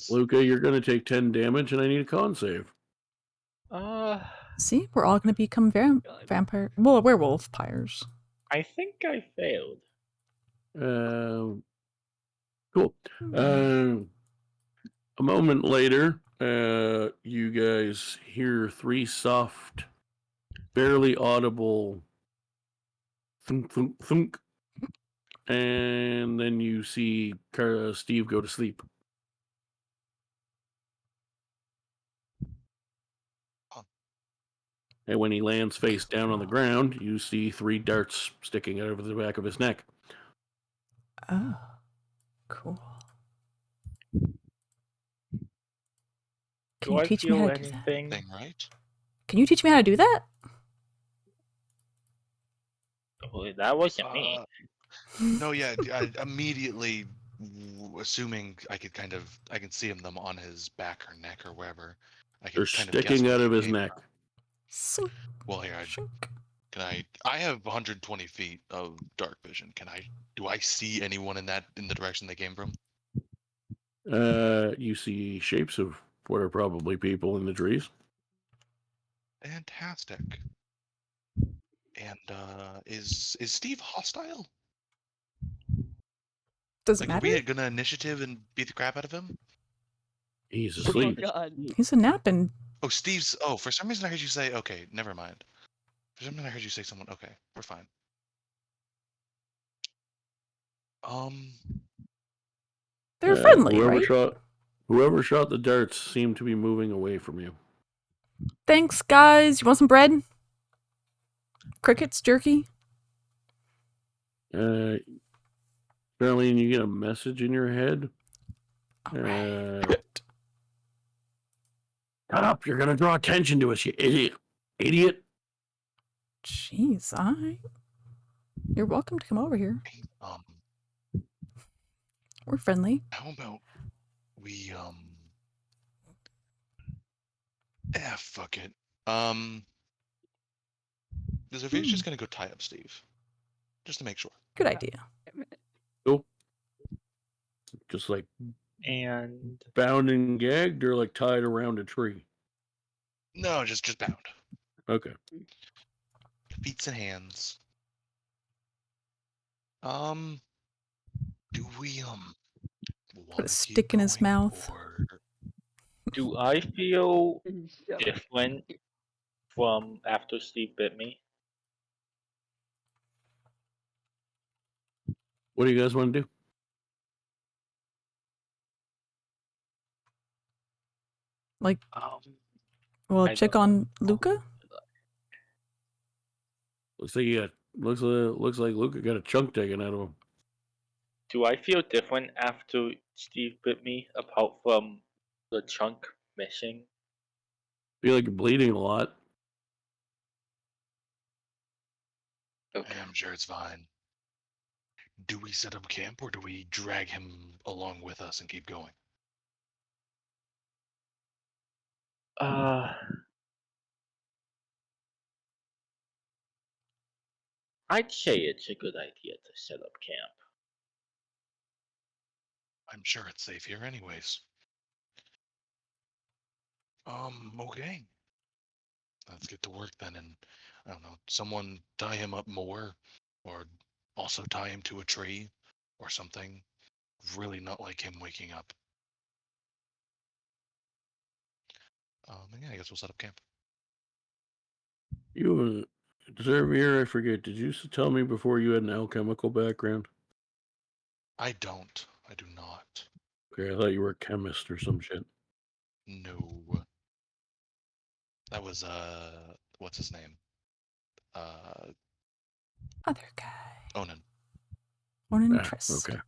Luca, you're going to take 10 damage, and I need a con save. See, we're all gonna become vampire. Well, werewolf pyres. I think I failed. Cool. A moment later, you guys hear 3 soft, barely audible thunk, thunk, thunk, and then you see Steve go to sleep. And when he lands face down on the ground, you see 3 darts sticking out of the back of his neck. Oh, cool. Can you teach me how to do that? Thing, right? Can you teach me how to do that? Oh, that wasn't me. No, yeah, I immediately assuming I can see them on his back or neck or wherever. I can They're kind of guess sticking where out they of his came neck. from. Well, here, can I have 120 feet of dark vision. Do I see anyone in the direction they came from? You see shapes of what are probably people in the trees. Fantastic. And is Steve hostile? Doesn't Are matter. we gonna initiative and beat the crap out of him? He's asleep. Oh God. He's a napping. Oh, Steve's. Oh, for some reason I heard you say. Okay, never mind. For some reason I heard you say someone. Okay, we're fine. They're friendly, Whoever shot the darts seemed to be moving away from you. Thanks, guys. You want some bread? Crickets, jerky? Charlene, you get a message in your head. Shut up! You're gonna draw attention to us, you idiot! Jeez, You're welcome to come over here. We're friendly. How about we fuck it. Zarvir's just gonna go tie up Steve, just to make sure. Good idea. Cool. Just like bound and gagged, or like tied around a tree. No, just bound. Okay. Feet and hands. Do we put a stick in his mouth? Do I feel different from after Steve bit me? What do you guys want to do? Like, well, check on Luca. Looks like Luca got a chunk taken out of him. Do I feel different after Steve bit me, apart from the chunk missing? Feel like you're bleeding a lot. Okay. I'm sure it's fine. Do we set up camp, or do we drag him along with us and keep going? I'd say it's a good idea to set up camp. I'm sure it's safe here anyways. Okay. Let's get to work then, and I don't know, someone tie him up more, or also tie him to a tree, or something. Really not like him waking up. Yeah, I guess we'll set up camp. You, Zarvir, I forget, did you tell me before you had an alchemical background? I don't. I do not. Okay, I thought you were a chemist or some shit. No. That was, what's his name? Other guy. Onan. Onan Triss. Okay.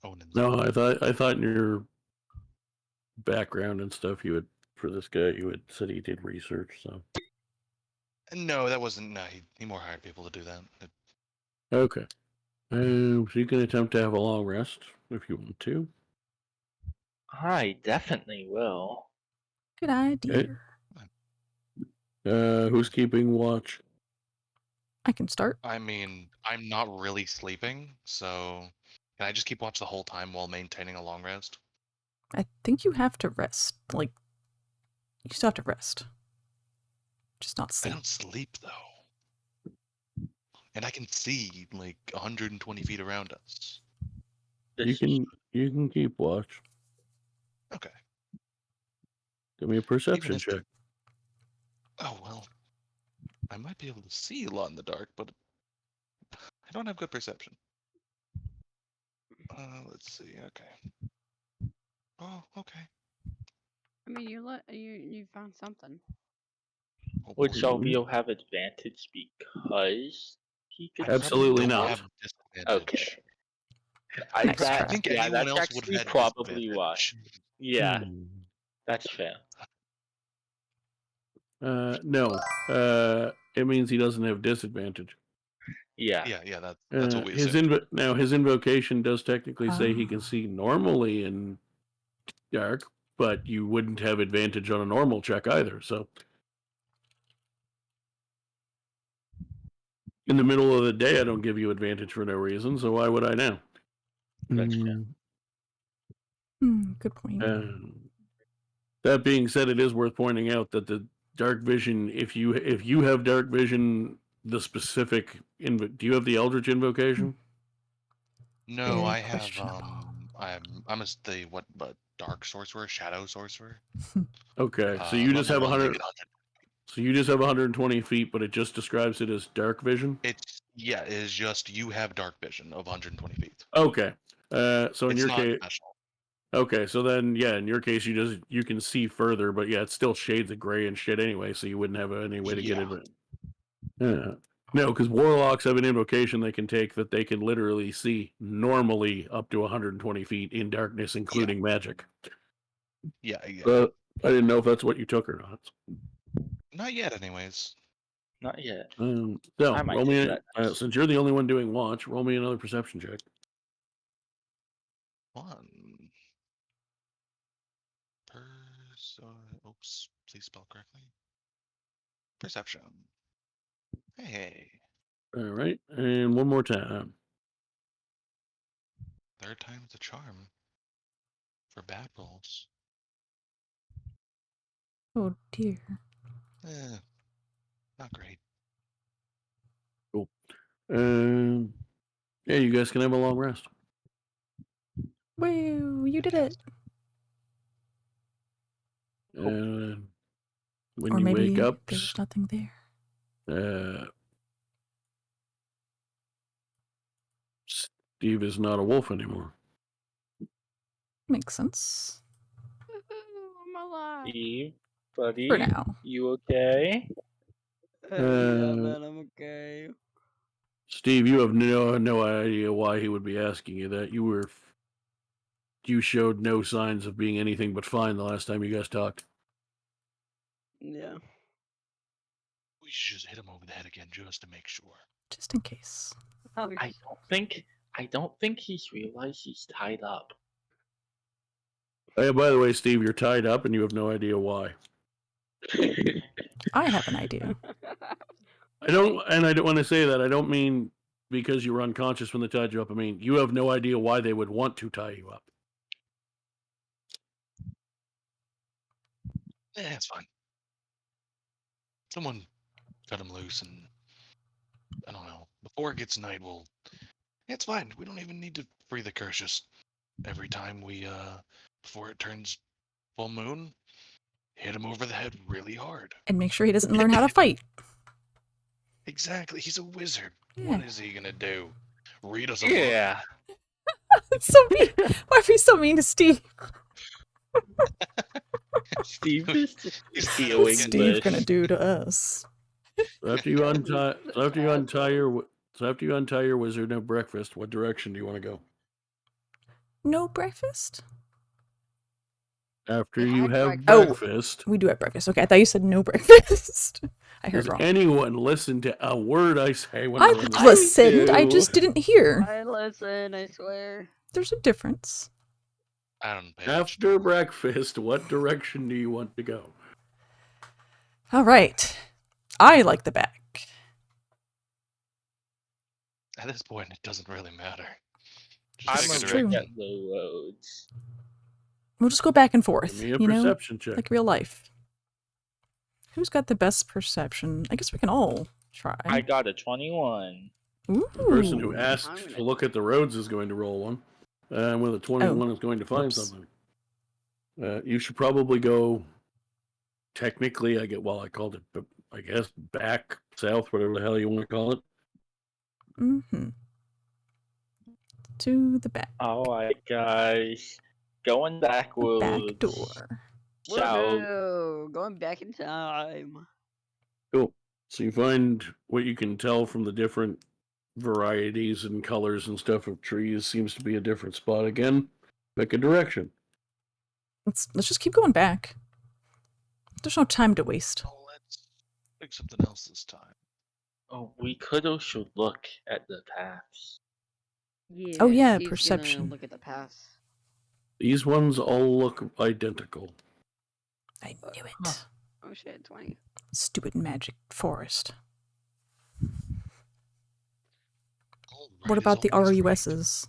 Onan's No, I thought in your background and stuff you had, for this guy, you had said he did research, so. No, that wasn't, no, he more hired people to do that. Okay. So you can attempt to have a long rest if you want to. I definitely will. Good idea. Who's keeping watch? I can start. I mean, I'm not really sleeping, so can I just keep watch the whole time while maintaining a long rest? I think you have to rest. Like, you still have to rest. Just not sleep. I don't sleep, though. And I can see, like, 120 feet around us. You can keep watch. Okay. Give me a perception check. Oh, well. I might be able to see a lot in the dark, but I don't have good perception. Let's see. Okay. Oh, okay. I mean, you found something. Would Zarvir have advantage because he could? Absolutely not. Okay. I think anyone that's else would have actually had probably why. Yeah, Hmm. that's fair. No. It means he doesn't have disadvantage. Yeah. Yeah. That's what we his assumed. Now his invocation does technically say he can see normally in dark, but you wouldn't have advantage on a normal check either. So, in the middle of the day, I don't give you advantage for no reason. So why would I now? Gotcha. Good point. That being said, it is worth pointing out that the dark vision, if you have dark vision, the specific do you have the Eldritch invocation? No, Very I have questionable. I'm a dark sorcerer, shadow sorcerer. Okay, so you I'm just the have one that 100. can So you just have 120 feet, but it just describes it as dark vision. it is just you have dark vision of 120 feet. Okay, so in It's your not case, special. okay, so then yeah, in your case you can see further, but yeah, it's still shades of gray and shit anyway, so you wouldn't have any way to get it. Yeah. No, because warlocks have an invocation they can take that they can literally see normally up to 120 feet in darkness, including magic. Yeah. I didn't know if that's what you took or not. Not yet, anyways. Not yet. So I might roll take me that. since you're the only one doing watch. Roll me another perception check. 1. Oops, please spell correctly. Perception. Hey. All right, and one more time. 3rd time's a charm. For bad rolls. Oh dear. Not great. Cool. Yeah, you guys can have a long rest. Woo! You did it. When Or you maybe wake up, there's nothing there. Steve is not a wolf anymore. Makes sense. I'm alive. Steve, buddy, For now. you okay? Yeah, man, I'm okay. Steve, you have no idea why he would be asking you that. You showed no signs of being anything but fine the last time you guys talked. Yeah. We should just hit him over the head again just to make sure. Just in case. I don't think he's realized he's tied up. Hey, by the way, Steve, you're tied up and you have no idea why. I have an idea. I don't want to say that. I don't mean because you were unconscious when they tied you up. I mean, you have no idea why they would want to tie you up. Yeah, it's fine. Someone cut him loose and I don't know. Before it gets night, it's fine. We don't even need to free the curse. Just every time we before it turns full moon, hit him over the head really hard. And make sure he doesn't learn how to fight. Exactly. He's a wizard. Yeah. What is he gonna do? Read us a Yeah. That's so mean. Why are you so mean to Steve? Steve is What's feeling Steve gonna do to us? So after you untie your wizard and have breakfast, what direction do you want to go? No breakfast? After you have Oh, breakfast. we do have breakfast. Okay, I thought you said no breakfast. I heard Does wrong. anyone listen to a word I say when I I'm in the listened. I just didn't hear. I listen, I swear. There's a difference. I don't pay After breakfast, what direction do you want to go? All right. I like the back. At this point, it doesn't really matter. I'm Just true. gonna get the roads. We'll just go back and forth. Give me a you know, perception check. like real life. Who's got the best perception? I guess we can all try. I got a 21. Ooh. The person who asked to look at the roads is going to roll one. And with a 21 is going to find something. You should probably go. Technically, I called it, but I guess back south, whatever the hell you want to call it. Mm-hmm. To the back. All right, guys. Going backwards. Back door. Woohoo! Going back in time. Cool. So you find what you can tell from the different varieties and colors and stuff of trees seems to be a different spot again. Pick a direction. Let's just keep going back. There's no time to waste. Oh, let's pick something else this time. Oh, we could also look at the paths. Yeah, Oh, yeah, Steve's perception. gonna look at the past. These ones all look identical. I knew it. Oh shit, 20. Stupid magic forest. Alright, What is about the always great. RUSs?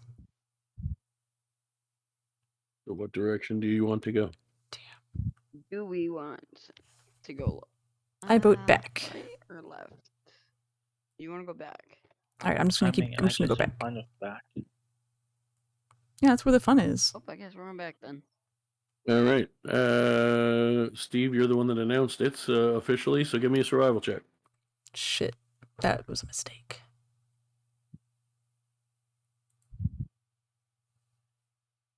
So what direction do you want to go? Do we want to go I vote back. right or left? You want to go back? All right, I'm just gonna keep. I'm just gonna go back. Fun with back. Yeah, that's where the fun is. Oh, I guess we're on back then. All right. Steve, you're the one that announced it officially, so give me a survival check. Shit, that was a mistake.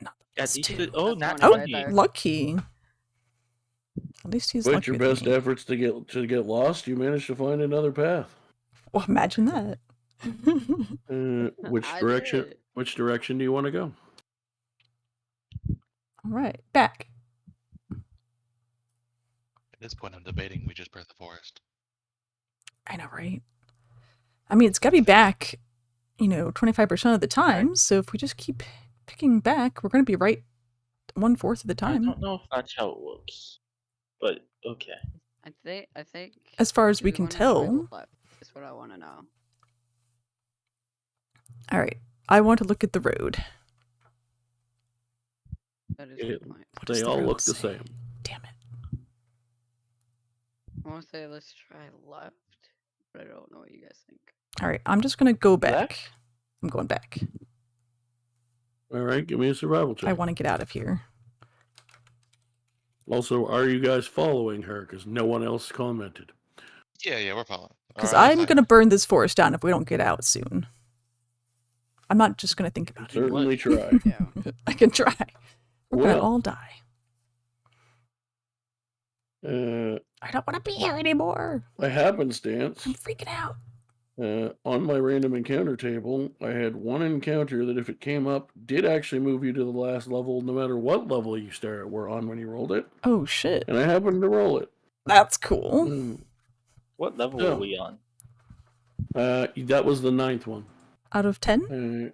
Not the Yeah, best these two. two. Oh, not That's 20. right there. Lucky. At least he's With lucky. your best efforts to get lost, you managed to find another path. Well, imagine that. Which I direction? did. Which direction do you want to go? All right, back. At this point, I'm debating we just birth the forest. I know, right? I mean, it's gotta be back, 25% of the time. So if we just keep picking back, we're gonna be right 1/4 of the I time. don't know if that's how it works, but okay. I think. As far as do we we can wanna try tell. left? Is what I want to know. All right, I want to look at the road. That is a good point. What does They the all road look the say? same. Damn it. I want to say let's try left, but I don't know what you guys think. All right, I'm just gonna go back. Left? I'm going back. All right, give me a survival check. I want to get out of here. Also, are you guys following her? Because no one else commented. Yeah, we're following. Because Alright, I'm fine. gonna burn this forest down if we don't get out soon. I'm not just gonna think about it. Certainly try. Yeah. I can try. We're gonna Well. all die. Uh, I don't want to be here anymore. by happenstance, I'm freaking out. on my random encounter table, I had one encounter that if it came up, did actually move you to the last level, no matter what level you were on when you rolled it. Oh shit. And I happened to roll it. That's cool. What level So, are we on? That was the 9th one. Out of 10?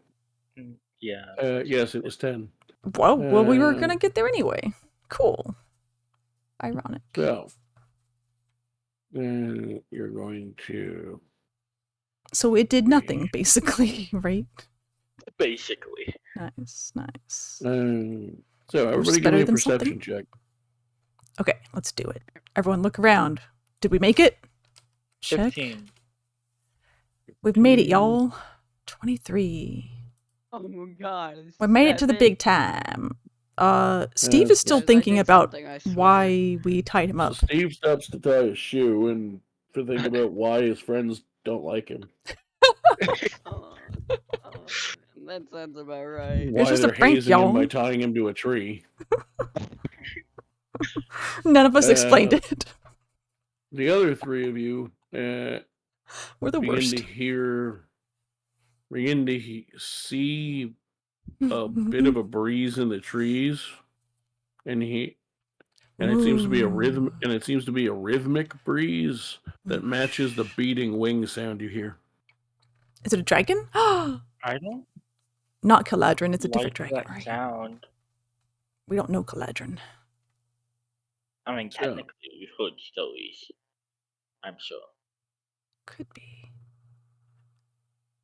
Yeah. Yes, it was 10. Whoa, well, we were gonna get there anyway. Cool. Ironic. So, you're going to... So it did nothing, basically, right? Basically. Nice. So everybody just give better me a than perception something. check. Okay, let's do it. Everyone look around. Did we make it? Check. 15. We've made it, y'all. 23. Oh my god. We made it to the big time. Steve is still thinking about why we tied him up. So Steve stops to tie his shoe and to think about why his friends don't like him. That sounds about right. Why just a they're prank, hazing him y'all. by tying him to a tree. None of us explained it. The other three of you We're the worst. begin to see a bit of a breeze in the trees, and it seems to be a rhythmic breeze that matches the beating wing sound you hear. Is it a dragon? I don't Not Caladrin, it's a different like dragon, that right? sound. We don't know Caladrin. I mean, technically, we've heard stories. I'm sure. Could be.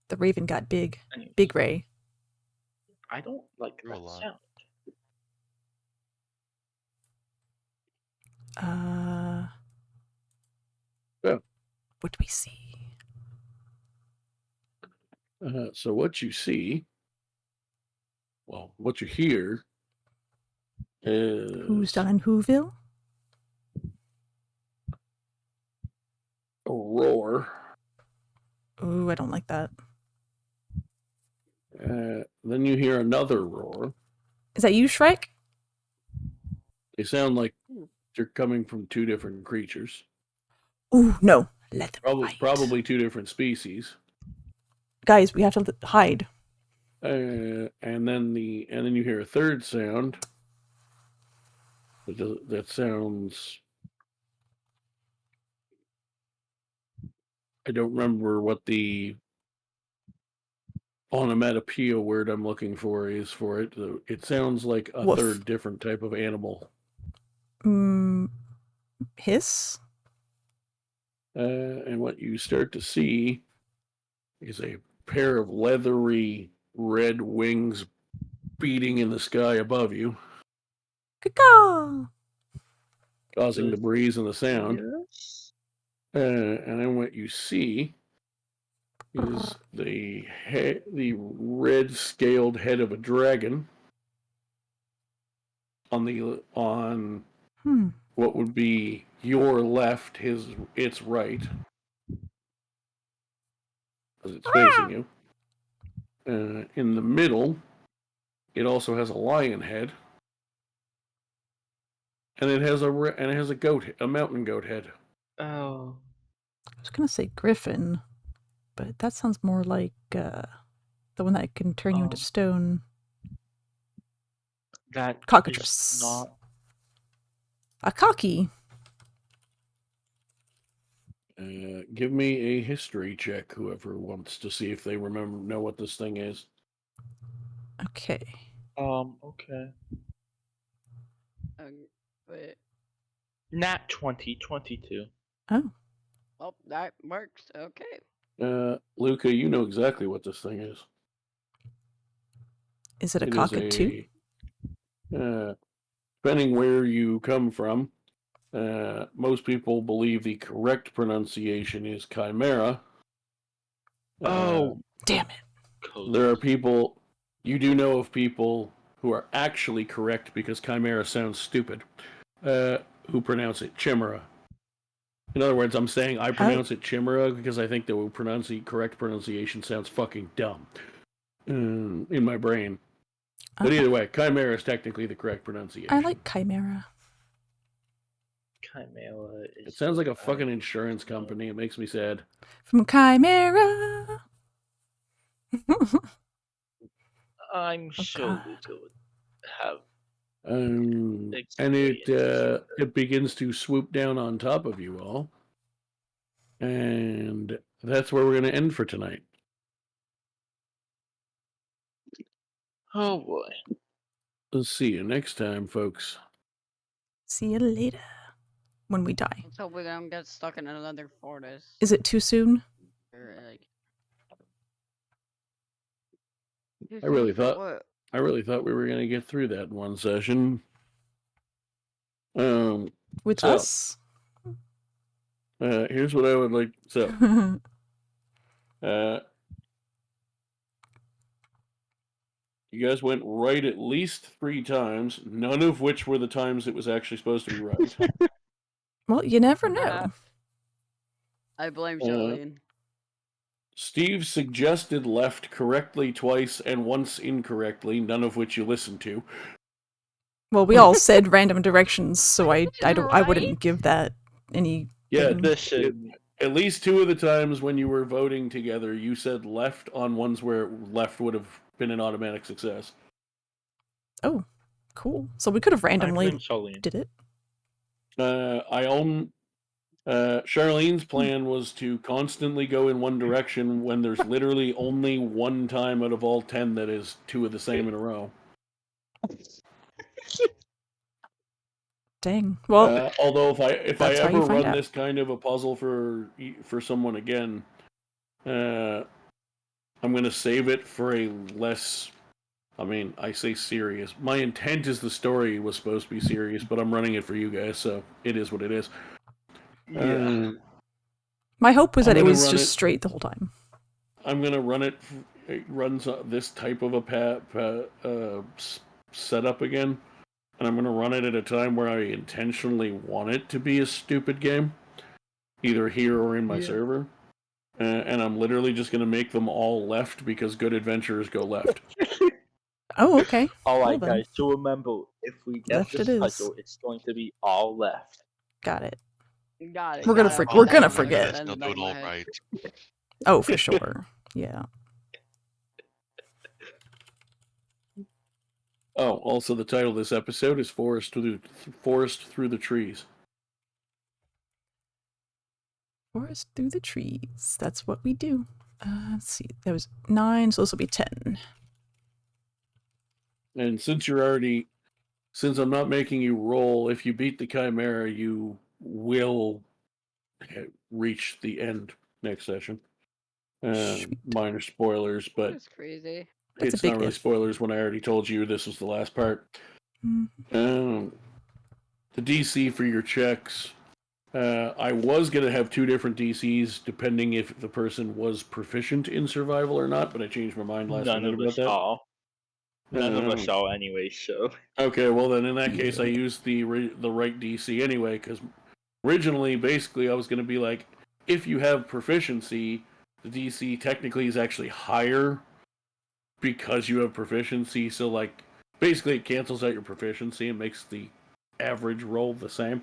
The raven got big. Anyways. Big Ray. I don't like Grew a that lot. sound. Yeah. What do we see? So what you see, what you hear is Who's down in Whoville? a roar. Ooh, I don't like that. Then you hear another roar. Is that you, Shrek? They sound like they're coming from two different creatures. Ooh, no. Let them fight. Probably two different species. Guys, we have to hide. And then you hear a third sound. That sounds. I don't remember what the onomatopoeia word I'm looking for is for it. It sounds like a Woof. third different type of animal. Hiss? And what you start to see is a pair of leathery red wings beating in the sky above you, Caw! causing the breeze and the sound. Yes. And then what you see is the red scaled head of a dragon on what would be your left, its right, because it's facing you. In the middle, it also has a lion head, and it has a mountain goat head. Oh. I was gonna say griffin, but that sounds more like the one that can turn you into stone. That Cockatrice. is not. A cocky. Give me a history check, whoever wants to see if they know what this thing is. Okay. Okay. Wait. Nat 20, 22. Oh. Well, that works. Okay. Luca, you know exactly what this thing is. Is it a cockatoo? Depending where you come from, most people believe the correct pronunciation is chimera. Oh, damn it. There are people, you do know of people who are actually correct because chimera sounds stupid, who pronounce it chimera. In other words, I'm saying I pronounce it chimera because I think the correct pronunciation sounds fucking dumb in my brain. But either way, chimera is technically the correct pronunciation. I like chimera. Chimera is. It sounds like a fucking insurance company. It makes me sad. From chimera. I'm sure Luca would have. And it begins to swoop down on top of you all. And that's where we're going to end for tonight. Oh boy. We'll see you next time, folks. See you later. When we die. Let's hope we don't get stuck in another forest. Is it too soon? Or, like... I really thought we were going to get through that in one session. With us? Here's what I would like. You guys went right at least 3 times, none of which were the times it was actually supposed to be right. Well, you never know. I blame Charlene. Steve suggested left correctly twice and once incorrectly, none of which you listened to. Well, we all said random directions, so I wouldn't give that any. Yeah, at least 2 of the times when you were voting together, you said left on ones where left would have been an automatic success. Oh, cool. So we could have randomly did it. Charlene's plan was to constantly go in one direction when there's literally only one time out of all 10 that is 2 of the same in a row. Dang. Well, although if I ever run this kind of a puzzle for someone again, I'm going to save it for a less. I mean, I say serious. My intent is the story was supposed to be serious, but I'm running it for you guys, so it is what it is. Yeah. My hope was that it was just straight the whole time. I'm going to run it. It runs this type of a setup again. And I'm going to run it at a time where I intentionally want it to be a stupid game, either here or in my server. And I'm literally just going to make them all left because good adventurers go left. Oh, okay. Alright, guys, so remember, if we get left this puzzle, it's going to be all left. Got it. Got it. We're gonna forget. They'll do it all right. Oh, for sure. Yeah. Oh, also the title of this episode is Forest Through the Trees. Forest through the trees. That's what we do. Let's see. That was 9, so this will be 10. And since I'm not making you roll, if you beat the Chimera, you will reach the end next session. Minor spoilers, but That's crazy. That's a it's big not really if. spoilers when I already told you this was the last part. The DC for your checks, I was going to have 2 different DCs depending if the person was proficient in survival or not, but I changed my mind last None minute of about us that. are. None of us are anyway, so. Okay, well then in that case I used the right DC anyway, because originally, basically, I was going to be like, if you have proficiency, the DC technically is actually higher because you have proficiency, so like, basically it cancels out your proficiency and makes the average roll the same.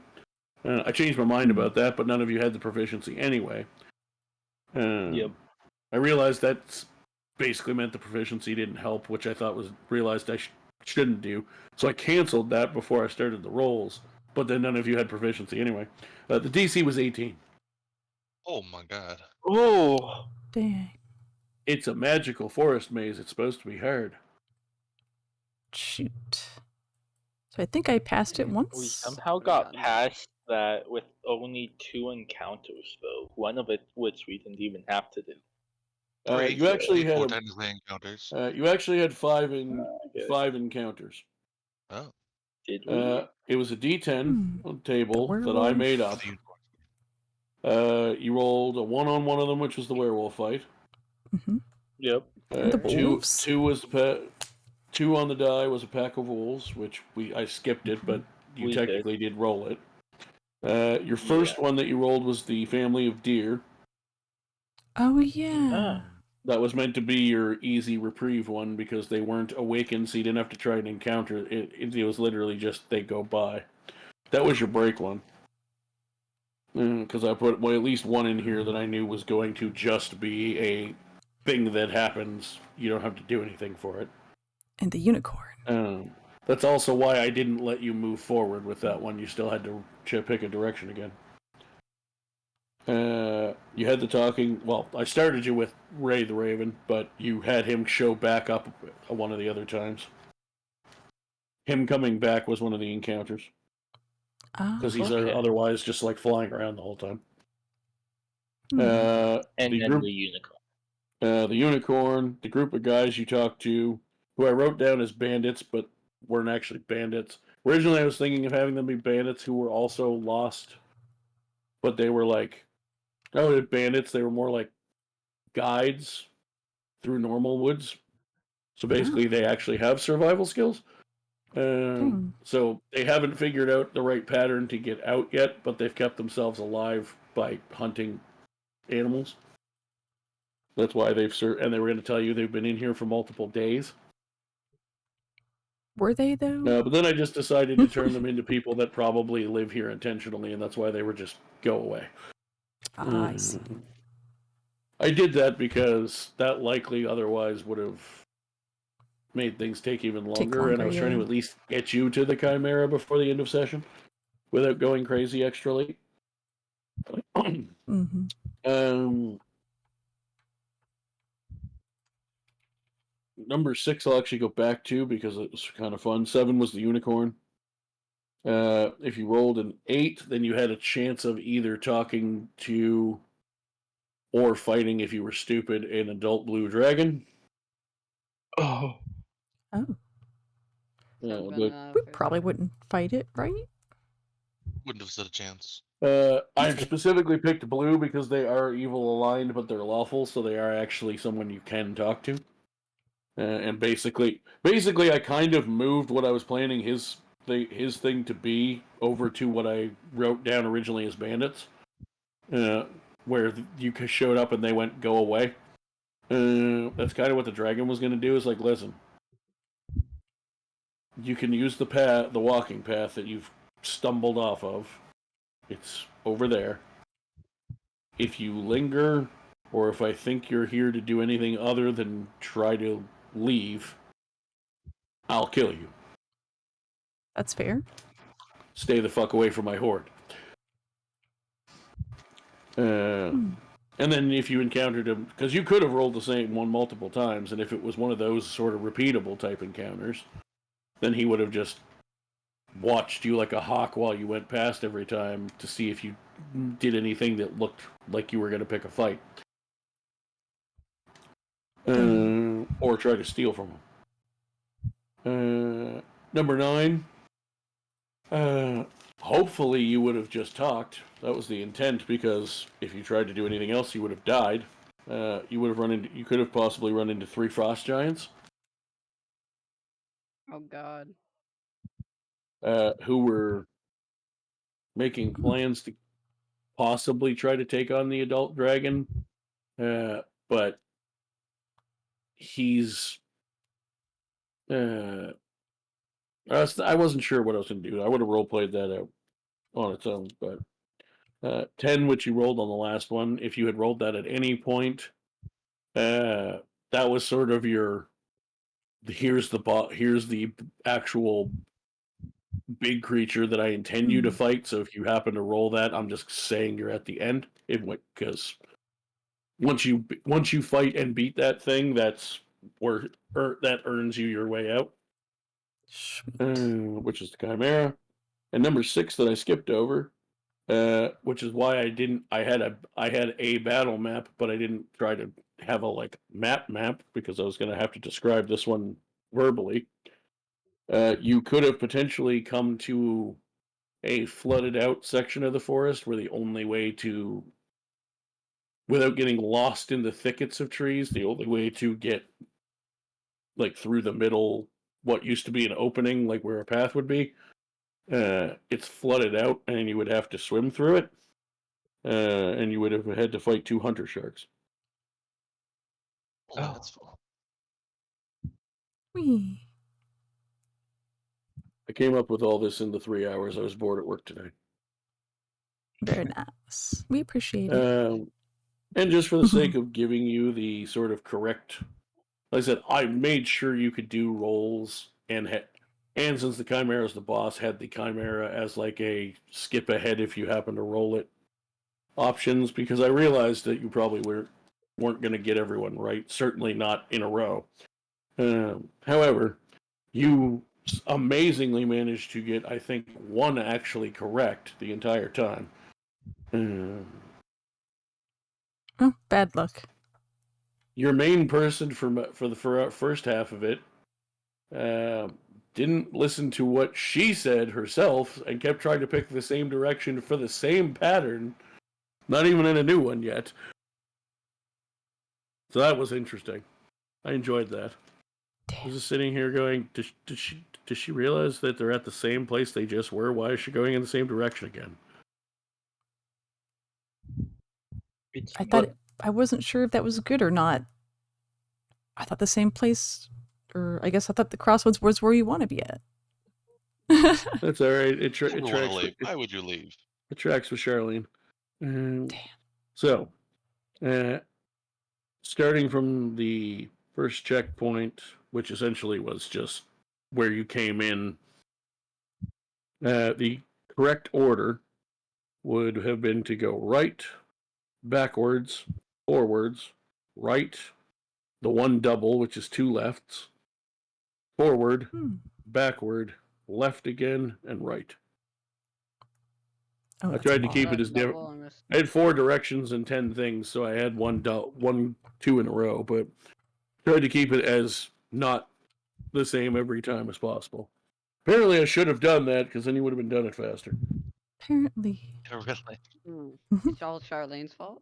I changed my mind about that, but none of you had the proficiency anyway. Yep. I realized that basically meant the proficiency didn't help, which I thought realized I shouldn't do. So I canceled that before I started the rolls, but then none of you had proficiency anyway. The DC was 18. Oh my god. Oh! Dang. It's a magical forest maze. It's supposed to be hard. Shoot. So I think I passed it once. We somehow got past that with only 2 encounters, though. One of it which we didn't even have to do. You actually had encounters. You actually had 5 encounters. Oh. Did we? It was a D10 table that I made up. You rolled a 1 on one of them, which was the werewolf fight. Yep. And the wolves. 2 was the 2 on the die was a pack of wolves, which I skipped it, but you We technically did roll it. Your first one that you rolled was the family of deer. Oh, yeah. That was meant to be your easy reprieve one because they weren't awakened, so you didn't have to try and encounter it. It was literally just they go by. That was your break one. Because I put at least one in here that I knew was going to just be a thing that happens. You don't have to do anything for it. And the unicorn. That's also why I didn't let you move forward with that one. You still had to pick a direction again. You had the talking. Well, I started you with Ray the Raven, but you had him show back up one of the other times. Him coming back was one of the encounters. Because he's otherwise just like flying around the whole time. And then the unicorn. The unicorn, the group of guys you talked to, who I wrote down as bandits, but weren't actually bandits. Originally, I was thinking of having them be bandits who were also lost, but they were like, they're bandits. They were more like guides through normal woods. So basically, they actually have survival skills. So they haven't figured out the right pattern to get out yet, but they've kept themselves alive by hunting animals. That's why and they were going to tell you they've been in here for multiple days. Were they, though? No, but then I just decided to turn them into people that probably live here intentionally, and that's why they were just go away. I see. I did that because that likely otherwise would have made things take even longer, and I was trying to at least get you to the Chimera before the end of session without going crazy extra late. Number 6 I'll actually go back to because it was kind of fun. 7 was the unicorn. If you rolled an 8, then you had a chance of either talking to or fighting, if you were stupid, an adult blue dragon. We probably wouldn't fight it, right? Wouldn't have stood a chance. I specifically picked blue because they are evil aligned, but they're lawful, so they are actually someone you can talk to. And basically, I kind of moved what I was planning his thing to be over to what I wrote down originally as bandits, where you showed up and they went go away. That's kind of what the dragon was going to do. Is like, listen, you can use the walking path that you've stumbled off of. It's over there. If you linger, or if I think you're here to do anything other than try to leave, I'll kill you. That's fair. Stay the fuck away from my horde. And And then if you encountered him, because you could have rolled the same one multiple times, and if it was one of those sort of repeatable type encounters, then he would have just watched you like a hawk while you went past every time to see if you did anything that looked like you were going to pick a fight. Or try to steal from him. Number 9. Hopefully you would have just talked. That was the intent, because if you tried to do anything else, you would have died. You could have possibly run into 3 frost giants. Oh God. Who were making plans to possibly try to take on the adult dragon. But he's... I wasn't sure what I was going to do. I would have roleplayed that out on its own, but 10, which you rolled on the last one, if you had rolled that at any point, that was sort of your... Here's the actual big creature that I intend you to fight, so if you happen to roll that, I'm just saying you're at the end. Because once you fight and beat that thing, that earns you your way out. Which is the Chimera. And number 6 that I skipped over, which is why I had a battle map, but I didn't try to have a map because I was going to have to describe this one verbally. You could have potentially come to a flooded out section of the forest where the only way to, without getting lost in the thickets of trees, the only way to get through the middle, what used to be an opening, like where a path would be, it's flooded out and you would have to swim through it, and you would have had to fight 2 hunter sharks. Oh, that's fun. Whee. I came up with all this in the 3 hours I was bored at work today. Very nice. We appreciate it. And just for the sake of giving you the sort of correct, like I said, I made sure you could do rolls, and since the Chimera is the boss, had the Chimera as a skip ahead if you happen to roll it options, because I realized that you probably weren't going to get everyone right, certainly not in a row. However, you amazingly managed to get, I think, 1 actually correct the entire time. Oh, bad luck. Your main person for the first half of it didn't listen to what she said herself and kept trying to pick the same direction for the same pattern, not even in a new one yet. So that was interesting. I enjoyed that. I was just sitting here going, does she realize that they're at the same place they just were? Why is she going in the same direction again? I wasn't sure if that was good or not. I thought the same place, or I guess I thought the crossroads was where you want to be at. That's all right. It tracks. Why would you leave? It tracks with Charlene. Damn. So, starting from the first checkpoint, which essentially was just where you came in, the correct order would have been to go right, backwards, forwards, right, the 1 double, which is 2 lefts, forward, backward, left again, and right. I tried to keep it as different. I had 4 directions and 10 things, so I had 2 in a row, but tried to keep it as not the same every time as possible. Apparently, I should have done that, because then you would have been done it faster. Apparently. Really? It's all Charlene's fault?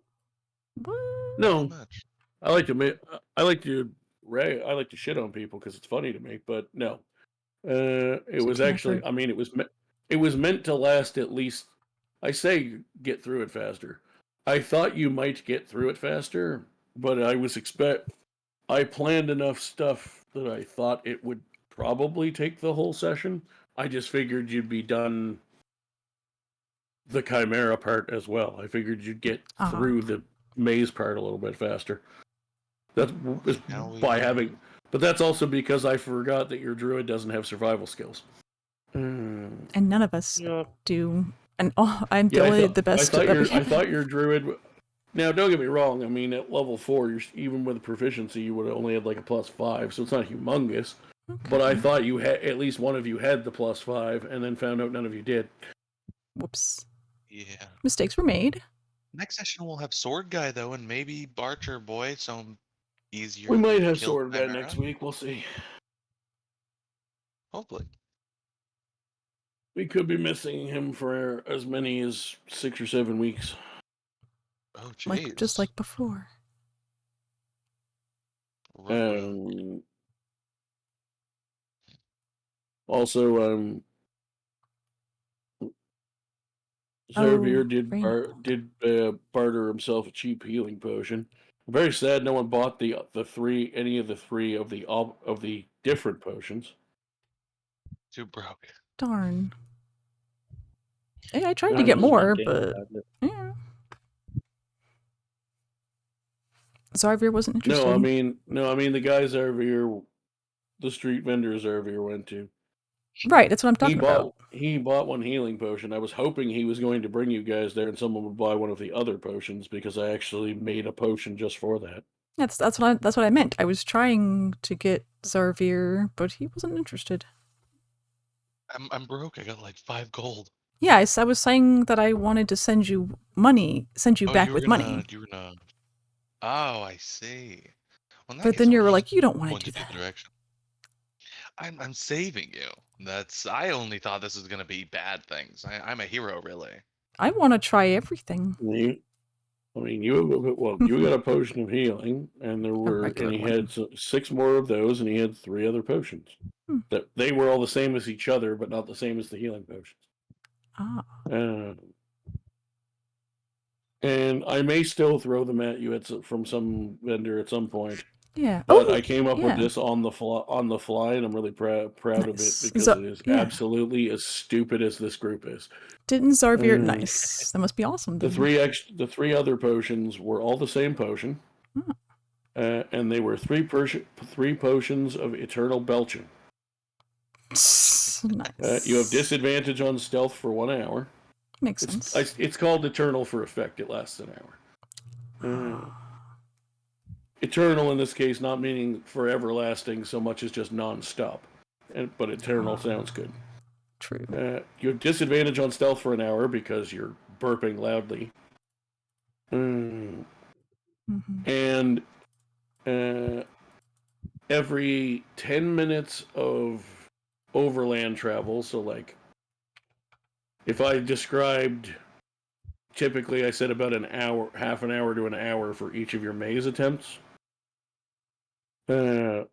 What? No. I like to shit on people because it's funny to me, but no. It was actually, I mean, it was meant to last at least, I say get through it faster. I thought you might get through it faster, but I planned enough stuff that I thought it would probably take the whole session. I just figured you'd be done the Chimera part as well. I figured you'd get through the maze part a little bit faster. That's by having, but that's also because I forgot that your druid doesn't have survival skills. And none of us do. And I'm the best. I thought your druid Now, don't get me wrong. I mean, at level 4, even with proficiency, you would have only had like a +5, so it's not humongous. Okay. But I thought you had at least one of you had the +5, and then found out none of you did. Whoops. Yeah. Mistakes were made. Next session we'll have Sword Guy though, and maybe Archer Boy, so easier. We might to have kill Sword Guy Krinir. next week. We'll see. Hopefully. We could be missing him for as many as 6 or 7 weeks. Oh, jeez. Like just like before. Also, Zarvir did barter himself a cheap healing potion. I'm very sad no one bought any of the three of the different potions. Too broke. Darn. Hey, I tried I to get was more, thinking but about it. yeah. Zarvir wasn't interested. No, I mean the guy Zarvir, the street vendor Zarvir went to. Right, that's what I'm talking about. He bought one healing potion. I was hoping he was going to bring you guys there, and someone would buy one of the other potions because I actually made a potion just for that. That's what I meant. I was trying to get Zarvir, but he wasn't interested. I'm broke. I got like 5 gold. Yes, I was saying that I wanted to send you back with money. Oh, I see. Well, in that But case, then I'll you were just like, you don't want point to do you the that. direction. I'm saving you. I only thought this was gonna be bad things. I'm a hero, really. I want to try everything. You got a potion of healing, and he had 6 more of those, and he had 3 other potions. That they were all the same as each other, but not the same as the healing potions. Ah. And I may still throw them at you from some vendor at some point. Yeah. But I came up with this on the fly, and I'm really proud of it because it is absolutely as stupid as this group is. Didn't Zarvir? Nice. That must be awesome. The three other potions were all the same potion, and they were three potions of eternal belching. Nice. You have disadvantage on stealth for 1 hour. Makes sense. It's called eternal for effect. It lasts an hour. Eternal in this case, not meaning for everlasting so much as just non-stop. But eternal sounds good. True. You have disadvantage on stealth for an hour because you're burping loudly. And every 10 minutes of overland travel, so like if I described, typically I said about an hour, half an hour to an hour for each of your maze attempts. So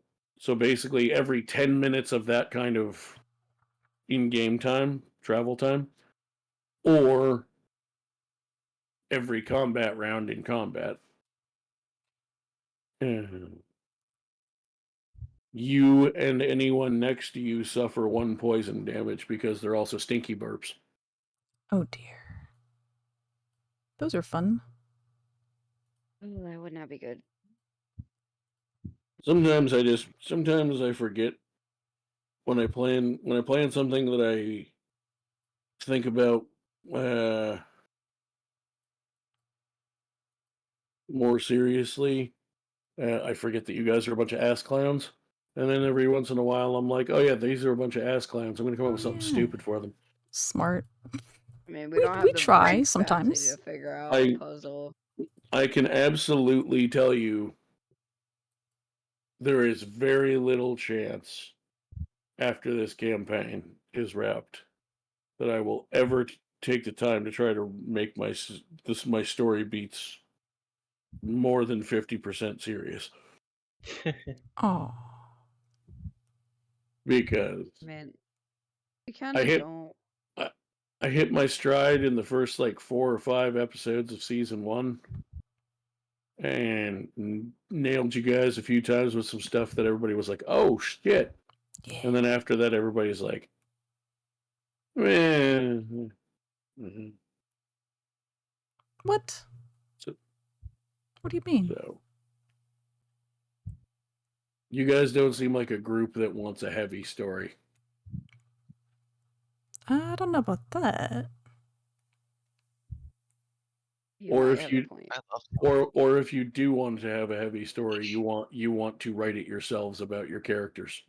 basically every 10 minutes of that kind of in-game time, travel time, or every combat round in combat. You and anyone next to you suffer 1 poison damage because they're also stinky burps. Oh dear. Those are fun. Oh, that would not be good. Sometimes I forget when I plan something that I think about more seriously. I forget that you guys are a bunch of ass clowns. And then every once in a while, I'm like, oh yeah, these are a bunch of ass clowns. I'm going to come up with something stupid for them. Smart. I mean, we don't have the try brain sometimes capacity to figure out a puzzle. I can absolutely tell you there is very little chance after this campaign is wrapped that I will ever take the time to try to make my story beats more than 50% serious. Oh. Man, Because we kind of don't. I hit my stride in the first like 4 or 5 episodes of season 1 and nailed you guys a few times with some stuff that everybody was like, oh shit. Yeah. And then after that, everybody's like, eh. What? What do you mean? So, you guys don't seem like a group that wants a heavy story. I don't know about that. You Or might if have you a point. I love or if you do want to have a heavy story, you want to write it yourselves about your characters.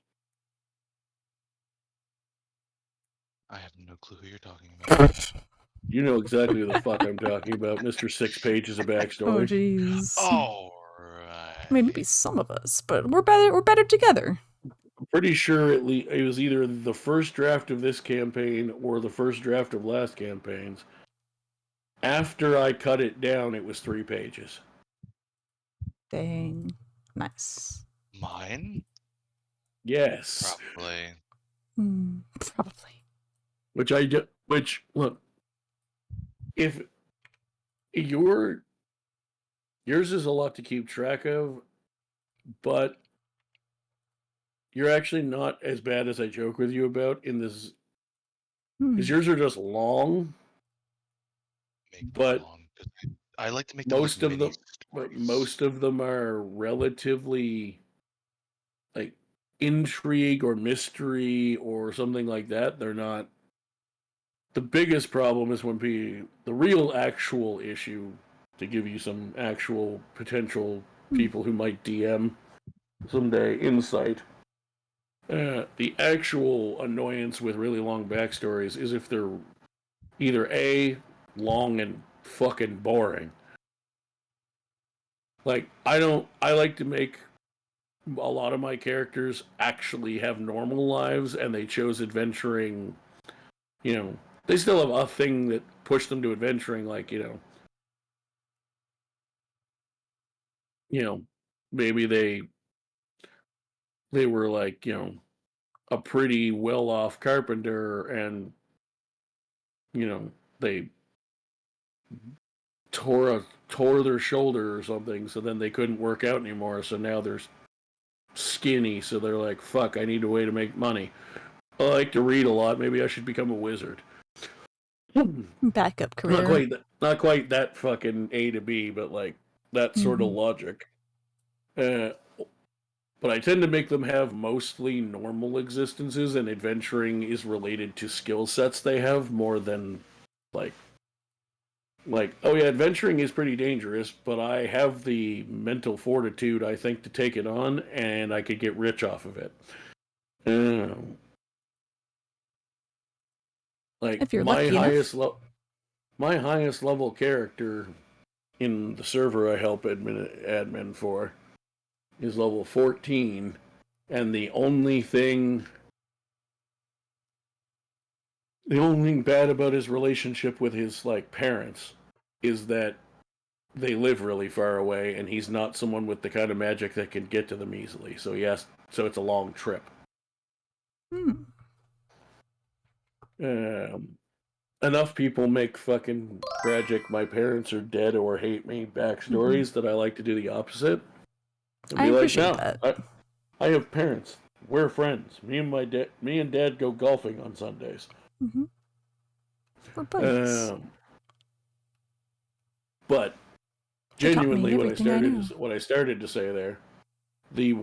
I have no clue who you're talking about. You know exactly who the fuck I'm talking about, Mr. 6 Pages of Oh backstory. jeez. All I mean, maybe right. some of us, but we're better together. I'm pretty sure it was either the first draft of this campaign or the first draft of last campaign's. After I cut it down, it was 3 pages. Dang. Nice. Mine? Yes. Probably. Probably. Which look, if yours is a lot to keep track of, but you're actually not as bad as I joke with you about in this. Because yours are just long, but Long, 'cause I like to make them like mini most of them are relatively like intrigue or mystery or something like that. They're not. The biggest problem is when the real actual issue, to give you some actual potential people who might DM someday insight. The actual annoyance with really long backstories is if they're either A, long and fucking boring. Like, I like to make a lot of my characters actually have normal lives, and they chose adventuring, they still have a thing that pushed them to adventuring, like, maybe they were like, a pretty well-off carpenter, and, they tore their shoulder or something, so then they couldn't work out anymore, so now they're skinny, so they're like, fuck, I need a way to make money. I like to read a lot, maybe I should become a wizard. Backup career. Not quite that fucking A to B, but like that sort of logic. But I tend to make them have mostly normal existences, and adventuring is related to skill sets they have more than like, oh yeah, adventuring is pretty dangerous, but I have the mental fortitude, I think, to take it on, and I could get rich off of it. Like, if you're my lucky highest level character in the server I help admin for is level 14, and the only thing bad about his relationship with his parents is that they live really far away, and he's not someone with the kind of magic that can get to them easily. So it's a long trip. Enough people make fucking tragic "my parents are dead or hate me" backstories that I like to do the opposite. And I be appreciate like, that. I have parents. We're friends. Me and Dad go golfing on Sundays. We're buddies. But They taught me genuinely, everything what I started to say there, the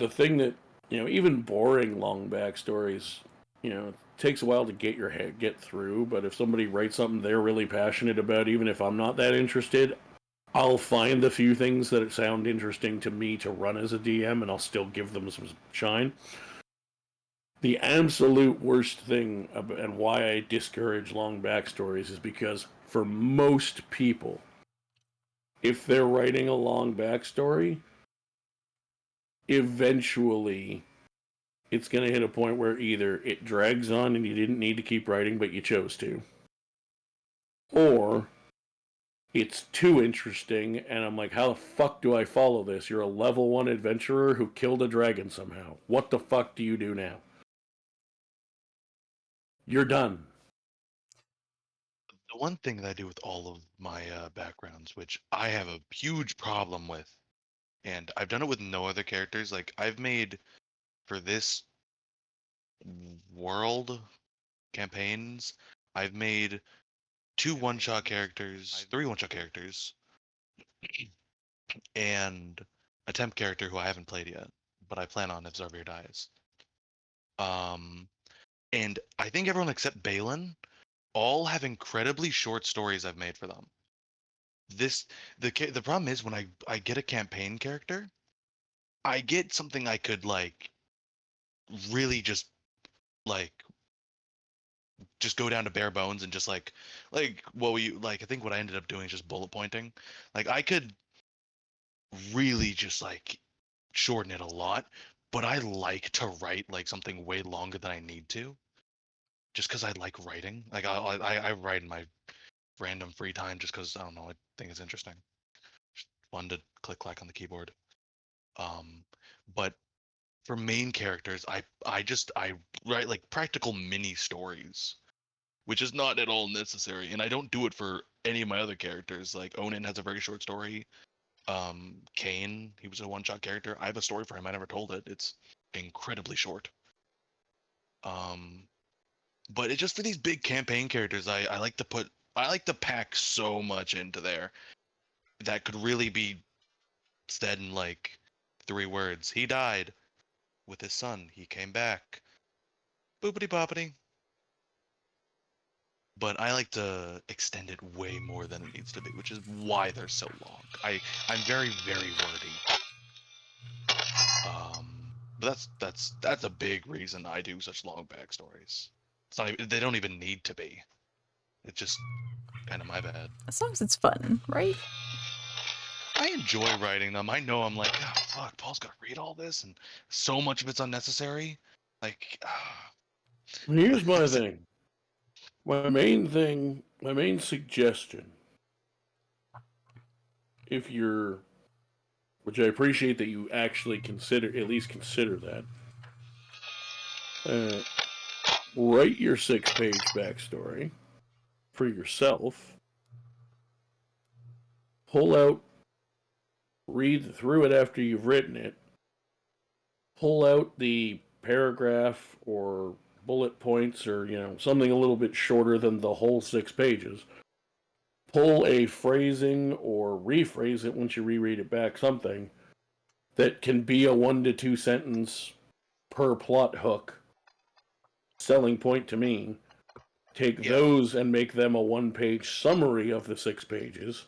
thing that, even boring long backstories, it takes a while to get through. But if somebody writes something they're really passionate about, even if I'm not that interested, I'll find the few things that sound interesting to me to run as a DM, and I'll still give them some shine. The absolute worst thing, and why I discourage long backstories, is because for most people, if they're writing a long backstory, eventually it's going to hit a point where either it drags on and you didn't need to keep writing, but you chose to, or it's too interesting, and I'm like, how the fuck do I follow this? You're a level 1 adventurer who killed a dragon somehow. What the fuck do you do now? You're done. The one thing that I do with all of my backgrounds, which I have a huge problem with, and I've done it with no other characters, like I've made for this world campaigns, I've made 2 one-shot characters, 3 one-shot characters, and a temp character who I haven't played yet, but I plan on if Zarvir dies. And I think everyone except Balin all have incredibly short stories I've made for them. the problem is when I get a campaign character, I get something I could like really just like just go down to bare bones and just like what we like I think what I ended up doing is just bullet pointing. Like I could really just like shorten it a lot, but I like to write like something way longer than I need to, just because I like writing. Like I write in my random free time just because I don't know, I think it's interesting. Just fun to click clack on the keyboard. But for main characters, I write like practical mini stories, which is not at all necessary, and I don't do it for any of my other characters. Like Onan has a very short story. Kain, he was a one-shot character. I have a story for him. I never told it. It's incredibly short. But it's just for these big campaign characters, I like to pack so much into there that could really be said in like 3 words. He died with his son. He came back. Boopity boppity. But I like to extend it way more than it needs to be, which is why they're so long. I'm very, very wordy. But that's a big reason I do such long backstories. It's not even, they don't even need to be. It's just kind of my bad. As long as it's fun, right? I enjoy writing them. I know I'm like, oh fuck, Paul's got to read all this, and so much of it's unnecessary. Like, here's my thing. My main suggestion, if you're, which I appreciate that you actually at least consider that, write your 6-page backstory for yourself, read through it after you've written it, pull out the paragraph or bullet points or, something a little bit shorter than the whole 6 pages. Pull a phrasing or rephrase it once you reread it back, something that can be a 1 to 2 sentence per plot hook selling point to me. Take those and make them a 1-page summary of the 6 pages.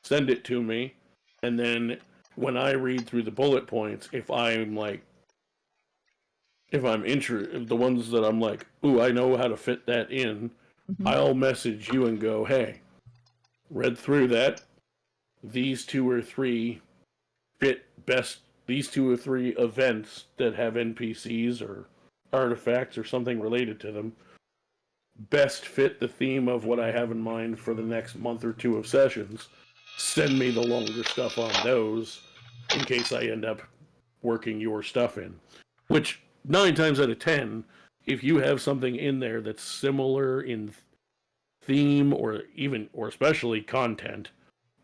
Send it to me, and then when I read through the bullet points, if I'm interested, the ones that I'm like, ooh, I know how to fit that in, I'll message you and go, hey, read through that. These 2 or 3 fit best. These 2 or 3 events that have NPCs or artifacts or something related to them best fit the theme of what I have in mind for the next month or 2 of sessions. Send me the longer stuff on those in case I end up working your stuff in. Which, 9 times out of 10, if you have something in there that's similar in theme or especially content,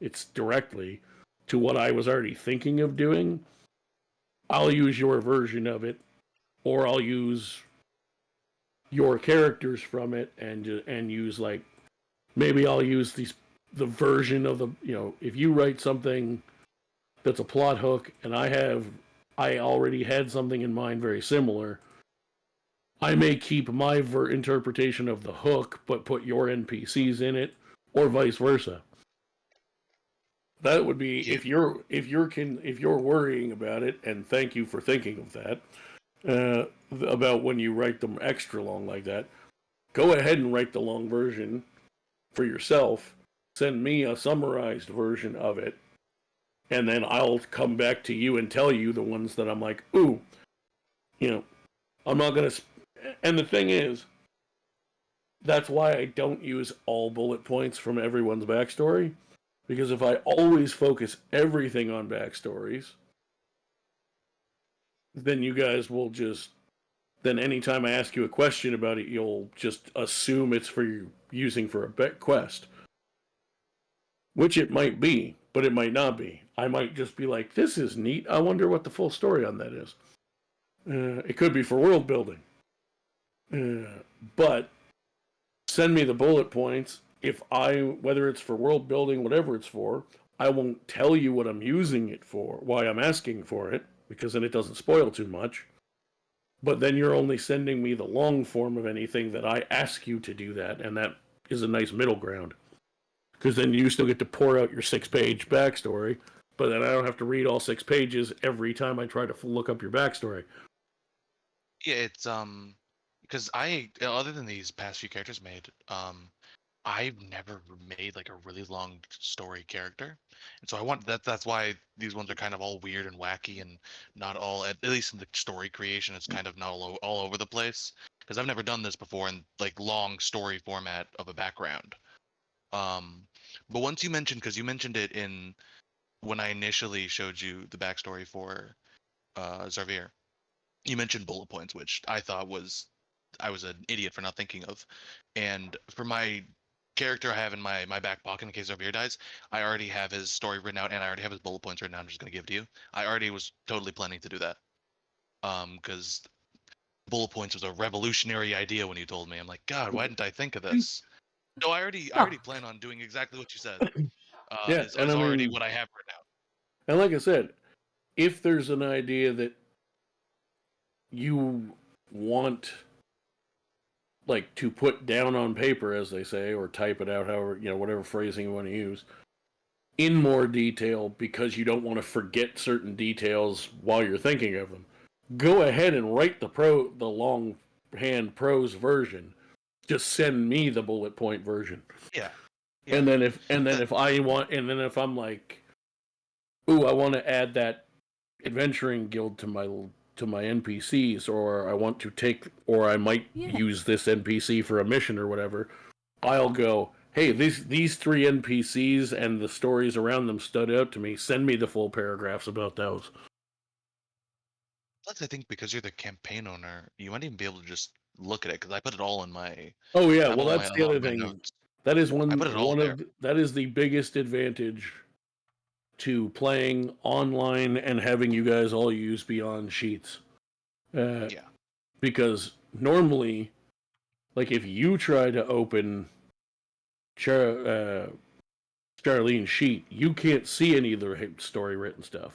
it's directly to what I was already thinking of doing, I'll use your version of it, or I'll use your characters from it and use like, maybe I'll use the version of the, if you write something that's a plot hook and I already had something in mind very similar, I may keep my interpretation of the hook but put your NPCs in it, or vice versa. That would be if you're worrying about it, and thank you for thinking of that, about when you write them extra long like that. Go ahead and write the long version for yourself. Send me a summarized version of it, and then I'll come back to you and tell you the ones that I'm like, ooh, I'm not gonna. And the thing is, that's why I don't use all bullet points from everyone's backstory. Because if I always focus everything on backstories, then you guys will then anytime I ask you a question about it, you'll just assume it's for you using for a quest. Which it might be, but it might not be. I might just be like, this is neat. I wonder what the full story on that is. It could be for world building. But send me the bullet points. Whether it's for world building, whatever it's for, I won't tell you what I'm using it for, why I'm asking for it, because then it doesn't spoil too much. But then you're only sending me the long form of anything that I ask you to do that, and that is a nice middle ground. because then you still get to pour out your 6-page backstory, but then I don't have to read all 6 pages every time I try to look up your backstory. Yeah, it's because other than these past few characters made, I've never made like a really long story character, and so I want that's why these ones are kind of all weird and wacky and not all at least in the story creation it's kind of not all over the place because I've never done this before in like long story format of a background. But once you mentioned because you mentioned it in when I initially showed you the backstory for Zarvir, you mentioned bullet points, which I thought I was an idiot for not thinking of. And for my character I have in my back pocket in case Zarvir dies, I already have his story written out and I already have his bullet points written out. I'm just going to give it to you. I already was totally planning to do that. Because bullet points was a revolutionary idea when you told me. I'm like, God, why didn't I think of this? So I already plan on doing exactly what you said. Yeah, It's and I already mean, what I have written out. And like I said, if there's an idea that you want like to put down on paper, as they say, or type it out, however, whatever phrasing you want to use, in more detail because you don't want to forget certain details while you're thinking of them, go ahead and write the longhand prose version. Just send me the bullet point version. Yeah. And then if I'm like, ooh, I want to add that adventuring guild to my NPCs, or I might use this NPC for a mission or whatever, I'll go, hey, these 3 NPCs and the stories around them stood out to me. Send me the full paragraphs about those. Plus, I think because you're the campaign owner, you might even be able to just look at it because I put it all in my. Oh yeah, well that's the other thing. Notes. That is that is the biggest advantage to playing online and having you guys all use Beyond Sheets. Because normally, like if you try to open Charlene's sheet, you can't see any of the story written stuff.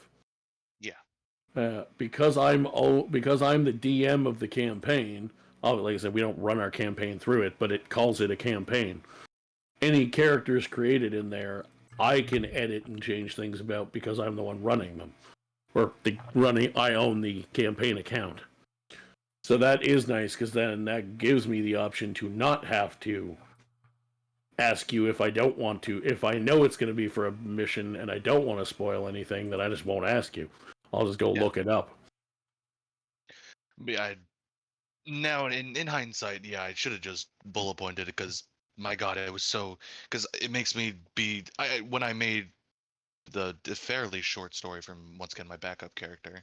Yeah. Because I'm the DM of the campaign. Like I said, we don't run our campaign through it, but it calls it a campaign. Any characters created in there, I can edit and change things about because I'm the one running them. I own the campaign account. So that is nice because then that gives me the option to not have to ask you if I don't want to. If I know it's going to be for a mission and I don't want to spoil anything, then I just won't ask you. I'll just go look it up. Yeah. Now, in hindsight, yeah, I should have just bullet pointed it because, my God, it was so... Because it makes me be... when I made the fairly short story from, once again, my backup character,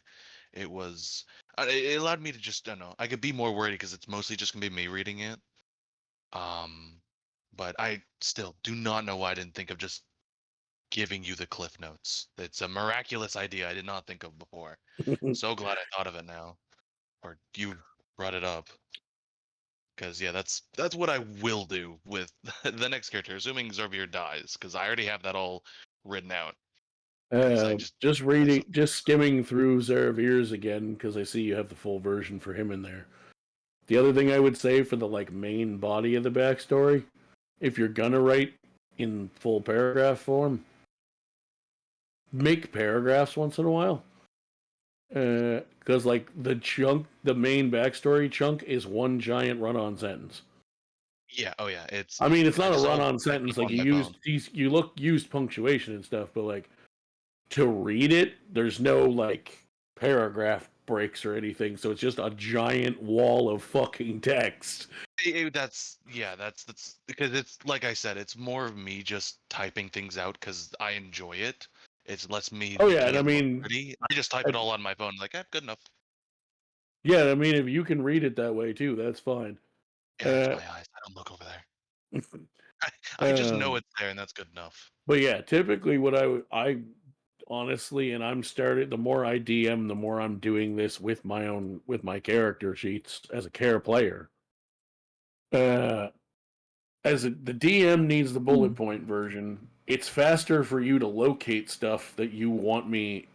it was... It allowed me to just, I don't know, I could be more wordy because it's mostly just going to be me reading it. But I still do not know why I didn't think of just giving you the cliff notes. It's a miraculous idea I did not think of before. So glad I thought of it now. Or you brought it up. Because yeah, that's what I will do with the next character, assuming Zarvir dies, because I already have that all written out. Just skimming through Zarvir's again, because I see you have the full version for him in there. The other thing I would say for the main body of the backstory, if you're gonna write in full paragraph form, make paragraphs once in a while. Because the main backstory chunk is one giant run-on sentence. Yeah. Oh yeah. It's. I mean, it's not a run-on sentence. Like you used punctuation and stuff, but to read it, there's no paragraph breaks or anything. So it's just a giant wall of fucking text. That's because it's like I said, it's more of me just typing things out because I enjoy it. It's less me. Oh yeah, and I mean, I just type it all on my phone. Good enough. Yeah, I mean, if you can read it that way too, that's fine. Yeah, it's my eyes. I don't look over there. I just know it's there, and that's good enough. But yeah, typically what I honestly, and the more I DM, the more I'm doing this with my character sheets as a care player. The DM needs the bullet point version. It's faster for you to locate stuff that you want me,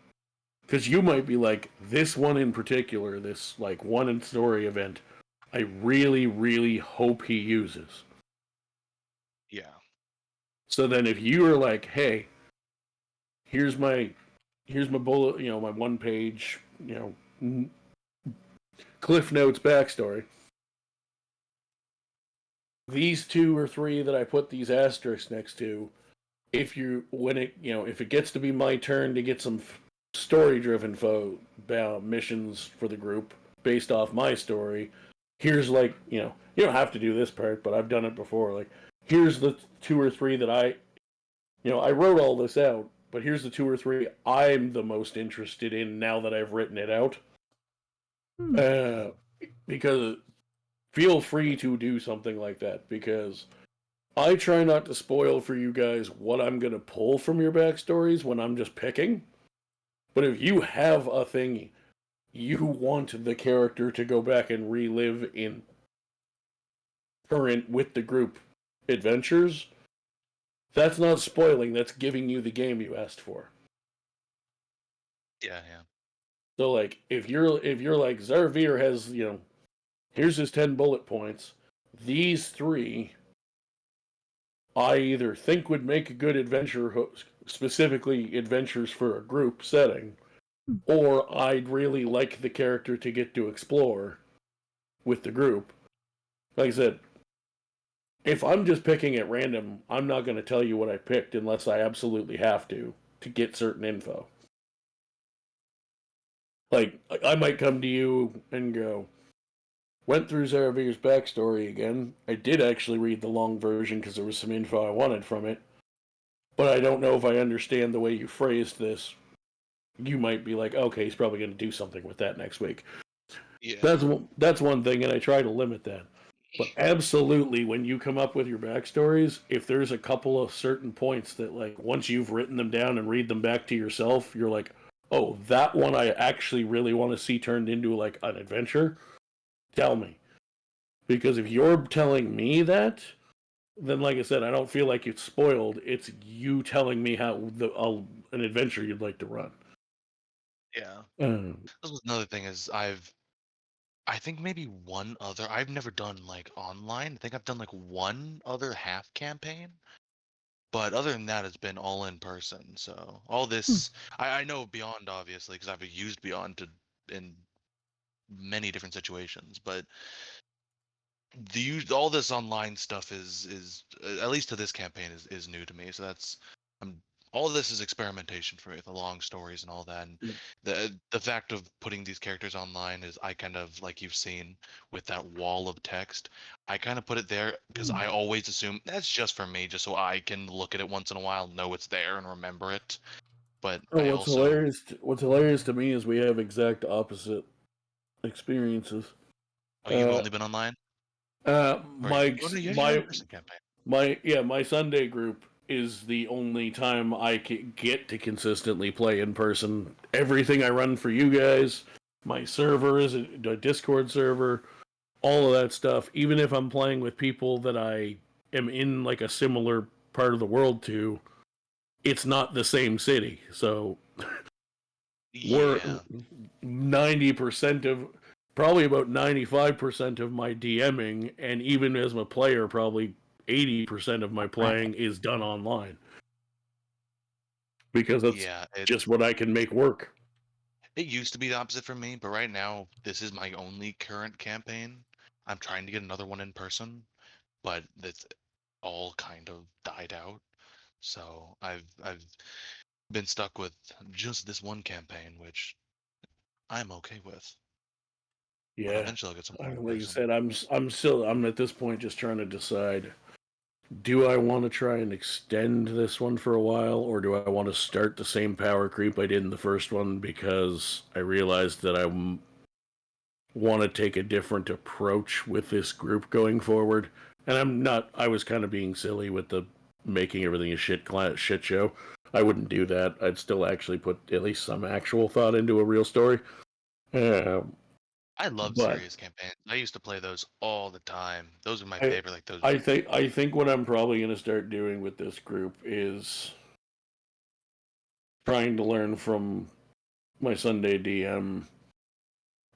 because you might be like, this one in particular, this one in story event, I really, really hope he uses. Yeah. So then if you are like, hey, here's my bullet, my 1-page, Cliff Notes backstory. These 2 or 3 that I put these asterisks next to, if it gets to be my turn to get some story-driven missions for the group based off my story, here's you don't have to do this part, but I've done it before. Like, here's the 2 or 3 that I wrote all this out, but here's the 2 or 3 I'm the most interested in now that I've written it out. Because feel free to do something like that, because I try not to spoil for you guys what I'm going to pull from your backstories when I'm just picking. But if you have a thing you want the character to go back and relive in current with the group adventures, that's not spoiling, that's giving you the game you asked for. Yeah. So like if you're like Zarvir has, here's his 10 bullet points. These 3 I either think would make a good adventure, specifically adventures for a group setting, or I'd really like the character to get to explore with the group. Like I said, if I'm just picking at random, I'm not going to tell you what I picked unless I absolutely have to get certain info. Like, I might come to you and go, went through Zarvir's backstory again. I did actually read the long version because there was some info I wanted from it. But I don't know if I understand the way you phrased this. You might be like, okay, he's probably going to do something with that next week. Yeah. That's one thing, and I try to limit that. But absolutely, when you come up with your backstories, if there's a couple of certain points that, like, once you've written them down and read them back to yourself, you're like, oh, that one I actually really want to see turned into, like, an adventure, tell me. Because if you're telling me that, then, like I said, I don't feel like it's spoiled. It's you telling me how an adventure you'd like to run. Yeah. This was another thing is I think maybe one other. I've never done like online. I think I've done like one other half campaign, but other than that, it's been all in person. So all this, I know Beyond obviously because I've used Beyond in many different situations, but all this online stuff is at least to this campaign is new to me. So that's all of this is experimentation for me, the long stories and all that. And the fact of putting these characters online is I kind of, like you've seen with that wall of text, I kind of put it there because I always assume that's just for me, just so I can look at it once in a while, know it's there, and remember it. But what's hilarious to me is we have exact opposite experiences. Oh, you've only been online? My campaign. My Sunday group is the only time I can get to consistently play in person. Everything I run for you guys, my server is a Discord server, all of that stuff. Even if I'm playing with people that I am in like a similar part of the world to, it's not the same city. So we're 90% of, probably about 95% of my DMing, and even as a player, probably 80% of my playing is done online. Because that's just what I can make work. It used to be the opposite for me, but right now, this is my only current campaign. I'm trying to get another one in person, but that's all kind of died out. So I've been stuck with just this one campaign, which I'm okay with. Yeah. But eventually I'll get some more. Like I said, I'm at this point just trying to decide, do I want to try and extend this one for a while, or do I want to start the same power creep I did in the first one, because I realized that I want to take a different approach with this group going forward. And I was kind of being silly with the making everything a shit show. I wouldn't do that. I'd still actually put at least some actual thought into a real story. I love serious campaigns. I used to play those all the time. Those are my favorite. Like those. I think what I'm probably going to start doing with this group is trying to learn from my Sunday DM.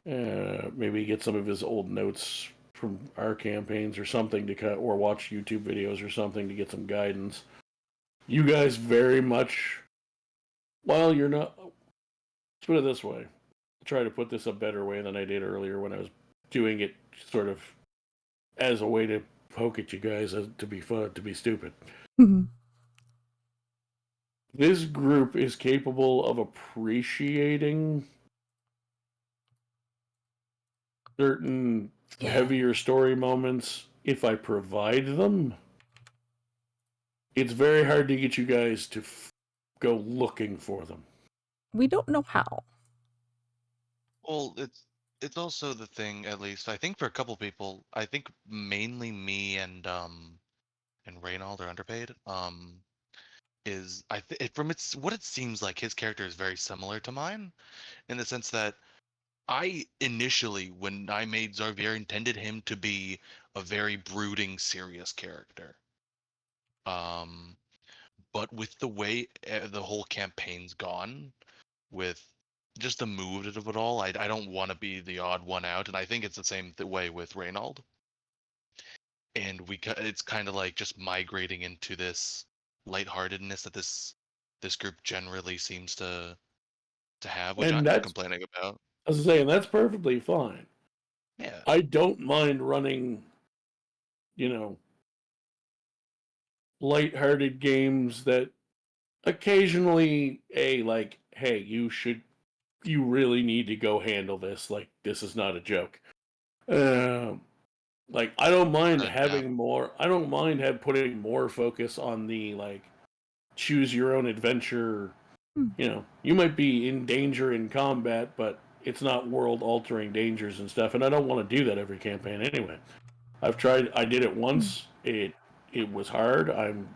Maybe get some of his old notes from our campaigns or something to cut, or watch YouTube videos or something to get some guidance. you guys very much, well, you're not, let's put it this way. I'll try to put this a better way than I did earlier when I was doing it sort of as a way to poke at you guys to be fun, to be stupid. Mhm. This group is capable of appreciating certain heavier story moments if I provide them. It's very hard to get you guys to go looking for them. We don't know how. Well, it's also the thing, at least I think for a couple people, I think mainly me and Reynauld are underpaid. Is from its what it seems like his character is very similar to mine, in the sense that I initially, when I made Zarvir, intended him to be a very brooding, serious character. But with the way the whole campaign's gone, with just the mood of it all, I don't want to be the odd one out, and I think it's the same way with Reynauld. And it's kind of like just migrating into this lightheartedness that this group generally seems to have, which I'm And not that's, complaining about. as I say, and that's perfectly fine. Yeah. I don't mind running, lighthearted games that occasionally, like, hey, you really need to go handle this. Like, this is not a joke. Like, I don't mind having more. I don't mind putting more focus on the like choose your own adventure. You might be in danger in combat, but it's not world altering dangers and stuff. And I don't want to do that every campaign anyway. I've tried. I did it once. It was hard. I'm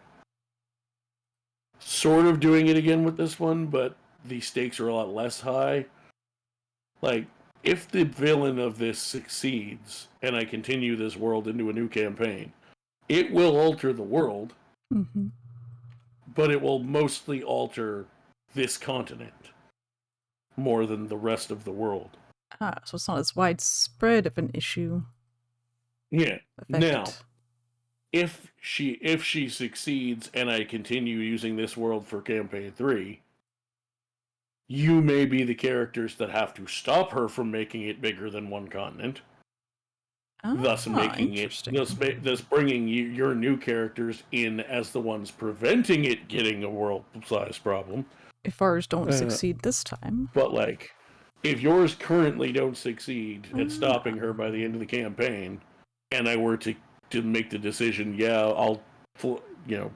sort of doing it again with this one, but the stakes are a lot less high. Like, if the villain of this succeeds and I continue this world into a new campaign, it will alter the world, but it will mostly alter this continent more than the rest of the world. Ah, so it's not as widespread of an issue. Yeah. Effect. Now, if she succeeds and I continue using this world for campaign 3, you may be the characters that have to stop her from making it bigger than one continent. Thus making it, thus bringing your new characters in as the ones preventing it getting a world-sized problem. If ours don't succeed this time. But like, if yours currently don't succeed at stopping her by the end of the campaign, and I were to make the decision, I'll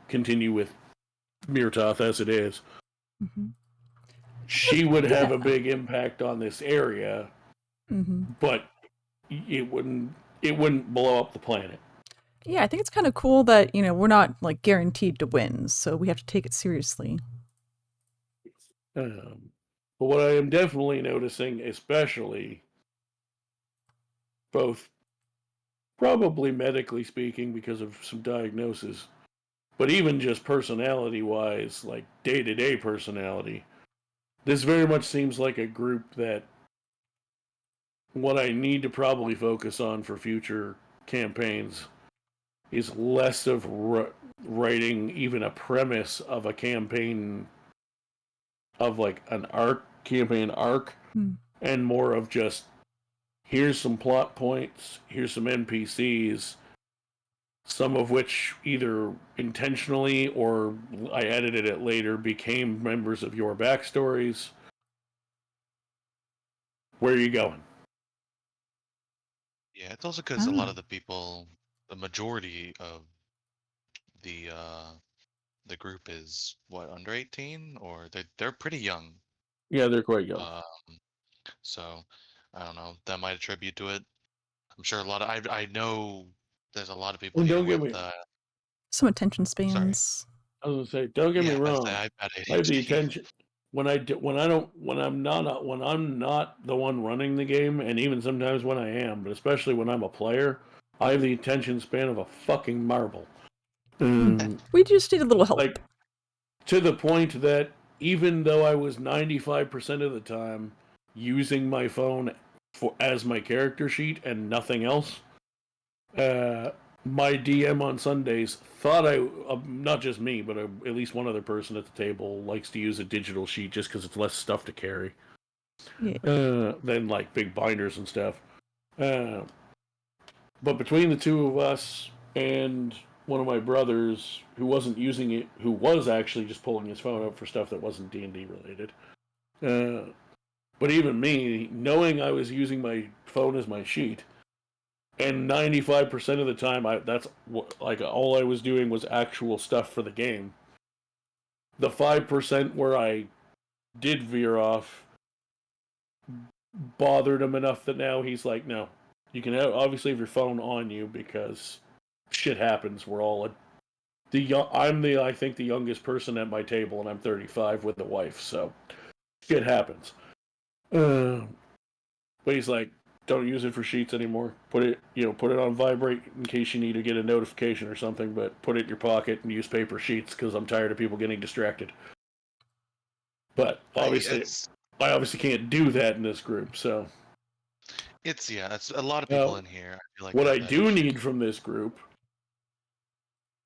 continue with Mirtoth as it is, she would have a big impact on this area, but it wouldn't blow up the planet. Yeah, I think it's kind of cool that, we're not like guaranteed to win, so we have to take it seriously. But what I am definitely noticing, especially both probably medically speaking because of some diagnosis, but even just personality-wise, like day-to-day personality, this very much seems like a group that what I need to probably focus on for future campaigns is less of writing even a premise of a campaign, of like an campaign arc, and more of just, here's some plot points, here's some NPCs, some of which either intentionally or I edited it later became members of your backstories. Where are you going? Yeah, it's also because a lot of the people, the majority of the group is under 18, or they're pretty young. Yeah, they're quite young. So I don't know. That might attribute to it. I'm sure a lot of I know there's a lot of people here with some attention spans. I was gonna say, don't get me wrong. I have the attention when I'm not the one running the game, and even sometimes when I am, but especially when I'm a player, I have the attention span of a fucking marble. We just need a little help. Like, to the point that even though I was 95% of the time using my phone as my character sheet and nothing else, my DM on Sundays thought not just me, but at least one other person at the table likes to use a digital sheet just because it's less stuff to carry than like big binders and stuff. But between the two of us and one of my brothers who wasn't using it, who was actually just pulling his phone up for stuff that wasn't D&D related. But even me, knowing I was using my phone as my sheet, and 95% of the time, that's like all I was doing was actual stuff for the game. The 5% where I did veer off bothered him enough that now he's like, no, you can obviously have your phone on you because shit happens. We're all I think the youngest person at my table, and I'm 35 with a wife, so shit happens. But he's like, don't use it for sheets anymore. Put it on vibrate in case you need to get a notification or something, but put it in your pocket and use paper sheets because I'm tired of people getting distracted. But obviously, I obviously can't do that in this group, so. It's a lot of people in here. I feel like what I do need from this group,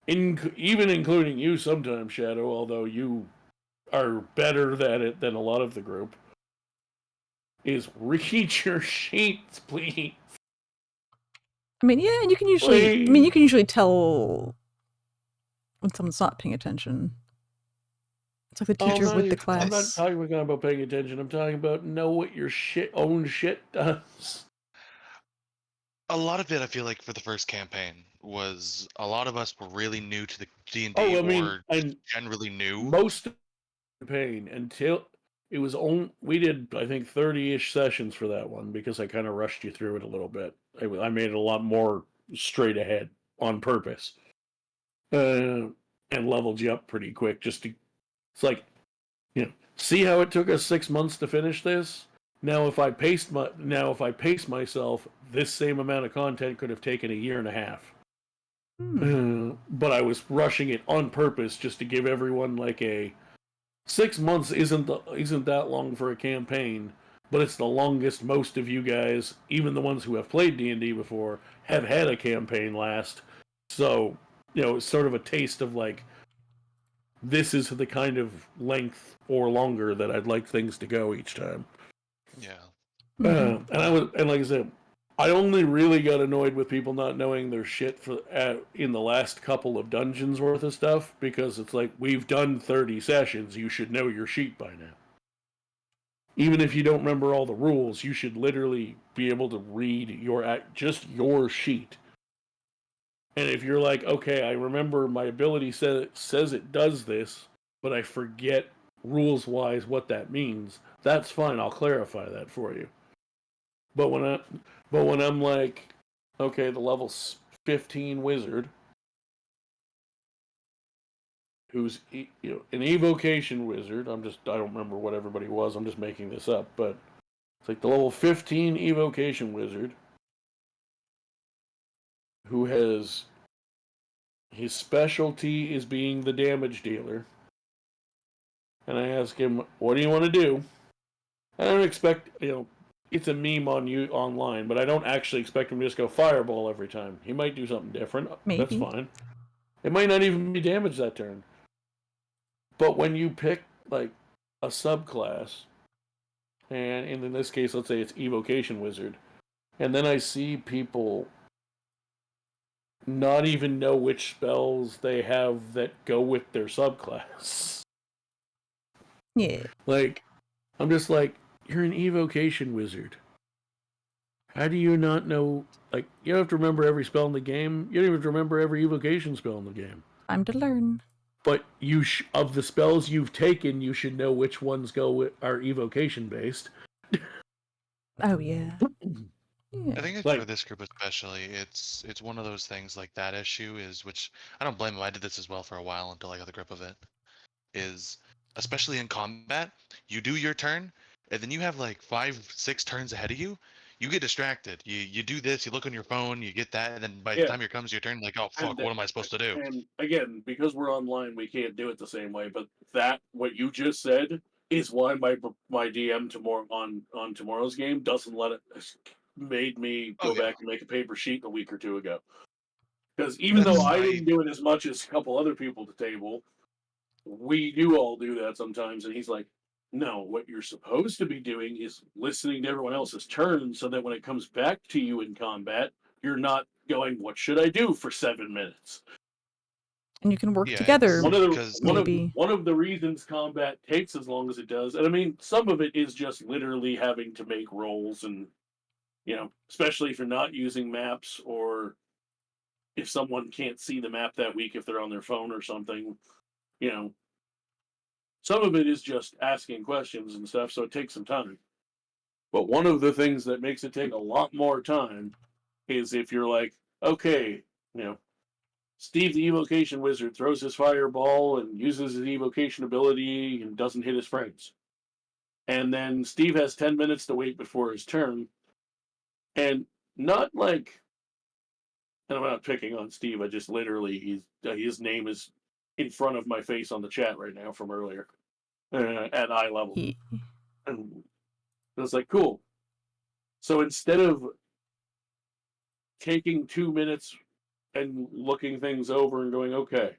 even including you sometimes, Shadow, although you are better at it than a lot of the group, is read your sheets, please. I mean, yeah, you can usually. I mean, you can usually tell when someone's not paying attention. It's like the teacher with the class. I'm not talking about paying attention. I'm talking about know what your own shit does. A lot of it, I feel like, for the first campaign was a lot of us were really new to the D&D, generally new. Most of the campaign until it was only we did I think 30-ish sessions for that one because I kind of rushed you through it a little bit. I made it a lot more straight ahead on purpose, and leveled you up pretty quick. It's like, see how it took us 6 months to finish this. Now, if I pace myself, this same amount of content could have taken a year and a half. But I was rushing it on purpose just to give everyone like 6 months isn't that long for a campaign, but it's the longest most of you guys, even the ones who have played D&D before, have had a campaign last. So, it's sort of a taste of like, this is the kind of length or longer that I'd like things to go each time. Yeah. And like I said, I only really got annoyed with people not knowing their shit in the last couple of dungeons worth of stuff, because it's like, we've done 30 sessions, you should know your sheet by now. Even if you don't remember all the rules, you should literally be able to read just your sheet. And if you're like, okay, I remember my ability says it does this, but I forget rules-wise what that means, that's fine, I'll clarify that for you. But when I'm like, okay, the level 15 wizard, who's an evocation wizard, I don't remember what everybody was, I'm just making this up, but it's like the level 15 evocation wizard who has his specialty is being the damage dealer. And I ask him, what do you want to do? I don't expect, it's a meme online, but I don't actually expect him to just go fireball every time. He might do something different. Maybe. That's fine. It might not even be damage that turn. But when you pick, like, a subclass, and in this case, let's say it's Evocation Wizard, and then I see people not even know which spells they have that go with their subclass. Yeah. Like, I'm just like, you're an Evocation Wizard. How do you not know? Like, you don't have to remember every spell in the game. You don't even have to remember every evocation spell in the game. Time to learn. But of the spells you've taken, you should know which ones are evocation based. Oh yeah. I think for this group especially, it's one of those things like that issue is, which I don't blame them. I did this as well for a while until I got the grip of it. Is especially in combat, you do your turn, and then you have like 5-6 turns ahead of you. You get distracted. You do this, you look on your phone, you get that, and then by the time it comes your turn, like, oh fuck, what am I supposed to do? And again, because we're online, we can't do it the same way. But what you just said is why my DM on tomorrow's game doesn't let it. Made me go back and make a paper sheet a week or two ago. Because even That's though I I didn't do it as much as a couple other people at the table, we do all do that sometimes. And he's like, no, what you're supposed to be doing is listening to everyone else's turn so that when it comes back to you in combat, you're not going, what should I do for 7 minutes? And you can work yeah, together, it's because maybe. One of the reasons combat takes as long as it does, and I mean, some of it is just literally having to make rolls, and especially if you're not using maps, or if someone can't see the map that week if they're on their phone or something, you know, some of it is just asking questions and stuff, so it takes some time. But one of the things that makes it take a lot more time is if you're like, okay, Steve the Evocation Wizard throws his fireball and uses his evocation ability and doesn't hit his friends. And then Steve has 10 minutes to wait before his turn. And not like, and I'm not picking on Steve, I just literally, his name is in front of my face on the chat right now from earlier at eye level. And it's like, cool. So instead of taking 2 minutes and looking things over and going, okay,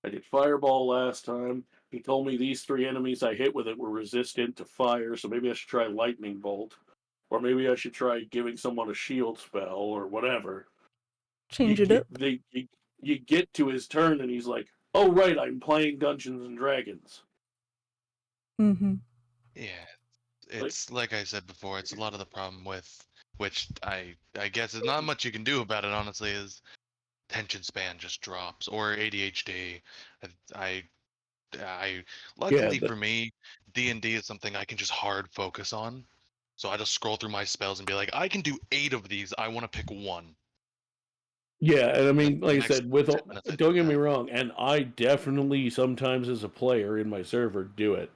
I did fireball last time. He told me these 3 enemies I hit with it were resistant to fire, so maybe I should try lightning bolt, or maybe I should try giving someone a shield spell or whatever. Change it up. You get to his turn and he's like, oh right, I'm playing Dungeons and Dragons. Mm-hmm. Yeah, it's like I said before, it's a lot of the problem with which I guess there's not much you can do about it, honestly, is attention span just drops, or ADHD. Luckily for me, D&D is something I can just hard focus on. So I just scroll through my spells and be like, I can do 8 of these. I want to pick one. Yeah, and I mean, like I next said, 10 minutes I don't do get me that. wrong, and I definitely sometimes as a player in my server do it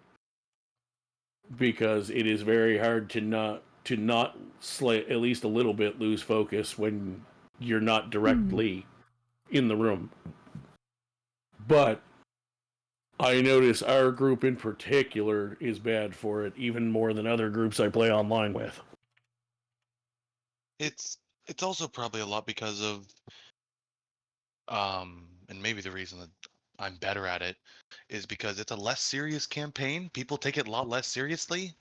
because it is very hard to not at least a little bit lose focus when you're not directly in the room. But I notice our group in particular is bad for it, even more than other groups I play online with. It's also probably a lot because of and maybe the reason that I'm better at it is because it's a less serious campaign. People take it a lot less seriously.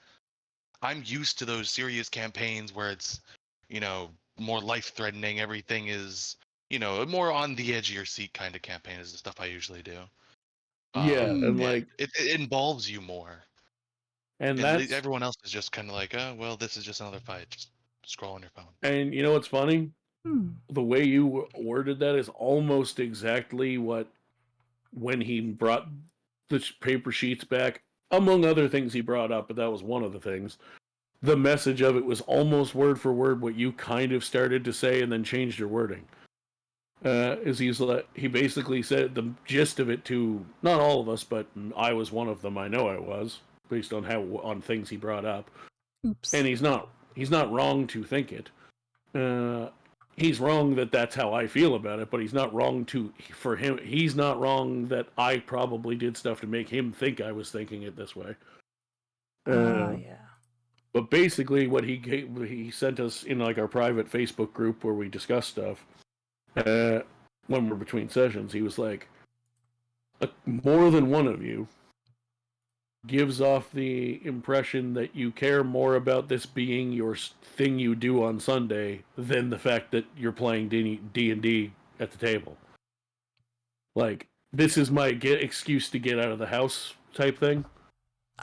I'm used to those serious campaigns where it's, more life-threatening. Everything is, more on the edge of your seat kind of campaign is the stuff I usually do. Yeah, and it involves you more. And that's everyone else is just kind of like, oh, well, this is just another fight. Just scroll on your phone. And you know what's funny? The way you worded that is almost exactly what, when he brought the paper sheets back, among other things he brought up, but that was one of the things. The message of it was almost word for word what you kind of started to say and then changed your wording. He basically said the gist of it to not all of us, but I was one of them. I know I was, based on on things he brought up. Oops. And he's not wrong to think it. He's wrong that that's how I feel about it, but he's not wrong he's not wrong that I probably did stuff to make him think I was thinking it this way. Yeah. But basically what he sent us in like our private Facebook group where we discuss stuff, when we're between sessions, he was like, more than one of you gives off the impression that you care more about this being your thing you do on Sunday than the fact that you're playing D&D at the table. Like, this is my excuse to get out of the house type thing.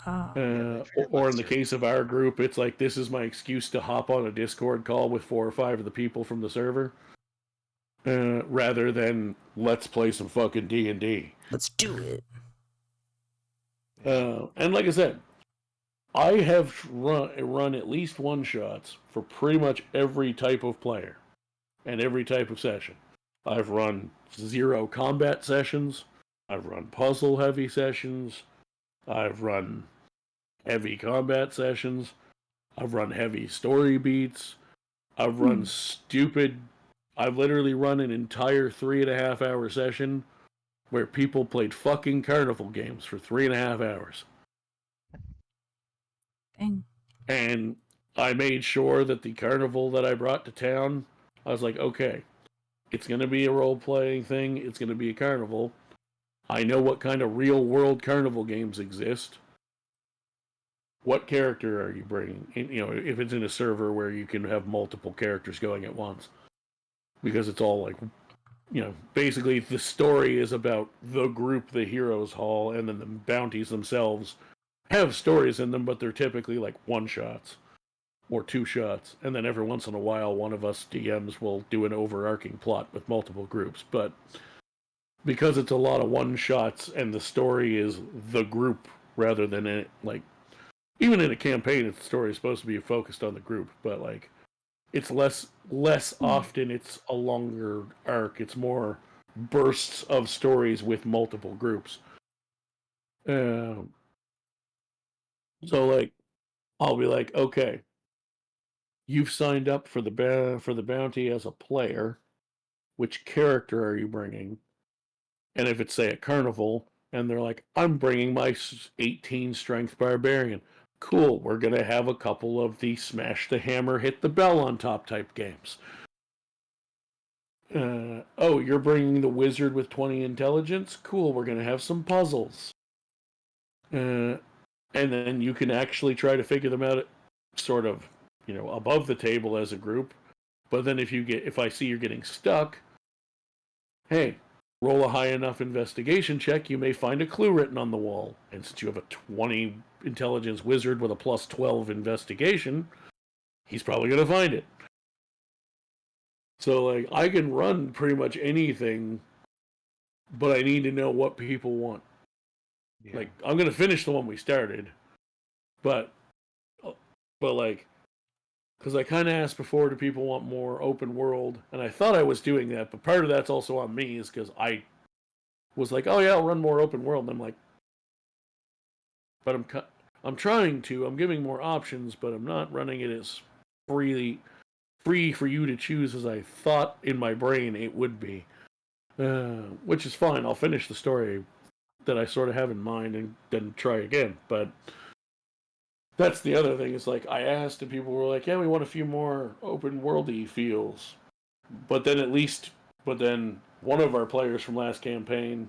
Or in the case of our group, it's like, this is my excuse to hop on a Discord call with 4 or 5 of the people from the server. Rather than, let's play some fucking D&D. Let's do it. And like I said, I have run at least one-shots for pretty much every type of player and every type of session. I've run 0 combat sessions. I've run puzzle-heavy sessions. I've run heavy combat sessions. I've run heavy story beats. I've run I've literally run an entire 3.5-hour session where people played fucking carnival games for 3.5 hours. Dang. And I made sure that the carnival that I brought to town, I was like, okay, it's going to be a role-playing thing. It's going to be a carnival. I know what kind of real-world carnival games exist. What character are you bringing? If it's in a server where you can have multiple characters going at once. Because it's all like, basically the story is about the group the heroes haul, and then the bounties themselves have stories in them, but they're typically like one-shots or two-shots. And then every once in a while, one of us DMs will do an overarching plot with multiple groups. But because it's a lot of one-shots and the story is the group rather than even in a campaign, the story is supposed to be focused on the group, but it's less often it's a longer arc. It's more bursts of stories with multiple groups. So I'll be like, okay, you've signed up for the bounty as a player. Which character are you bringing? And if it's, say, a carnival, and they're like, I'm bringing my 18 strength barbarian. Cool, we're going to have a couple of the smash the hammer, hit the bell on top type games. Oh, you're bringing the wizard with 20 intelligence? Cool, we're going to have some puzzles. And then you can actually try to figure them out sort of, above the table as a group. But then if I see you're getting stuck, hey, roll a high enough investigation check, you may find a clue written on the wall. And since you have a 20 intelligence wizard with a plus 12 investigation, he's probably going to find it. So, I can run pretty much anything, but I need to know what people want. Yeah. I'm going to finish the one we started, but because I kind of asked before, do people want more open world? And I thought I was doing that, but part of that's also on me, is because I was like, oh yeah, I'll run more open world. And I'm like, but I'm trying to. I'm giving more options, but I'm not running it as free for you to choose as I thought in my brain it would be. Which is fine. I'll finish the story that I sort of have in mind and then try again. But that's the other thing. Is I asked and people were like, yeah, we want a few more open worldy feels. But then one of our players from last campaign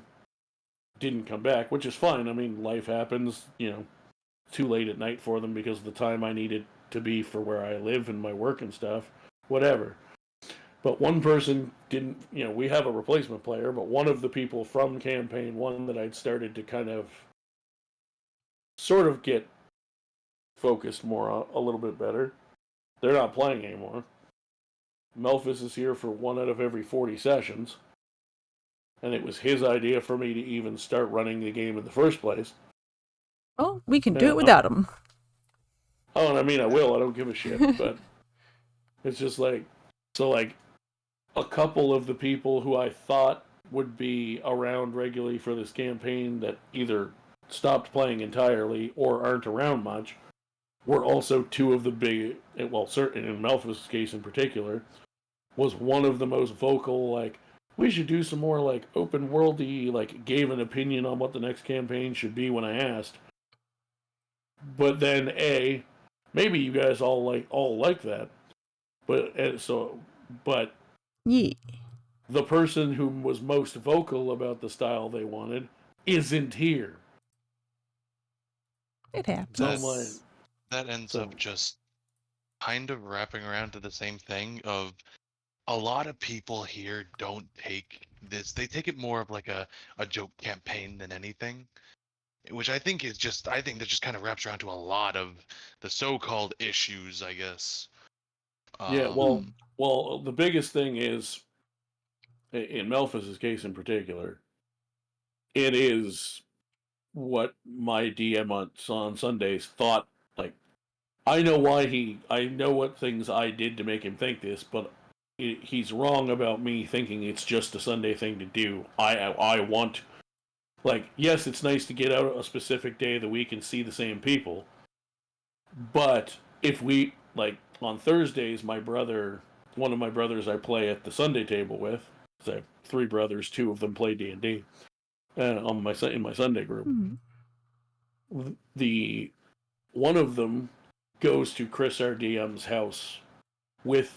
didn't come back, which is fine. I mean, life happens, too late at night for them because of the time I needed to be for where I live and my work and stuff, whatever. But one person didn't, we have a replacement player, but one of the people from campaign one that I'd started to kind of sort of get focused more a little bit better, they're not playing anymore. Melphis is here for 1 out of every 40 sessions. And it was his idea for me to even start running the game in the first place. Well, we can do it without him. Oh, and I mean, I will. I don't give a shit. But it's just a couple of the people who I thought would be around regularly for this campaign that either stopped playing entirely or aren't around much were also two of the big, well, certainly in Melphis' case in particular, was one of the most vocal, we should do some more, open worldy, gave an opinion on what the next campaign should be when I asked. But then, maybe you guys all like that. But yeah, the person who was most vocal about the style they wanted isn't here. It happens. That ends up just kind of wrapping around to the same thing of a lot of people here don't take this. They take it more of a joke campaign than anything, which I think that just kind of wraps around to a lot of the so-called issues, I guess. Yeah, well, the biggest thing is, in Melphis' case in particular, it is what my DM on Sundays thought. I know what things I did to make him think this, but he's wrong about me thinking it's just a Sunday thing to do. I want, yes, it's nice to get out a specific day of the week and see the same people, but if we, on Thursdays, one of my brothers I play at the Sunday table with, because I have 3 brothers, 2 of them play D&D, in my Sunday group. One of them goes to Chris, our DM's house with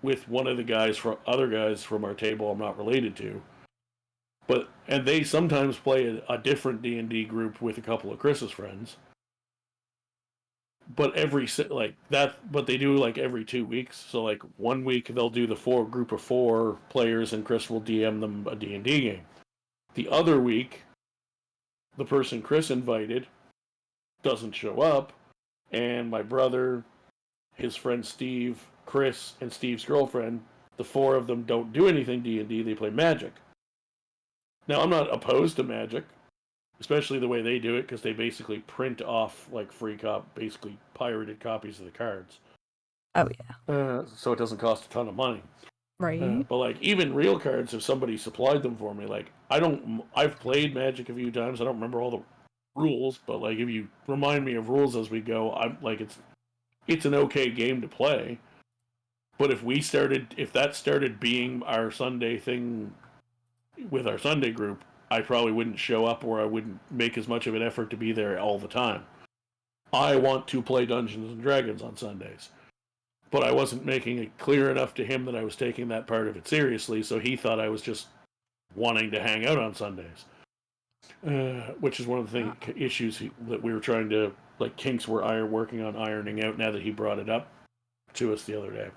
with one of the other guys from our table I'm not related to. And they sometimes play a different D&D group with a couple of Chris's friends. But but they do like every 2 weeks. So like 1 week they'll do the group of 4 players and Chris will DM them a D&D game. The other week, the person Chris invited doesn't show up, and my brother, his friend Steve, Chris, and Steve's girlfriend, the 4 of them don't do anything D&D, they play Magic. Now, I'm not opposed to Magic, especially the way they do it, because they basically print off like basically pirated copies of the cards. Oh yeah. So it doesn't cost a ton of money. Right. But like even real cards, if somebody supplied them for me, like I've played Magic a few times. I don't remember all the rules, but like if you remind me of rules as we go, I'm like it's an okay game to play. But if that started being our Sunday thing with our Sunday group, I probably wouldn't show up, or I wouldn't make as much of an effort to be there all the time. I want to play Dungeons and Dragons on Sundays. But I wasn't making it clear enough to him that I was taking that part of it seriously, so he thought I was just wanting to hang out on Sundays. Which is one of the issues that we were trying to, like, kinks we're working on ironing out now that he brought it up to us the other day.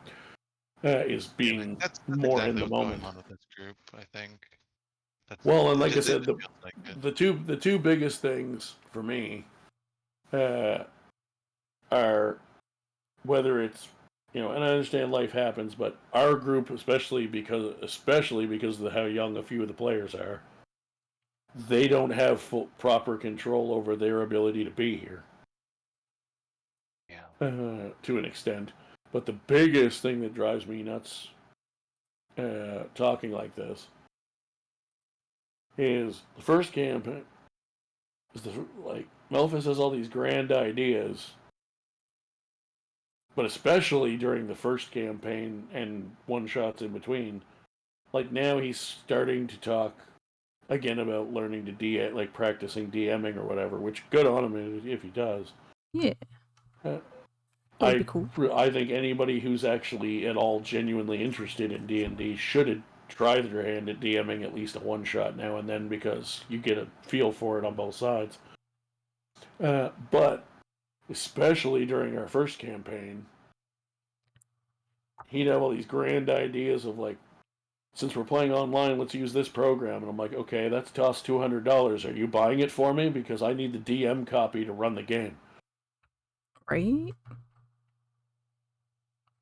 Is being that's more exactly in the what's moment. going on with this group, I think. Well, and like I said, it feels like it. the two biggest things for me are whether it's, and I understand life happens, but our group, especially because of how young a few of the players are, they don't have proper control over their ability to be here. Yeah. To an extent. But the biggest thing that drives me nuts talking like this is the first campaign. Melphis has all these grand ideas, but especially during the first campaign and one-shots in between, like now he's starting to talk again about learning to practicing DMing or whatever, which good on him if he does. Yeah. I cool. I think anybody who's actually at all genuinely interested in D&D should try their hand at DMing at least a one-shot now and then, because you get a feel for it on both sides. But especially during our first campaign, he'd have all these grand ideas of like, since we're playing online, let's use this program. And I'm like, okay, that's cost $200. Are you buying it for me? Because I need the DM copy to run the game. Right?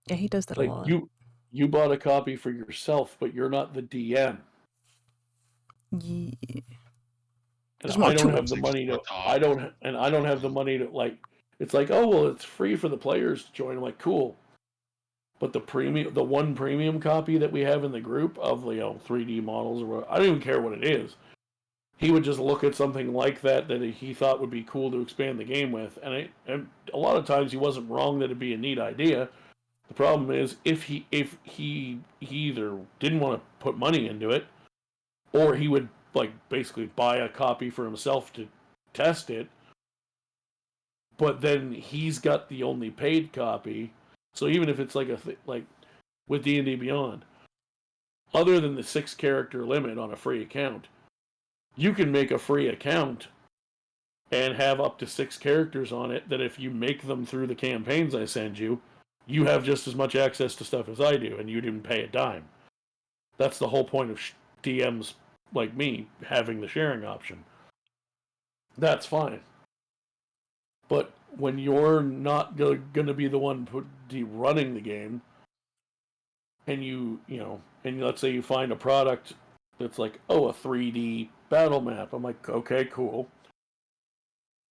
Yeah, he does that a lot. You bought a copy for yourself, but you're not the DM. Yeah. And I don't have the money to. I don't have the money to like. It's like, oh well, it's free for the players to join. I'm like, cool. But the one premium copy that we have in the group of 3D models, or I don't even care what it is. He would just look at something like that he thought would be cool to expand the game with, and a lot of times he wasn't wrong that it'd be a neat idea. The problem is if he either didn't want to put money into it, or he would basically buy a copy for himself to test it, but then he's got the only paid copy. So even if it's like with D&D Beyond, other than the 6-character limit on a free account, you can make a free account and have up to 6 characters on it that if you make them through the campaigns I send you, you have just as much access to stuff as I do, and you didn't pay a dime. That's the whole point of DMs like me having the sharing option. That's fine. But when you're not going to be the one running the game, and and let's say you find a product that's like, oh, a 3D battle map. I'm like, okay, cool.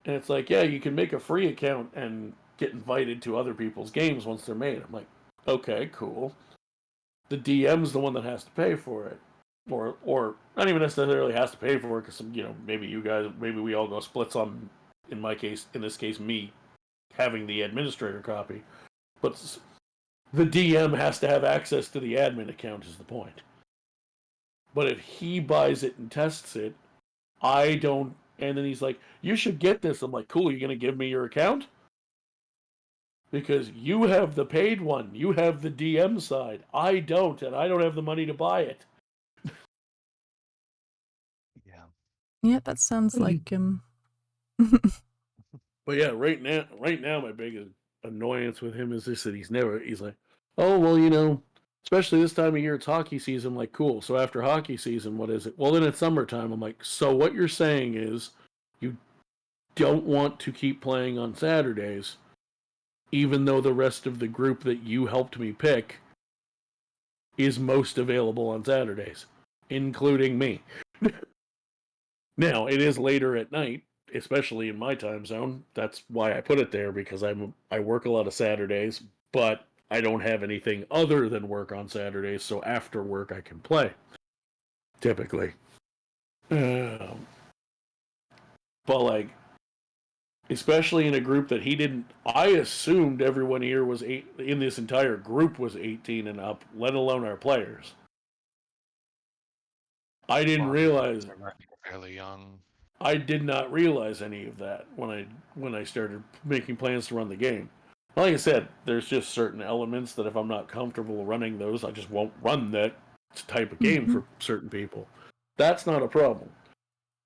And it's like, yeah, you can make a free account and get invited to other people's games once they're made. I'm like, okay, cool. The DM's the one that has to pay for it. Or not even necessarily has to pay for it, because maybe we all go splits on, in this case, me having the administrator copy. But the DM has to have access to the admin account is the point. But if he buys it and tests it, I don't, and then he's like, you should get this. I'm like, cool, you're going to give me your account? Because you have the paid one. You have the DM side. I don't, and I don't have the money to buy it. Yeah. Yeah, that sounds like him. But yeah, right now, my biggest annoyance with him is just that he's like, oh, well, you know, especially this time of year, it's hockey season. I'm like, cool. So after hockey season, what is it? Well, then it's summertime. I'm like, so what you're saying is you don't want to keep playing on Saturdays, even though the rest of the group that you helped me pick is most available on Saturdays, including me. Now, it is later at night, especially in my time zone. That's why I put it there, because I work a lot of Saturdays, but I don't have anything other than work on Saturdays, so after work I can play, typically. But like, especially in a group that he didn't, I assumed everyone here was in this entire group was 18 and up, let alone our players. I didn't realize. They're fairly young. I did not realize any of that when I started making plans to run the game. Like I said, there's just certain elements that if I'm not comfortable running those, I just won't run that type of game for certain people. That's not a problem.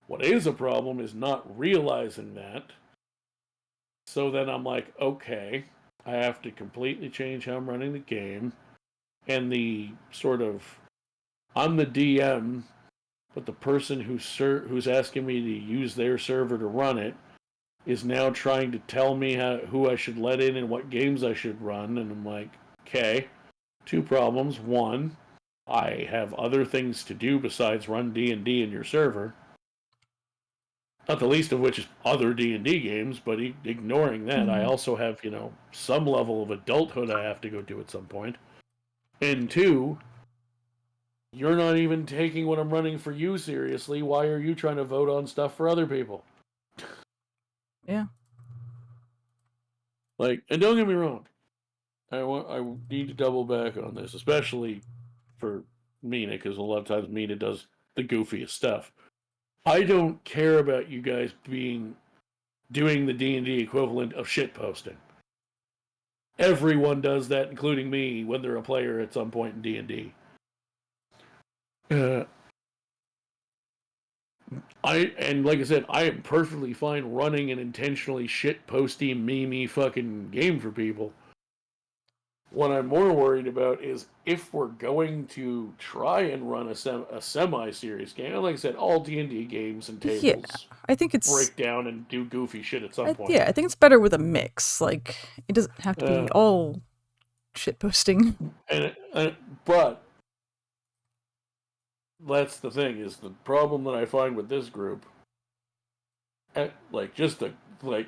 What is a problem is not realizing that. So then I'm like, okay, I have to completely change how I'm running the game. And the sort of, I'm the DM, but the person who's asking me to use their server to run it is now trying to tell me who I should let in and what games I should run. And I'm like, okay, two problems. One, I have other things to do besides run D&D in your server. Not the least of which is other D&D games, but ignoring that, I also have, you know, some level of adulthood I have to go do at some point. And two, you're not even taking what I'm running for you seriously. Why are you trying to vote on stuff for other people? Yeah. Like, and don't get me wrong, I need to double back on this, especially for Mina, because a lot of times Mina does the goofiest stuff. I don't care about you guys doing the D&D equivalent of shit posting. Everyone does that, including me, when they're a player at some point in D&D. And like I said, I am perfectly fine running an intentionally shit posty, memey fucking game for people. What I'm more worried about is if we're going to try and run a semi-serious game. Like I said, all D&D games and tables I think it's break down and do goofy shit at some point. Yeah, I think it's better with a mix. Like, it doesn't have to be all shit posting. But that's the thing, is the problem that I find with this group. Like,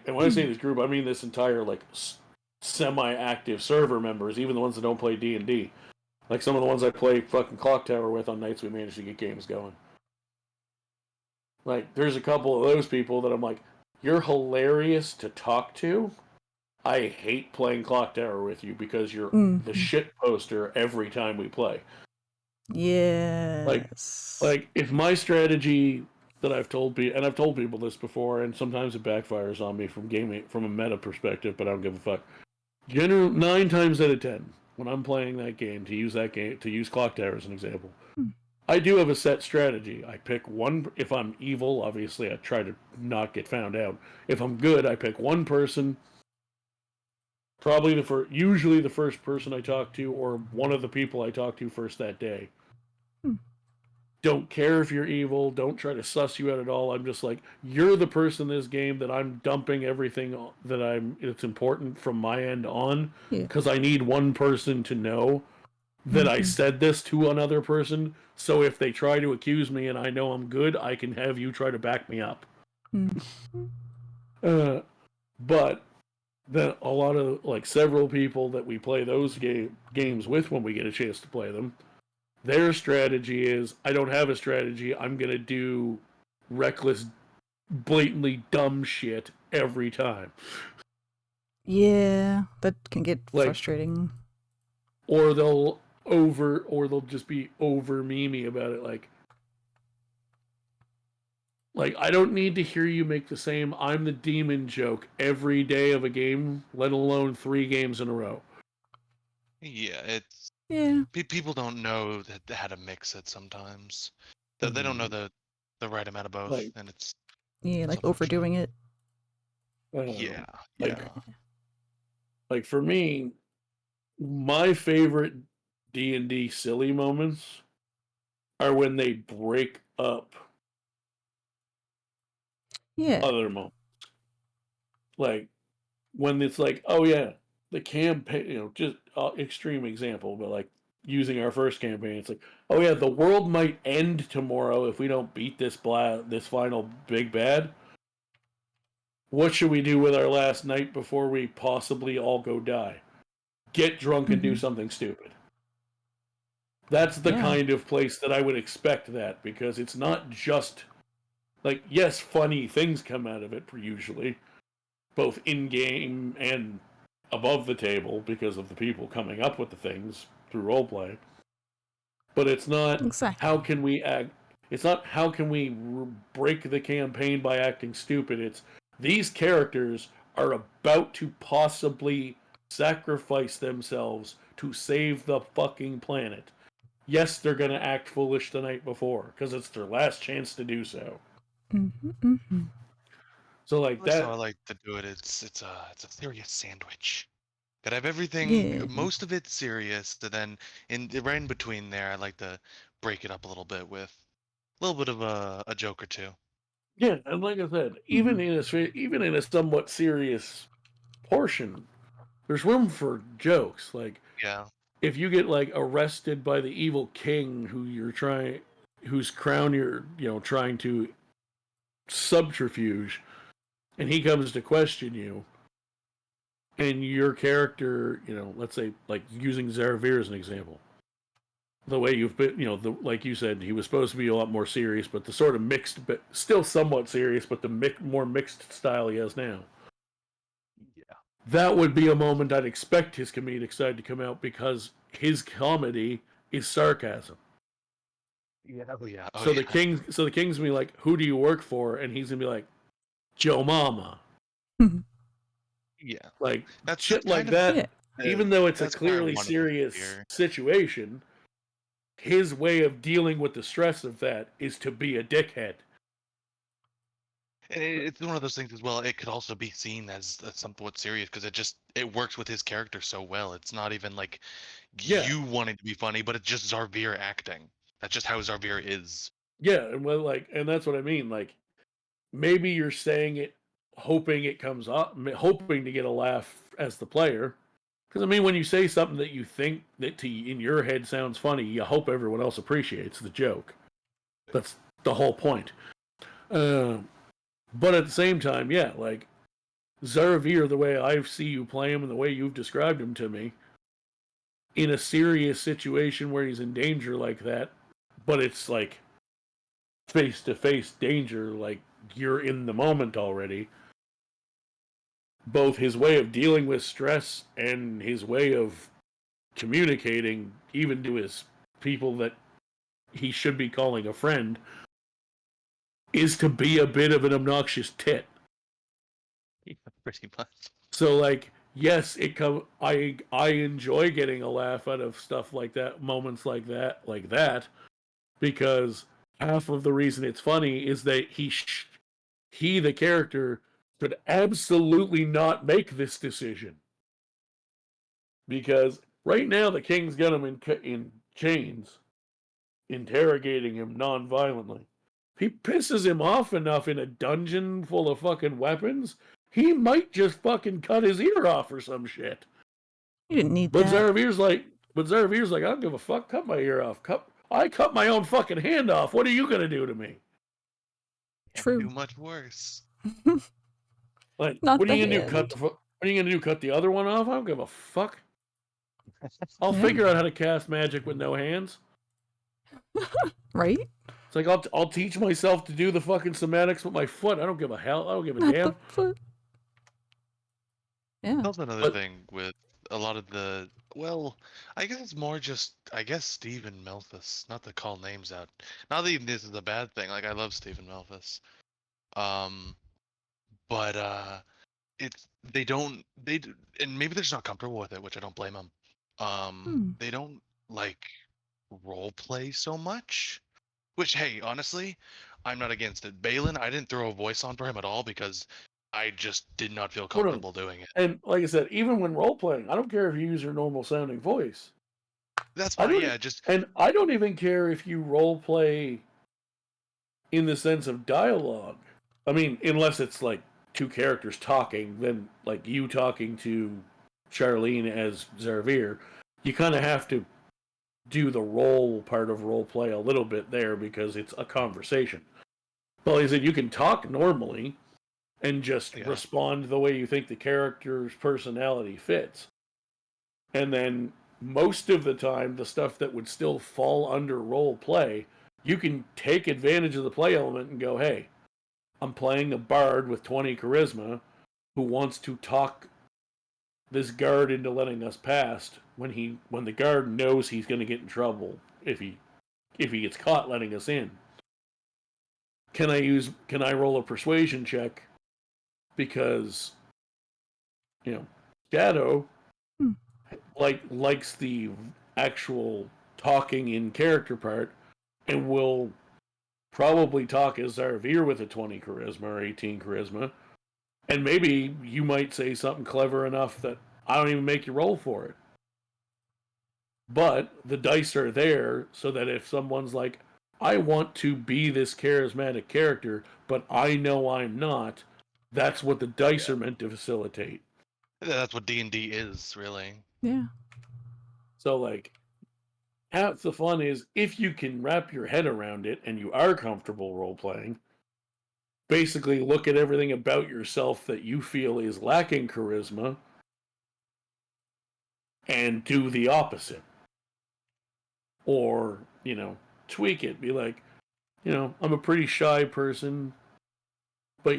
and when I say this group, I mean this entire, like, semi-active server members, even the ones that don't play D&D. Like some of the ones I play fucking Clock Tower with on nights we manage to get games going. Like, there's a couple of those people that I'm like, you're hilarious to talk to. I hate playing Clock Tower with you because you're the shit poster every time we play. Yes. Like if my strategy that I've told people, and I've told people this before, and sometimes it backfires on me from a meta perspective, but I don't give a fuck. 9 times out of 10, when I'm playing that game, to use Clock Tower as an example, I do have a set strategy. I pick one. If I'm evil, obviously I try to not get found out. If I'm good, I pick one person. Probably usually the first person I talk to, or one of the people I talk to first that day. Don't care if you're evil. Don't try to suss you out at all. I'm just like, you're the person in this game that I'm dumping everything it's important from my end on, because I need one person to know that I said this to another person. So if they try to accuse me and I know I'm good, I can have you try to back me up. But then a lot of, like, several people that we play those games with when we get a chance to play them, their strategy is, I don't have a strategy, I'm going to do reckless, blatantly dumb shit every time. Yeah, that can get frustrating. Or they'll just be over memey about it, like, Like, I don't need to hear you make the same "I'm the demon" joke every day of a game, let alone 3 games in a row. Yeah, it's Yeah. people don't know how to mix it sometimes. They don't know the right amount of both, Like, and it's Yeah, like unfortunate. overdoing it. Yeah, like, yeah. like for me, my favorite D&D silly moments are when they break up Yeah. other moments. Like when it's like, oh yeah, the campaign, just extreme example, but like using our first campaign, it's like, oh yeah, the world might end tomorrow if we don't beat this final big bad. What should we do with our last night before we possibly all go die? Get drunk and do something stupid. That's the kind of place that I would expect that, because it's not just like, yes, funny things come out of it usually, both in game and above the table because of the people coming up with the things through roleplay. But it's not how can we act. It's not how can we break the campaign by acting stupid. It's these characters are about to possibly sacrifice themselves to save the fucking planet. Yes, they're going to act foolish the night before because it's their last chance to do so. So like That's that. how I like to do it. It's a serious sandwich. Gotta have everything, most of it serious, and then right in between there, I like to break it up a little bit with a little bit of a joke or two. Yeah, and like I said, even in a somewhat serious portion, there's room for jokes. Like, yeah, if you get like arrested by the evil king whose crown you're trying to subterfuge, and he comes to question you, and your character, let's say like using Zarvir as an example, the way you've been, like you said, he was supposed to be a lot more serious, but the sort of mixed, but still somewhat serious, but the more mixed style he has now. Yeah. That would be a moment I'd expect his comedic side to come out, because his comedy is sarcasm. Yeah. Oh yeah. Oh, so the king's gonna be like, "Who do you work for?" And he's gonna be like, "Joe Mama." Yeah. Like that's shit like that. Even though it's a clearly wanted to serious hear. situation, his way of dealing with the stress of that is to be a dickhead. It's one of those things as well. It could also be seen as somewhat serious because it works with his character so well. It's not even like you wanting to be funny, but it's just Zarvir acting. That's just how Zarvir is. Yeah, and that's what I mean. Like, maybe you're saying it, hoping it comes up, hoping to get a laugh as the player. Because I mean, when you say something that you think that in your head sounds funny, you hope everyone else appreciates the joke. That's the whole point. But at the same time, yeah, like Zarvir, the way I see you play him and the way you've described him to me, in a serious situation where he's in danger like that, but it's like face-to-face danger, like you're in the moment already. Both his way of dealing with stress and his way of communicating, even to his people that he should be calling a friend, is to be a bit of an obnoxious tit. Yeah, pretty much. So like, yes, I enjoy getting a laugh out of stuff like that, moments like that, because half of the reason it's funny is that he the character could absolutely not make this decision, because right now the king's got him in chains, interrogating him non-violently. He pisses him off enough in a dungeon full of fucking weapons, he might just fucking cut his ear off or some shit. You didn't need but that. Zarvir's like, I don't give a fuck. Cut my ear off. I cut my own fucking hand off. What are you gonna do to me? True. Do much worse. Like, Not what are you the gonna do? hand. What are you gonna do? Cut the other one off? I don't give a fuck. I'll figure out how to cast magic with no hands. Right? It's like I'll teach myself to do the fucking somatics with my foot. I don't give a hell. I don't give a Not damn. the foot. Yeah. That's another thing with a lot of the. Well, I guess it's more just. I guess Stephen Melfus. Not to call names out. Not that this is a bad thing. Like I love Stephen Melfus. But it's and maybe they're just not comfortable with it, which I don't blame them. They don't like role play so much. Which, hey, honestly, I'm not against it. Balin, I didn't throw a voice on for him at all because I just did not feel comfortable doing it. And like I said, even when role playing, I don't care if you use your normal sounding voice. That's fine. Yeah, just and I don't even care if you role play in the sense of dialogue. I mean, unless it's like two characters talking, then like you talking to Charlene as Zarvir, you kind of have to do the role part of role play a little bit there because it's a conversation. But like I said, you can talk normally and just respond the way you think the character's personality fits. And then most of the time, the stuff that would still fall under role play, you can take advantage of the play element and go, hey, I'm playing a bard with 20 charisma who wants to talk this guard into letting us past when the guard knows he's going to get in trouble if he gets caught letting us in. Can I roll a persuasion check because Shadow likes the actual talking in character part and will probably talk as Zarvir with a 20 charisma or 18 charisma, and maybe you might say something clever enough that I don't even make you roll for it. But the dice are there so that if someone's like, I want to be this charismatic character, but I know I'm not, that's what the dice are meant to facilitate. That's what D&D is, really. Yeah. So, like, half the fun is if you can wrap your head around it and you are comfortable role-playing, basically look at everything about yourself that you feel is lacking charisma and do the opposite. Or, tweak it. Be like, I'm a pretty shy person, but,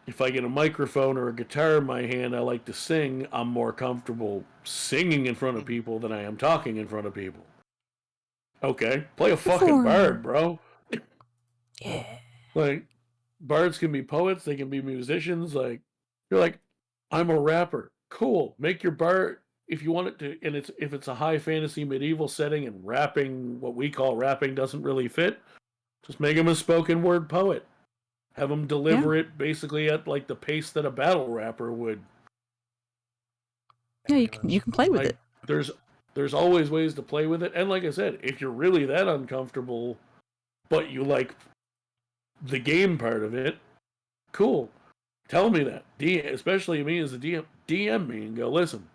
if I get a microphone or a guitar in my hand, I like to sing. I'm more comfortable singing in front of people than I am talking in front of people. Okay, play a fucking bard, bro. Yeah. Like, bards can be poets, they can be musicians. Like, you're like, I'm a rapper. Cool. Make your bard if you want it to, and if it's a high fantasy medieval setting and rapping, what we call rapping, doesn't really fit. Just make him a spoken word poet. Have him deliver it basically at like the pace that a battle rapper would. Yeah, you can play with it. There's always ways to play with it, and like I said, if you're really that uncomfortable, but you like the game part of it, cool. Tell me that. Especially me as the DM, DM me and go, listen,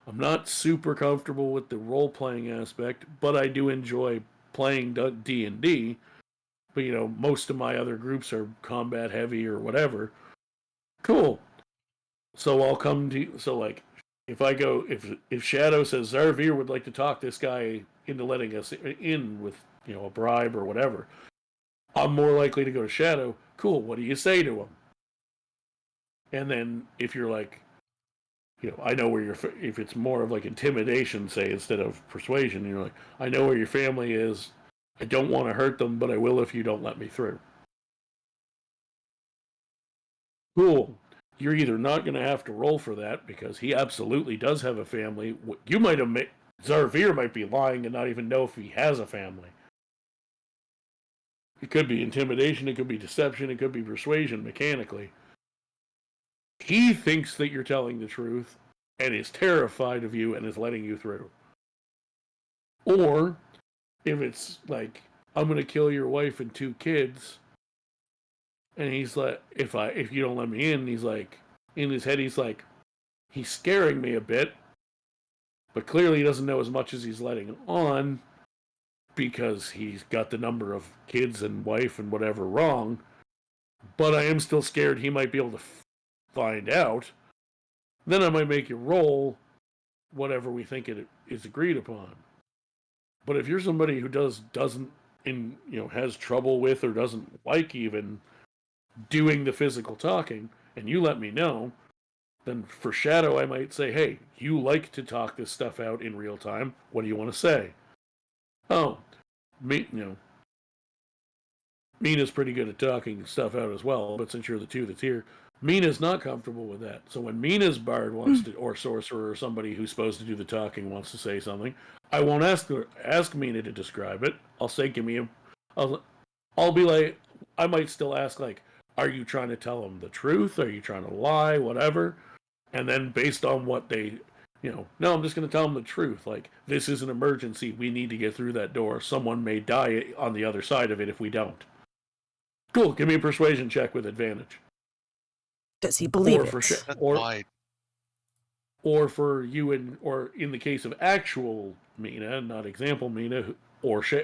I'm not super comfortable with the role-playing aspect, but I do enjoy playing D&D. But, most of my other groups are combat heavy or whatever. Cool. So I'll come to you. So, like, if Shadow says Zarvir would like to talk this guy into letting us in with, a bribe or whatever, I'm more likely to go to Shadow. Cool, what do you say to him? And then if you're like, I know where if it's more of like intimidation, say, instead of persuasion, you're like, I know where your family is. I don't want to hurt them, but I will if you don't let me through. Cool. You're either not going to have to roll for that because he absolutely does have a family. You might have Zarvir might be lying and not even know if he has a family. It could be intimidation, it could be deception, it could be persuasion mechanically. He thinks that you're telling the truth and is terrified of you and is letting you through. Or if it's like, I'm going to kill your wife and 2 kids, and he's like, if you don't let me in, he's like, in his head, he's like, he's scaring me a bit, but clearly he doesn't know as much as he's letting on because he's got the number of kids and wife and whatever wrong, but I am still scared he might be able to find out. Then I might make you roll whatever we think it is agreed upon. But if you're somebody who doesn't has trouble with or doesn't like even doing the physical talking, and you let me know, then for Shadow I might say, hey, you like to talk this stuff out in real time. What do you want to say? Oh, Mina's pretty good at talking stuff out as well, but since you're the two that's here, Mina's not comfortable with that. So when Mina's bard wants to, or sorcerer, or somebody who's supposed to do the talking wants to say something, I won't ask Mina to describe it. I'll say, give me a... I'll be like... I might still ask, like, are you trying to tell them the truth? Are you trying to lie? Whatever. And then based on what they... no, I'm just going to tell them the truth. Like, this is an emergency. We need to get through that door. Someone may die on the other side of it if we don't. Cool. Give me a persuasion check with advantage. Does he believe or it? Or for you, or in the case of actual Mina, not example Mina,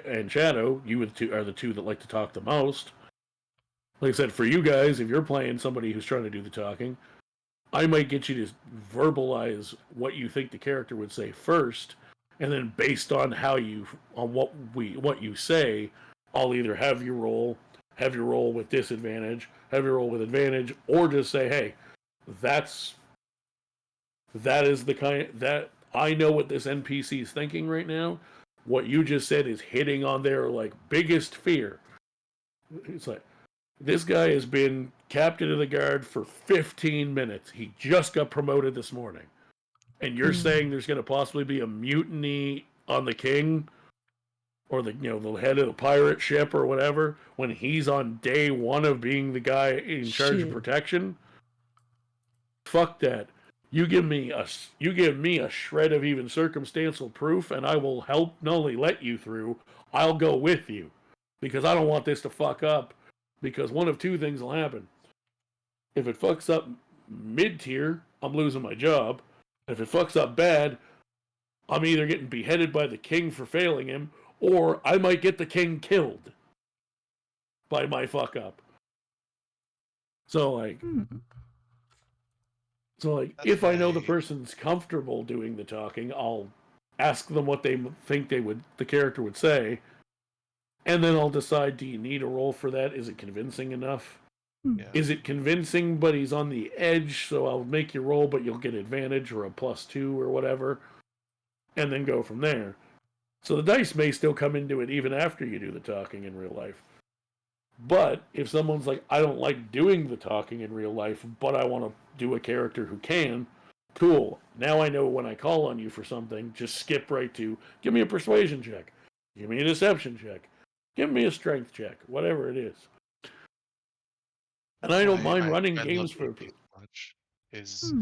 and Shadow, you are the two that like to talk the most. Like I said, for you guys, if you're playing somebody who's trying to do the talking, I might get you to verbalize what you think the character would say first, and then based on what you say, I'll either have you roll with disadvantage, have you roll with advantage, or just say, hey, that is the kind that I know what this NPC is thinking right now. What you just said is hitting on their like biggest fear. It's like, this guy has been captain of the guard for 15 minutes. He just got promoted this morning. And you're saying there's going to possibly be a mutiny on the king or the head of the pirate ship or whatever when he's on day one of being the guy in charge of protection? Fuck that. You give me a shred of even circumstantial proof and I will help not only let you through, I'll go with you. Because I don't want this to fuck up. Because one of two things will happen. If it fucks up mid-tier, I'm losing my job. If it fucks up bad, I'm either getting beheaded by the king for failing him, or I might get the king killed by my fuck up. So, if I know the person's comfortable doing the talking, I'll ask them what they think the character would say. And then I'll decide, do you need a roll for that? Is it convincing enough? Yeah. Is it convincing, but he's on the edge, so I'll make you roll, but you'll get advantage or a +2 or whatever, and then go from there. So the dice may still come into it even after you do the talking in real life. But if someone's like, I don't like doing the talking in real life, but I want to do a character who can, cool. Now I know when I call on you for something, just skip right to, give me a persuasion check. Give me a deception check. Give me a strength check, whatever it is. And I don't mind running games for much. It's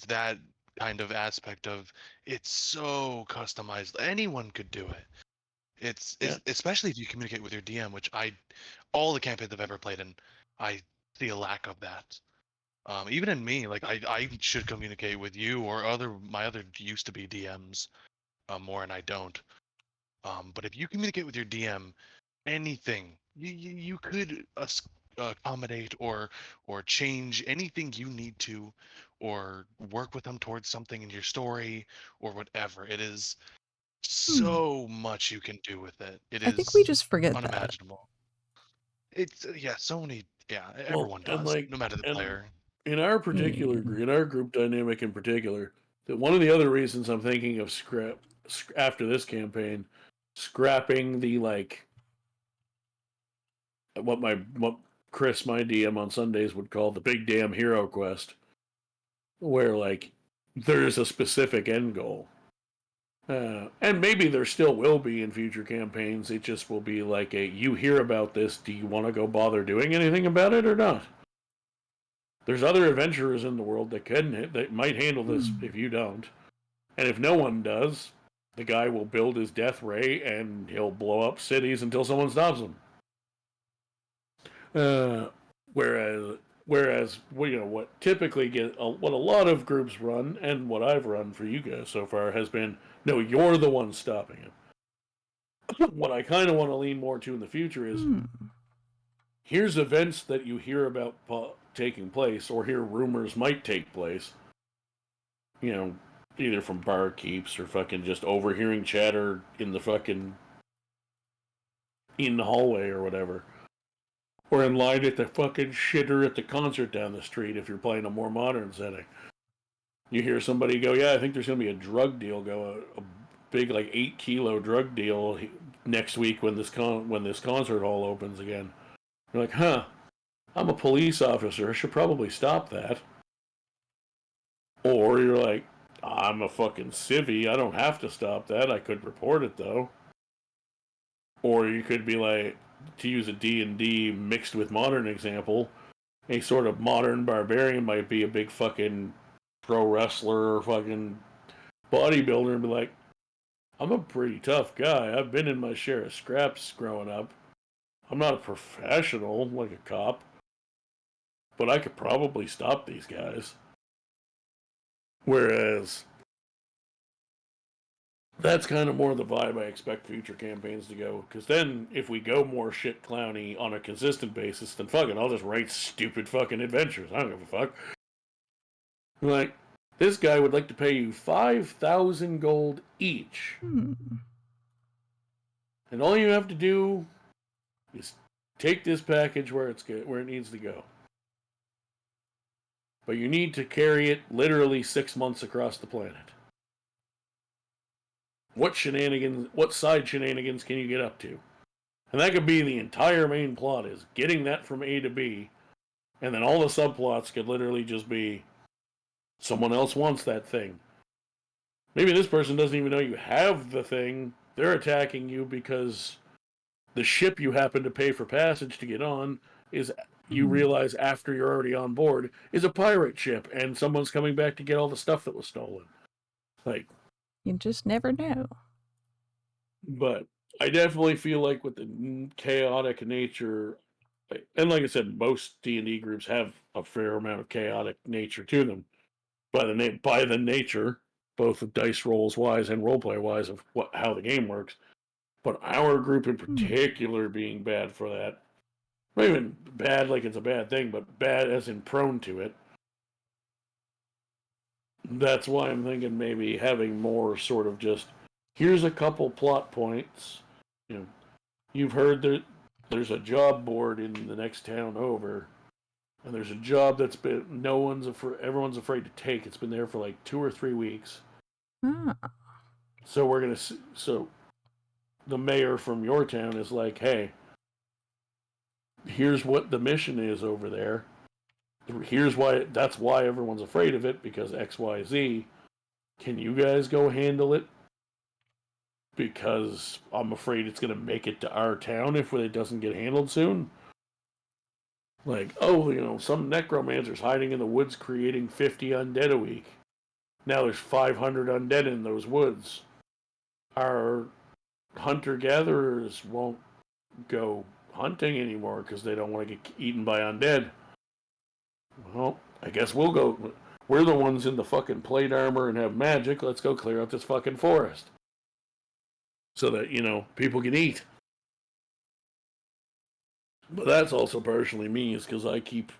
that kind of aspect of it's so customized. Anyone could do it. It's especially if you communicate with your DM, which all the campaigns I've ever played in, I see a lack of that. Even in me, like I should communicate with you or my other used to be DMs more, and I don't. But if you communicate with your DM, anything you could accommodate or change anything you need to, or work with them towards something in your story or whatever. It is so much you can do with it. I think we just forget unimaginable. It's so many. Yeah, everyone does, no matter the player. In our particular in our group dynamic in particular, that one of the other reasons I'm thinking of after this campaign, scrapping the what Chris, my DM on Sundays, would call the big damn hero quest, where there's a specific end goal. And maybe there still will be in future campaigns. It just will be like you hear about this, do you want to go bother doing anything about it or not? There's other adventurers in the world that might handle this if you don't. And if no one does, the guy will build his death ray and he'll blow up cities until someone stops him. Whereas what typically what a lot of groups run, and what I've run for you guys so far, has been, no, you're the one stopping him. What I kind of want to lean more to in the future is, here's events that you hear about taking place, or hear rumors might take place. Either from barkeeps or fucking just overhearing chatter in the hallway or whatever. Or in line at the fucking shitter at the concert down the street if you're playing a more modern setting. You hear somebody go, yeah, I think there's going to be a drug deal a big 8 kilo drug deal next week when this concert hall opens again. You're like, huh, I'm a police officer. I should probably stop that. Or you're like, I'm a fucking civvy. I don't have to stop that. I could report it, though. Or you could be like, to use a D&D mixed with modern example, a sort of modern barbarian might be a big fucking pro wrestler or fucking bodybuilder and be like, I'm a pretty tough guy. I've been in my share of scraps growing up. I'm not a professional like a cop, but I could probably stop these guys. Whereas that's kind of more the vibe I expect future campaigns to go. Because then, if we go more shit clowny on a consistent basis, then fucking I'll just write stupid fucking adventures. I don't give a fuck. Like, this guy would like to pay you 5,000 gold each. And all you have to do is take this package where it needs to go. But you need to carry it literally 6 months across the planet. What side shenanigans can you get up to? And that could be the entire main plot, is getting that from A to B, and then all the subplots could literally just be someone else wants that thing. Maybe this person doesn't even know you have the thing. They're attacking you because the ship you happen to pay for passage to get on is, you realize after you're already on board, is a pirate ship, and someone's coming back to get all the stuff that was stolen. Like, you just never know. But I definitely feel like with the chaotic nature, and like I said, most D&D groups have a fair amount of chaotic nature to them. By the nature, both of dice rolls wise and roleplay wise, of how the game works. But our group in particular being bad for that. Not even bad like it's a bad thing, but bad as in prone to it. That's why I'm thinking maybe having more sort of just, here's a couple plot points. You know, you've heard there's a job board in the next town over, and there's a job that's been everyone's afraid to take. It's been there for like 2 or 3 weeks. So the mayor from your town is like, hey, here's what the mission is over there. Here's why. That's why everyone's afraid of it, because XYZ. Can you guys go handle it? Because I'm afraid it's going to make it to our town if it doesn't get handled soon. Like, some necromancer's hiding in the woods creating 50 undead a week. Now there's 500 undead in those woods. Our hunter-gatherers won't go hunting anymore because they don't want to get eaten by undead. Well, I guess we'll go. We're the ones in the fucking plate armor and have magic. Let's go clear out this fucking forest. So that, people can eat. But that's also partially me, is because I keep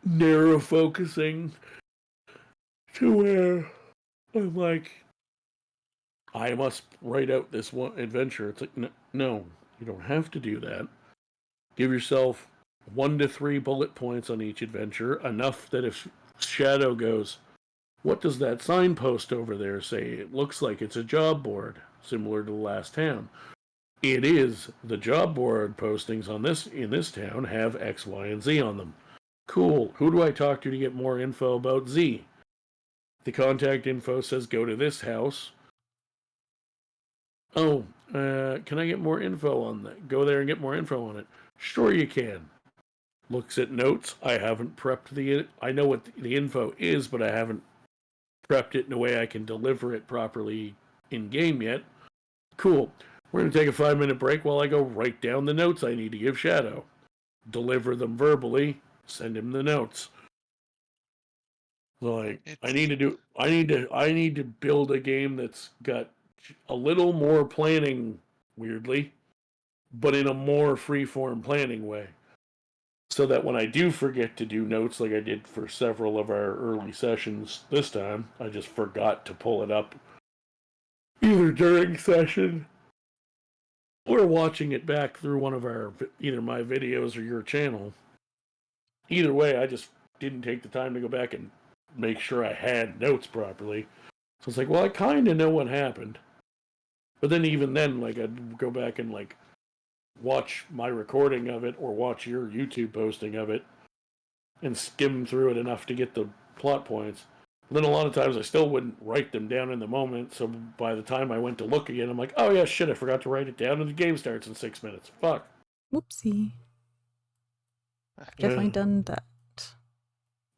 narrow focusing to where I'm like, I must write out this one adventure. It's like, no, you don't have to do that. Give yourself 1 to 3 bullet points on each adventure, enough that if Shadow goes, what does that signpost over there say? It looks like it's a job board, similar to the last town. It is. The job board postings in this town have X, Y, and Z on them. Cool. Who do I talk to get more info about Z? The contact info says go to this house. Oh, can I get more info on that? Go there and get more info on it. Sure you can. Looks at notes. I haven't prepped I know what the info is, but I haven't prepped it in a way I can deliver it properly in-game yet. Cool. We're going to take a 5-minute break while I go write down the notes I need to give Shadow. Deliver them verbally. Send him the notes. Like, I need to build a game that's got a little more planning, weirdly, but in a more free-form planning way. So that when I do forget to do notes like I did for several of our early sessions this time, I just forgot to pull it up either during session or watching it back through one of either my videos or your channel. Either way, I just didn't take the time to go back and make sure I had notes properly. So it's like, well, I kind of know what happened. But then even then, like, I'd go back and, like, watch my recording of it or watch your YouTube posting of it and skim through it enough to get the plot points. Then a lot of times I still wouldn't write them down in the moment, so by the time I went to look again, I'm like, oh yeah, shit, I forgot to write it down, and the game starts in 6 minutes. Fuck. Whoopsie. Definitely done that.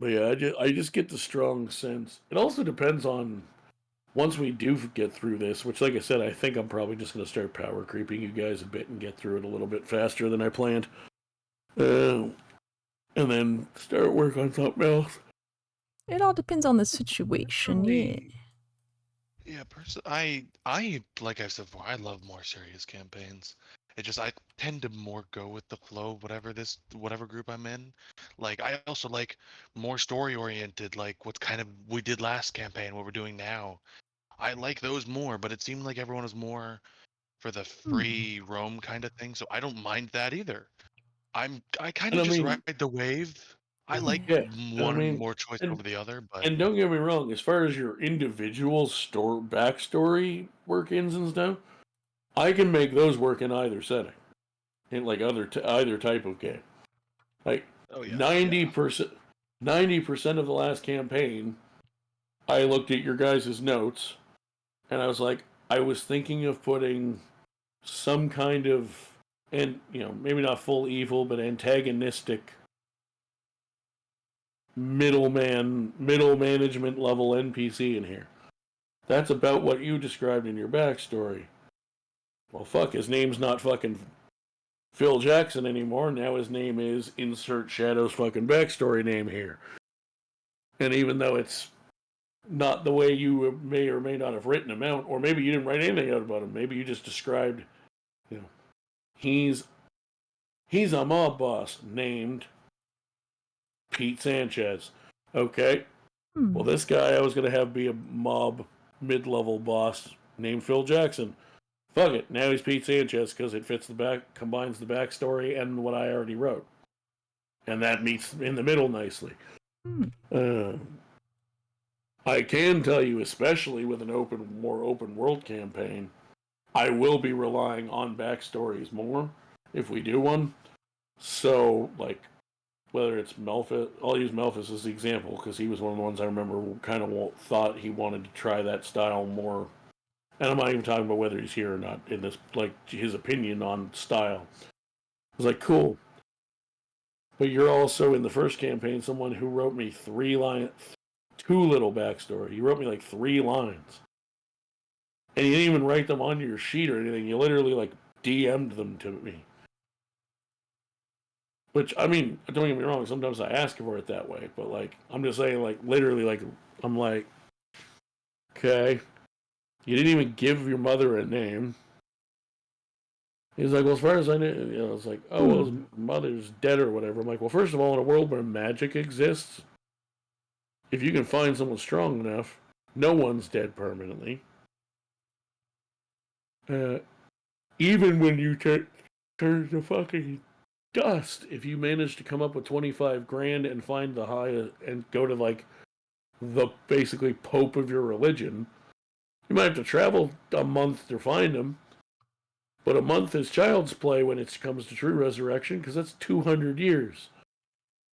But yeah, I just get the strong sense. It also depends on, once we do get through this, which like I said, I think I'm probably just going to start power creeping you guys a bit and get through it a little bit faster than I planned. And then start work on something else. It all depends on the situation, yeah. Yeah, personally, I like I said before, I love more serious campaigns. It just I tend to more go with the flow, whatever group I'm in. Like I also like more story oriented, like what kind of we did last campaign, what we're doing now. I like those more, but it seemed like everyone was more for the free roam kind of thing, so I don't mind that either. I kind of just ride the wave. I like one more choice over the other, but And don't get me wrong, as far as your individual backstory work-ins and stuff, I can make those work in either setting, in like either type of game. Like 90% of the last campaign, I looked at your guys' notes, and I was like, I was thinking of putting some kind of, and maybe not full evil, but antagonistic middle management level NPC in here. That's about what you described in your backstory. Well, fuck, his name's not fucking Phil Jackson anymore. Now his name is insert Shadow's fucking backstory name here. And even though it's not the way you may or may not have written him out, or maybe you didn't write anything out about him, maybe you just described, he's a mob boss named Pete Sanchez. Okay. Well, this guy I was going to have be a mob mid-level boss named Phil Jackson. Fuck it. Now he's Pete Sanchez because it combines the backstory and what I already wrote. And that meets in the middle nicely. I can tell you, especially with an more open world campaign, I will be relying on backstories more if we do one. So, like, whether it's Melphis, I'll use Melphis as the example because he was one of the ones I remember kind of thought he wanted to try that style more. And I'm not even talking about whether he's here or not in this, like his opinion on style. I was like, cool. But you're also in the first campaign someone who wrote me 2 little backstory. He wrote me like 3 lines. And you didn't even write them on your sheet or anything. You literally like DM'd them to me. Which, I mean, don't get me wrong, sometimes I ask for it that way, but, like, I'm just saying, like, literally, like, I'm like, okay, you didn't even give your mother a name. He's like, well, as far as I know, it's like, oh, well, his mother's dead or whatever. I'm like, well, first of all, in a world where magic exists, if you can find someone strong enough, no one's dead permanently. Even when you turn to fucking dust, if you manage to come up with 25 grand and find the high and go to like the basically pope of your religion, you might have to travel a month to find him, but a month is child's play when it comes to true resurrection because that's 200 years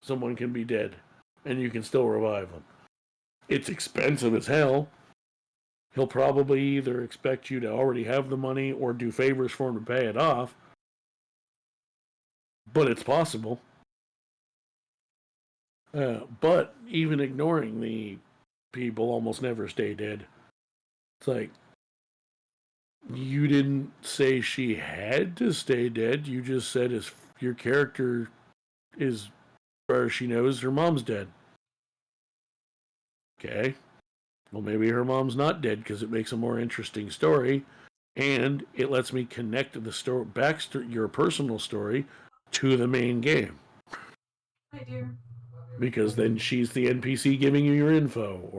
someone can be dead and you can still revive them. It's expensive as hell. He'll probably either expect you to already have the money or do favors for him to pay it off. But it's possible. But even ignoring the people almost never stay dead. It's like, you didn't say she had to stay dead. You just said your character is, as far as she knows, her mom's dead. Okay. Well, maybe her mom's not dead because it makes a more interesting story. And it lets me connect the story back to your personal story to the main game. Hi, dear. Because then she's the NPC giving you your info,